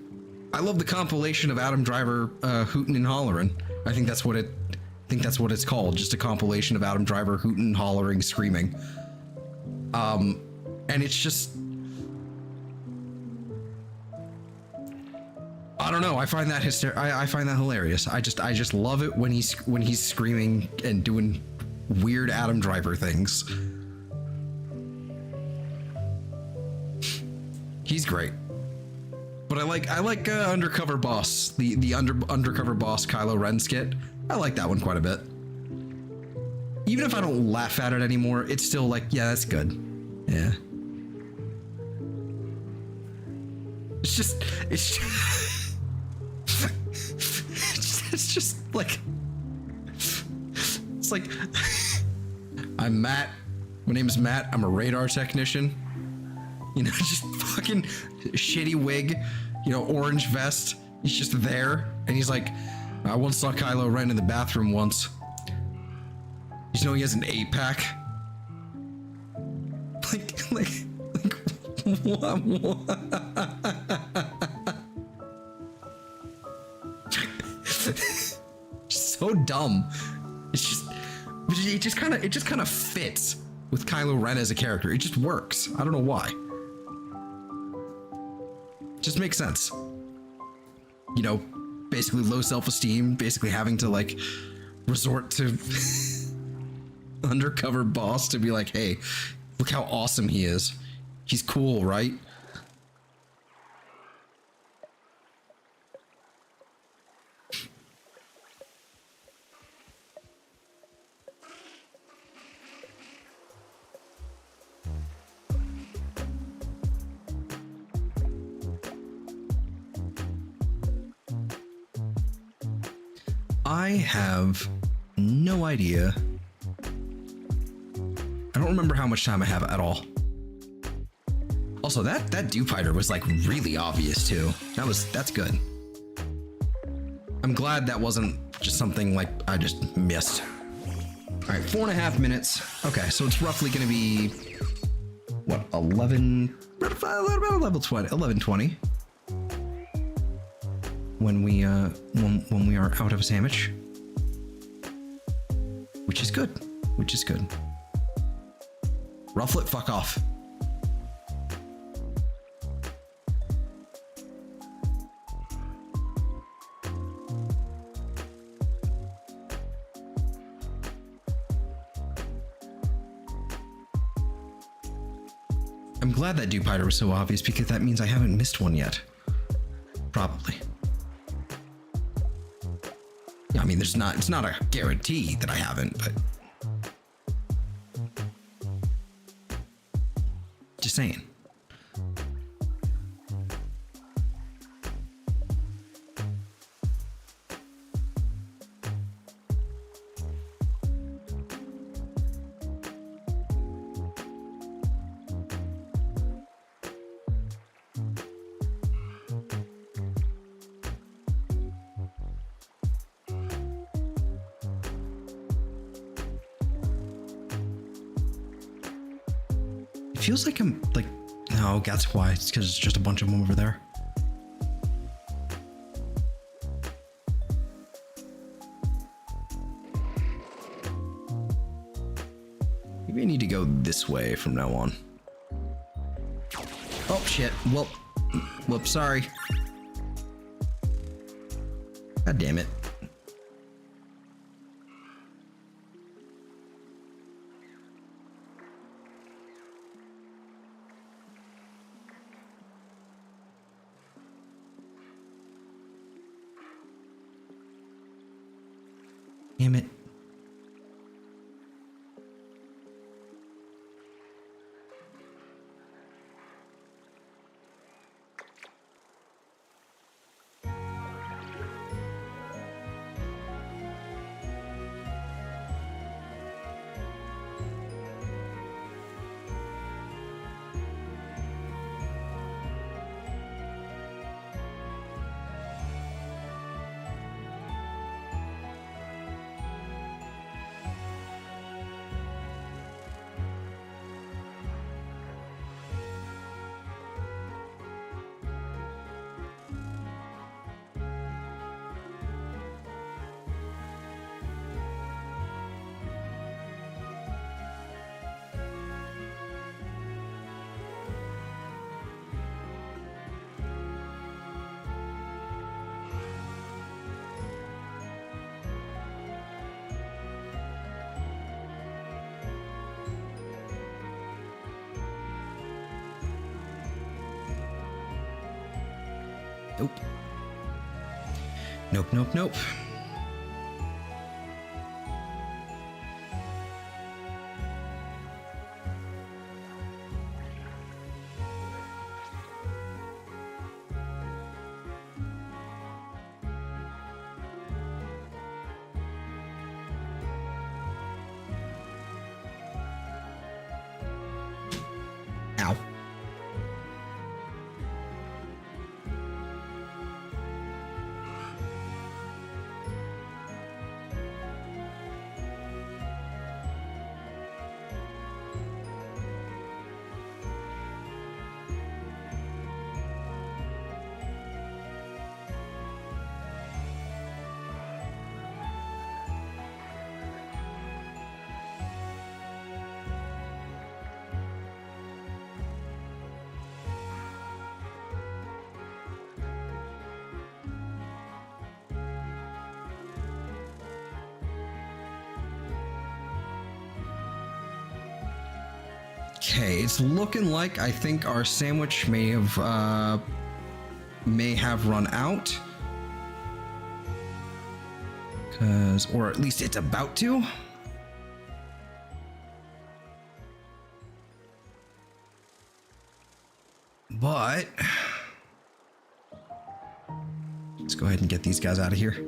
I love the compilation of Adam Driver hootin' and hollering. I think that's what it's called. Just a compilation of Adam Driver hootin', hollering, screaming. And it's just, I don't know. I find that I find that hilarious. I just love it when he's screaming and doing weird Adam Driver things. He's great. But I like Undercover Boss, the Undercover Boss Kylo Ren skit. I like that one quite a bit. Even if I don't laugh at it anymore, it's still like, yeah, that's good. Yeah. It's just it's just like, it's like, I'm Matt. My name is Matt. I'm a radar technician. You know, just fucking shitty wig, you know, orange vest. He's just there, and he's like, I once saw Kylo Ren in the bathroom once. You know he has an 8-pack? Like, what? So dumb. It's it just kind of fits with Kylo Ren as a character. It just works. I don't know why. Just makes sense. You know, basically low self-esteem, basically having to like resort to undercover boss to be like, hey, look how awesome he is. He's cool, right? I have no idea. I don't remember how much time I have at all. Also, that Dewpider was like really obvious too. That's good. I'm glad that wasn't just something like I just missed. All right, 4.5 minutes. Okay, so it's roughly gonna be what, 11, about 11:20 when we are out of a sandwich, which is good. Rufflet, fuck off. I'm glad that Dewpider was so obvious because that means I haven't missed one yet. Probably. I mean, it's not a guarantee that I haven't, but just saying. It feels like I'm like, no, that's why. It's because it's just a bunch of them over there. Maybe I need to go this way from now on. Oh shit. Whoops, sorry. God damn it. Damn it. Nope. Ow. Okay, it's looking like I think our sandwich may have run out. Or at least it's about to. But let's go ahead and get these guys out of here.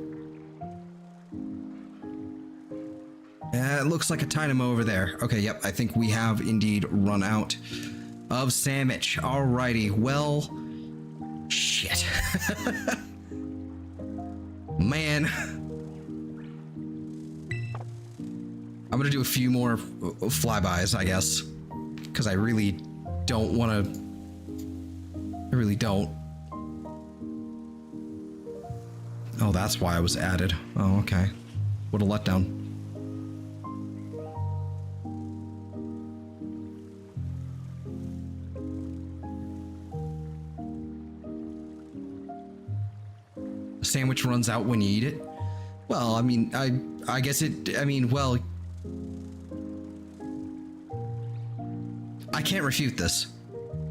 It looks like a dynamo over there. Okay, yep, I think we have indeed run out of sandwich. Alrighty, well, shit. Man. I'm gonna do a few more flybys, I guess, because I really don't want to. I really don't. Oh, that's why I was added. Oh, okay. What a letdown. A sandwich runs out when you eat it? Well, I mean, I guess it, I mean, well, I can't refute this,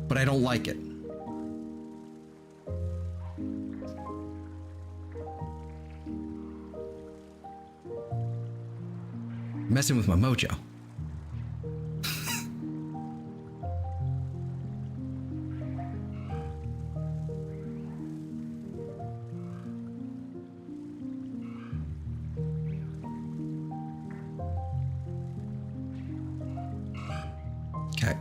but I don't like it. Messing with my mojo. Okay.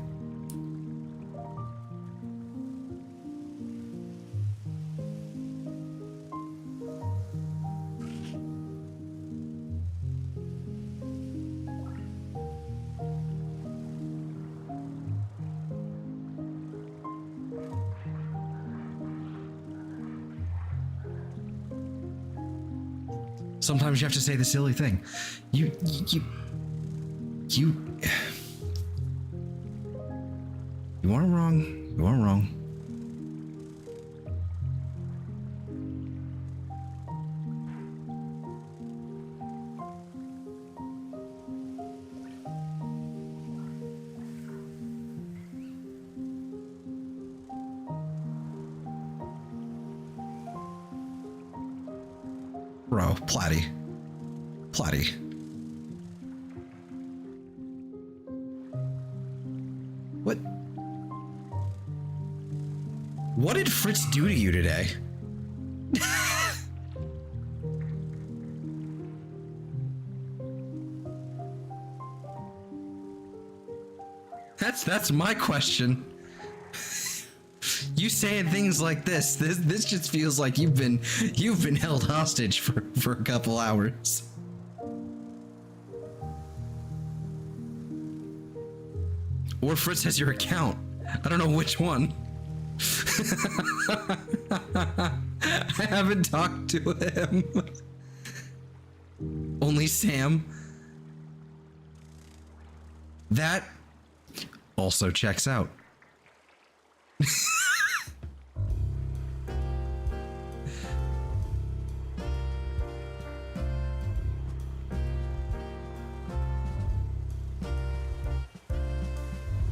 Sometimes you have to say the silly thing. You are wrong. You are wrong. Bro, Platty. Platty. What? What did Fritz do to you today? That's my question. You saying things like this just feels like you've been held hostage for a couple hours. Or Fritz has your account. I don't know which one. I haven't talked to him. Only Sam. That also checks out.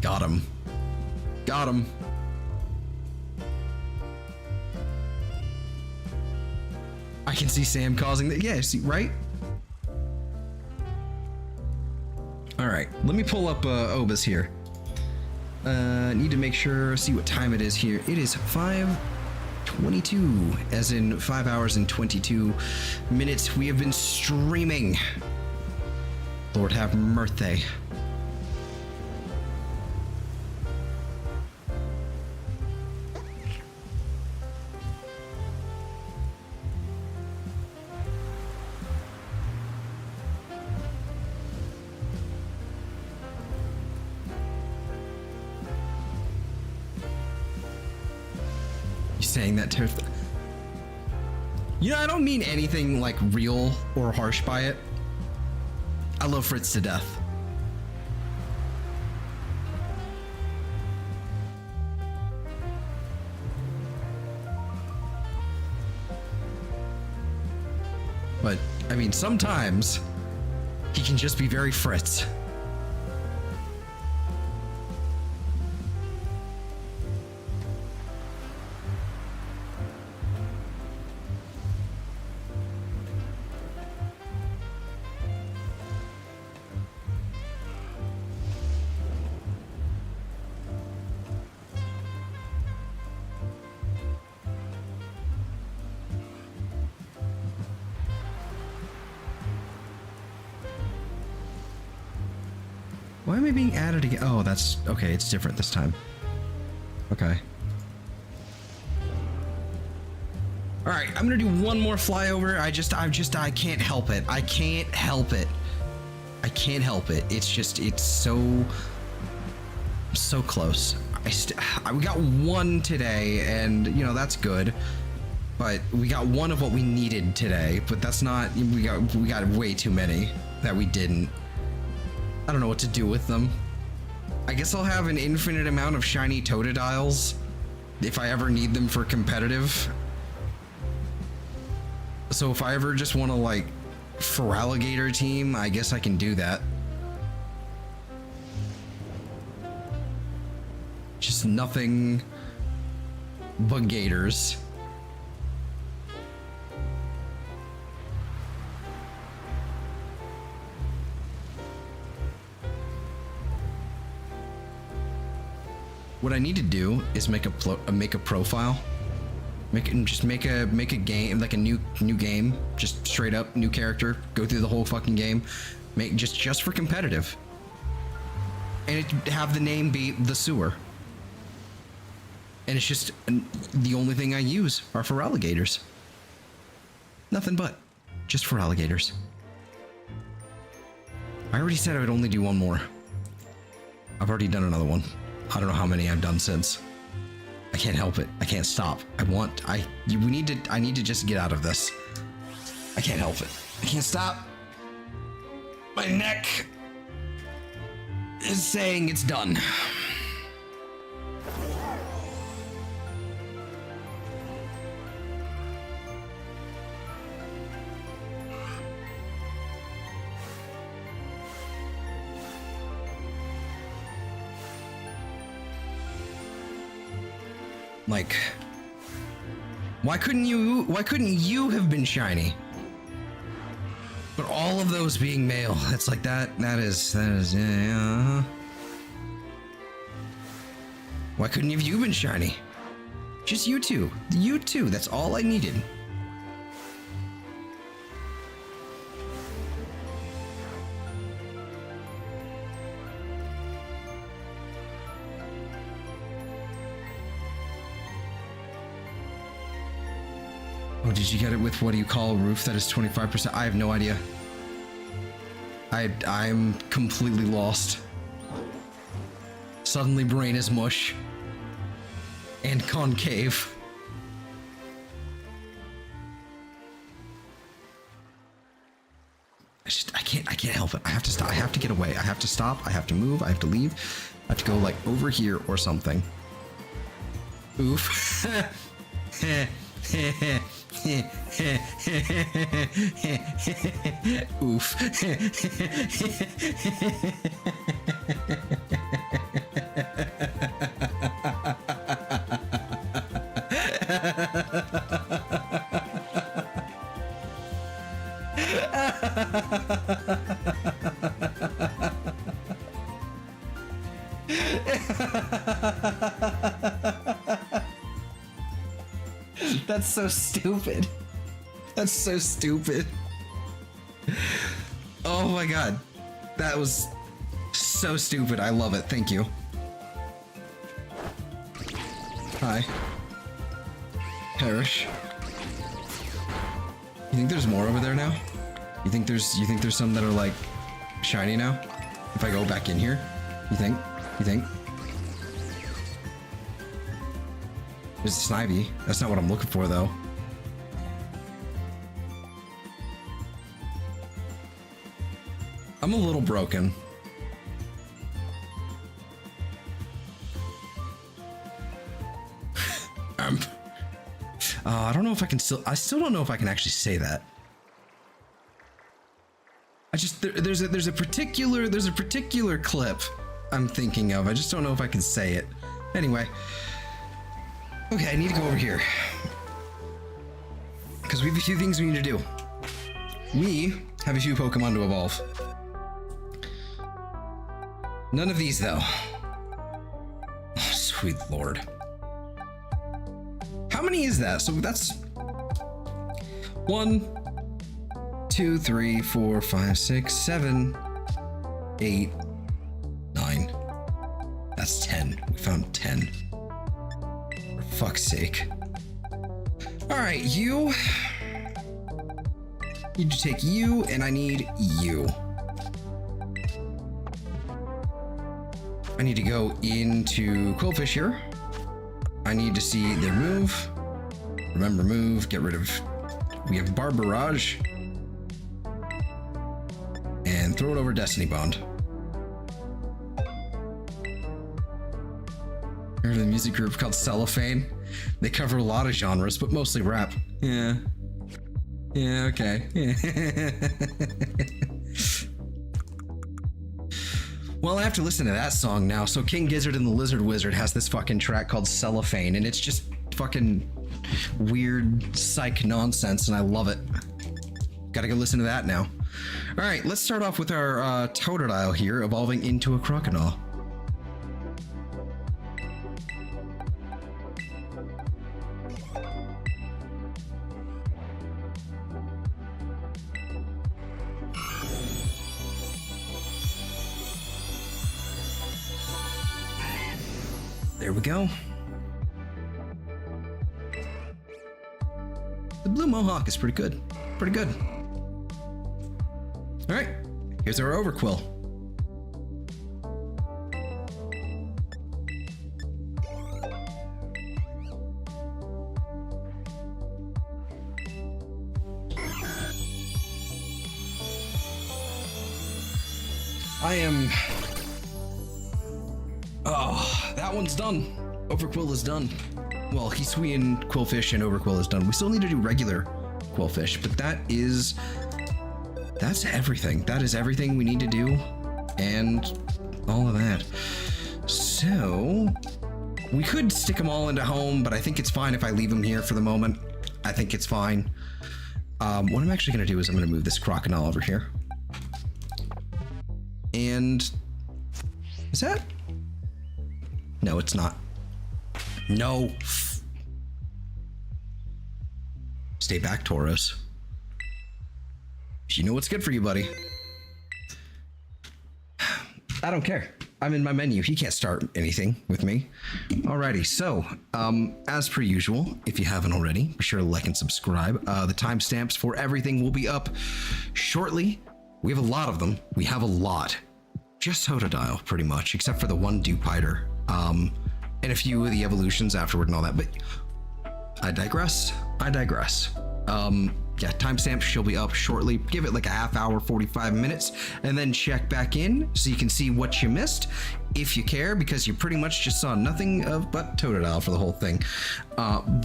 Got him. Got him. I can see Sam causing that. Yeah, see, right? All right, let me pull up Obus here. Need to make sure, see what time it is here. It is 5:22, as in 5 hours and 22 minutes. We have been streaming. Lord have mercy. Saying that to, you know, I don't mean anything like real or harsh by it. I love Fritz to death. But I mean, sometimes he can just be very Fritz. am I being added again? Oh, that's okay. It's different this time. Okay. All right, I'm gonna do one more flyover. I can't help it. I can't help it. I can't help it. It's just, it's so close. We got one today, and you know that's good. But we got one of what we needed today. But that's not. We got way too many that we didn't. I don't know what to do with them. I guess I'll have an infinite amount of shiny Totodiles if I ever need them for competitive. So if I ever just want to like Feraligatr team, I guess I can do that. Just nothing but gators. What I need to do is make a profile. Make a game, like a new game, just straight up new character. Go through the whole fucking game, make just for competitive, and have the name be the sewer. And it's just the only thing I use are for alligators. Nothing but just for alligators. I already said I would only do one more. I've already done another one. I don't know how many I've done since. I can't help it. I can't stop. I need to just get out of this. I can't help it. I can't stop. My neck is saying it's done. Like, why couldn't you have been shiny? But all of those being male, it's like that is yeah. Why couldn't you been shiny? Just you two. You two, that's all I needed. Oh, did you get it with what do you call a roof that is 25%? I have no idea. I'm completely lost. Suddenly brain is mush. And concave. I can't help it. I have to stop. I have to get away. I have to stop. I have to move. I have to leave. I have to go like over here or something. Oof. Oof. That's so stupid. That's so stupid. Oh my god. That was so stupid. I love it. Thank you. Hi. Perish. You think there's more over there now? You think there's some that are like shiny now? If I go back in here? You think? There's a Snivy. That's not what I'm looking for though. I'm a little broken. I don't know if I can I still don't know if I can actually say that. There's a particular clip I'm thinking of. I just don't know if I can say it. Anyway. Okay, I need to go over here. Because we have a few things we need to do. We have a few Pokemon to evolve. None of these, though. Oh, sweet lord. How many is that? So that's 1, 2, 3, 4, 5, 6, 7, 8, That's 10. We found 10. For fuck's sake. Alright, you. Need to take you, and I need you. I need to go into Quillfish here. I need to see their move. Remember move, get rid of... We have Bar Barrage. And throw it over Destiny Bond. Heard of the music group called Cellophane? They cover a lot of genres, but mostly rap. Yeah. Yeah, okay. Well, I have to listen to that song now. So King Gizzard and the Lizard Wizard has this fucking track called Cellophane, and it's just fucking weird psych nonsense, and I love it. Gotta go listen to that now. All right, let's start off with our Totodile here, evolving into a Croconaw. There we go. The blue mohawk is pretty good. Pretty good. All right, here's our Overqwil. I am... Oh, that one's done. Overqwil is done. Well, Hisui and Quillfish and Overqwil is done. We still need to do regular Quillfish, but that's everything. That is everything we need to do, and all of that. So we could stick them all into home, but I think it's fine if I leave them here for the moment. I think it's fine. What I'm actually going to do is I'm going to move this Croconaw over here. And is that? No, it's not. No. Stay back, Tauros. You know what's good for you, buddy. I don't care. I'm in my menu. He can't start anything with me. Alrighty, so, as per usual, if you haven't already, be sure to like and subscribe. The timestamps for everything will be up shortly. We have a lot of them. We have a lot. Just Totodile, pretty much, except for the one Dewpider. And a few of the evolutions afterward and all that, but I digress. Yeah, timestamps she'll be up shortly. Give it like a half hour, 45 minutes, and then check back in so you can see what you missed, if you care, because you pretty much just saw nothing of but Totodile for the whole thing,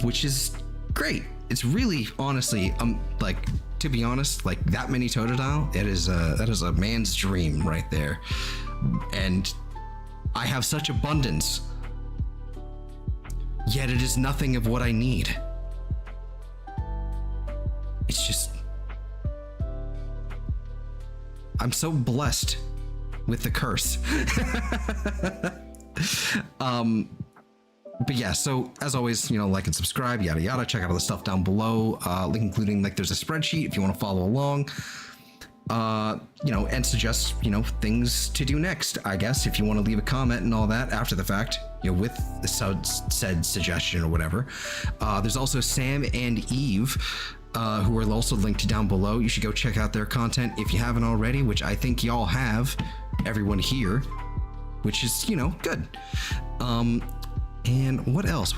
which is great. It's really, honestly, like, to be honest, like that many Totodile, that is a man's dream right there. And I have such abundance, yet it is nothing of what I need. It's just... I'm so blessed with the curse. But yeah, so as always, you know, like and subscribe, yada yada. Check out all the stuff down below, link including, like, there's a spreadsheet if you want to follow along. You know, and suggest, you know, things to do next, I guess, if you want to leave a comment and all that after the fact, you know, with the said suggestion or whatever. There's also Sam and Eve, who are also linked down below. You should go check out their content if you haven't already, which I think y'all have, everyone here, which is, you know, good. And what else?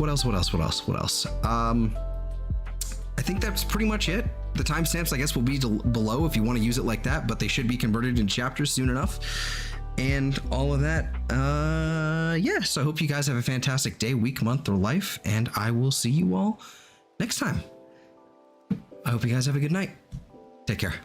I think that's pretty much it. The timestamps, I guess, will be below if you want to use it like that, but they should be converted into chapters soon enough. And all of that. Yeah, so I hope you guys have a fantastic day, week, month, or life, and I will see you all next time. I hope you guys have a good night. Take care.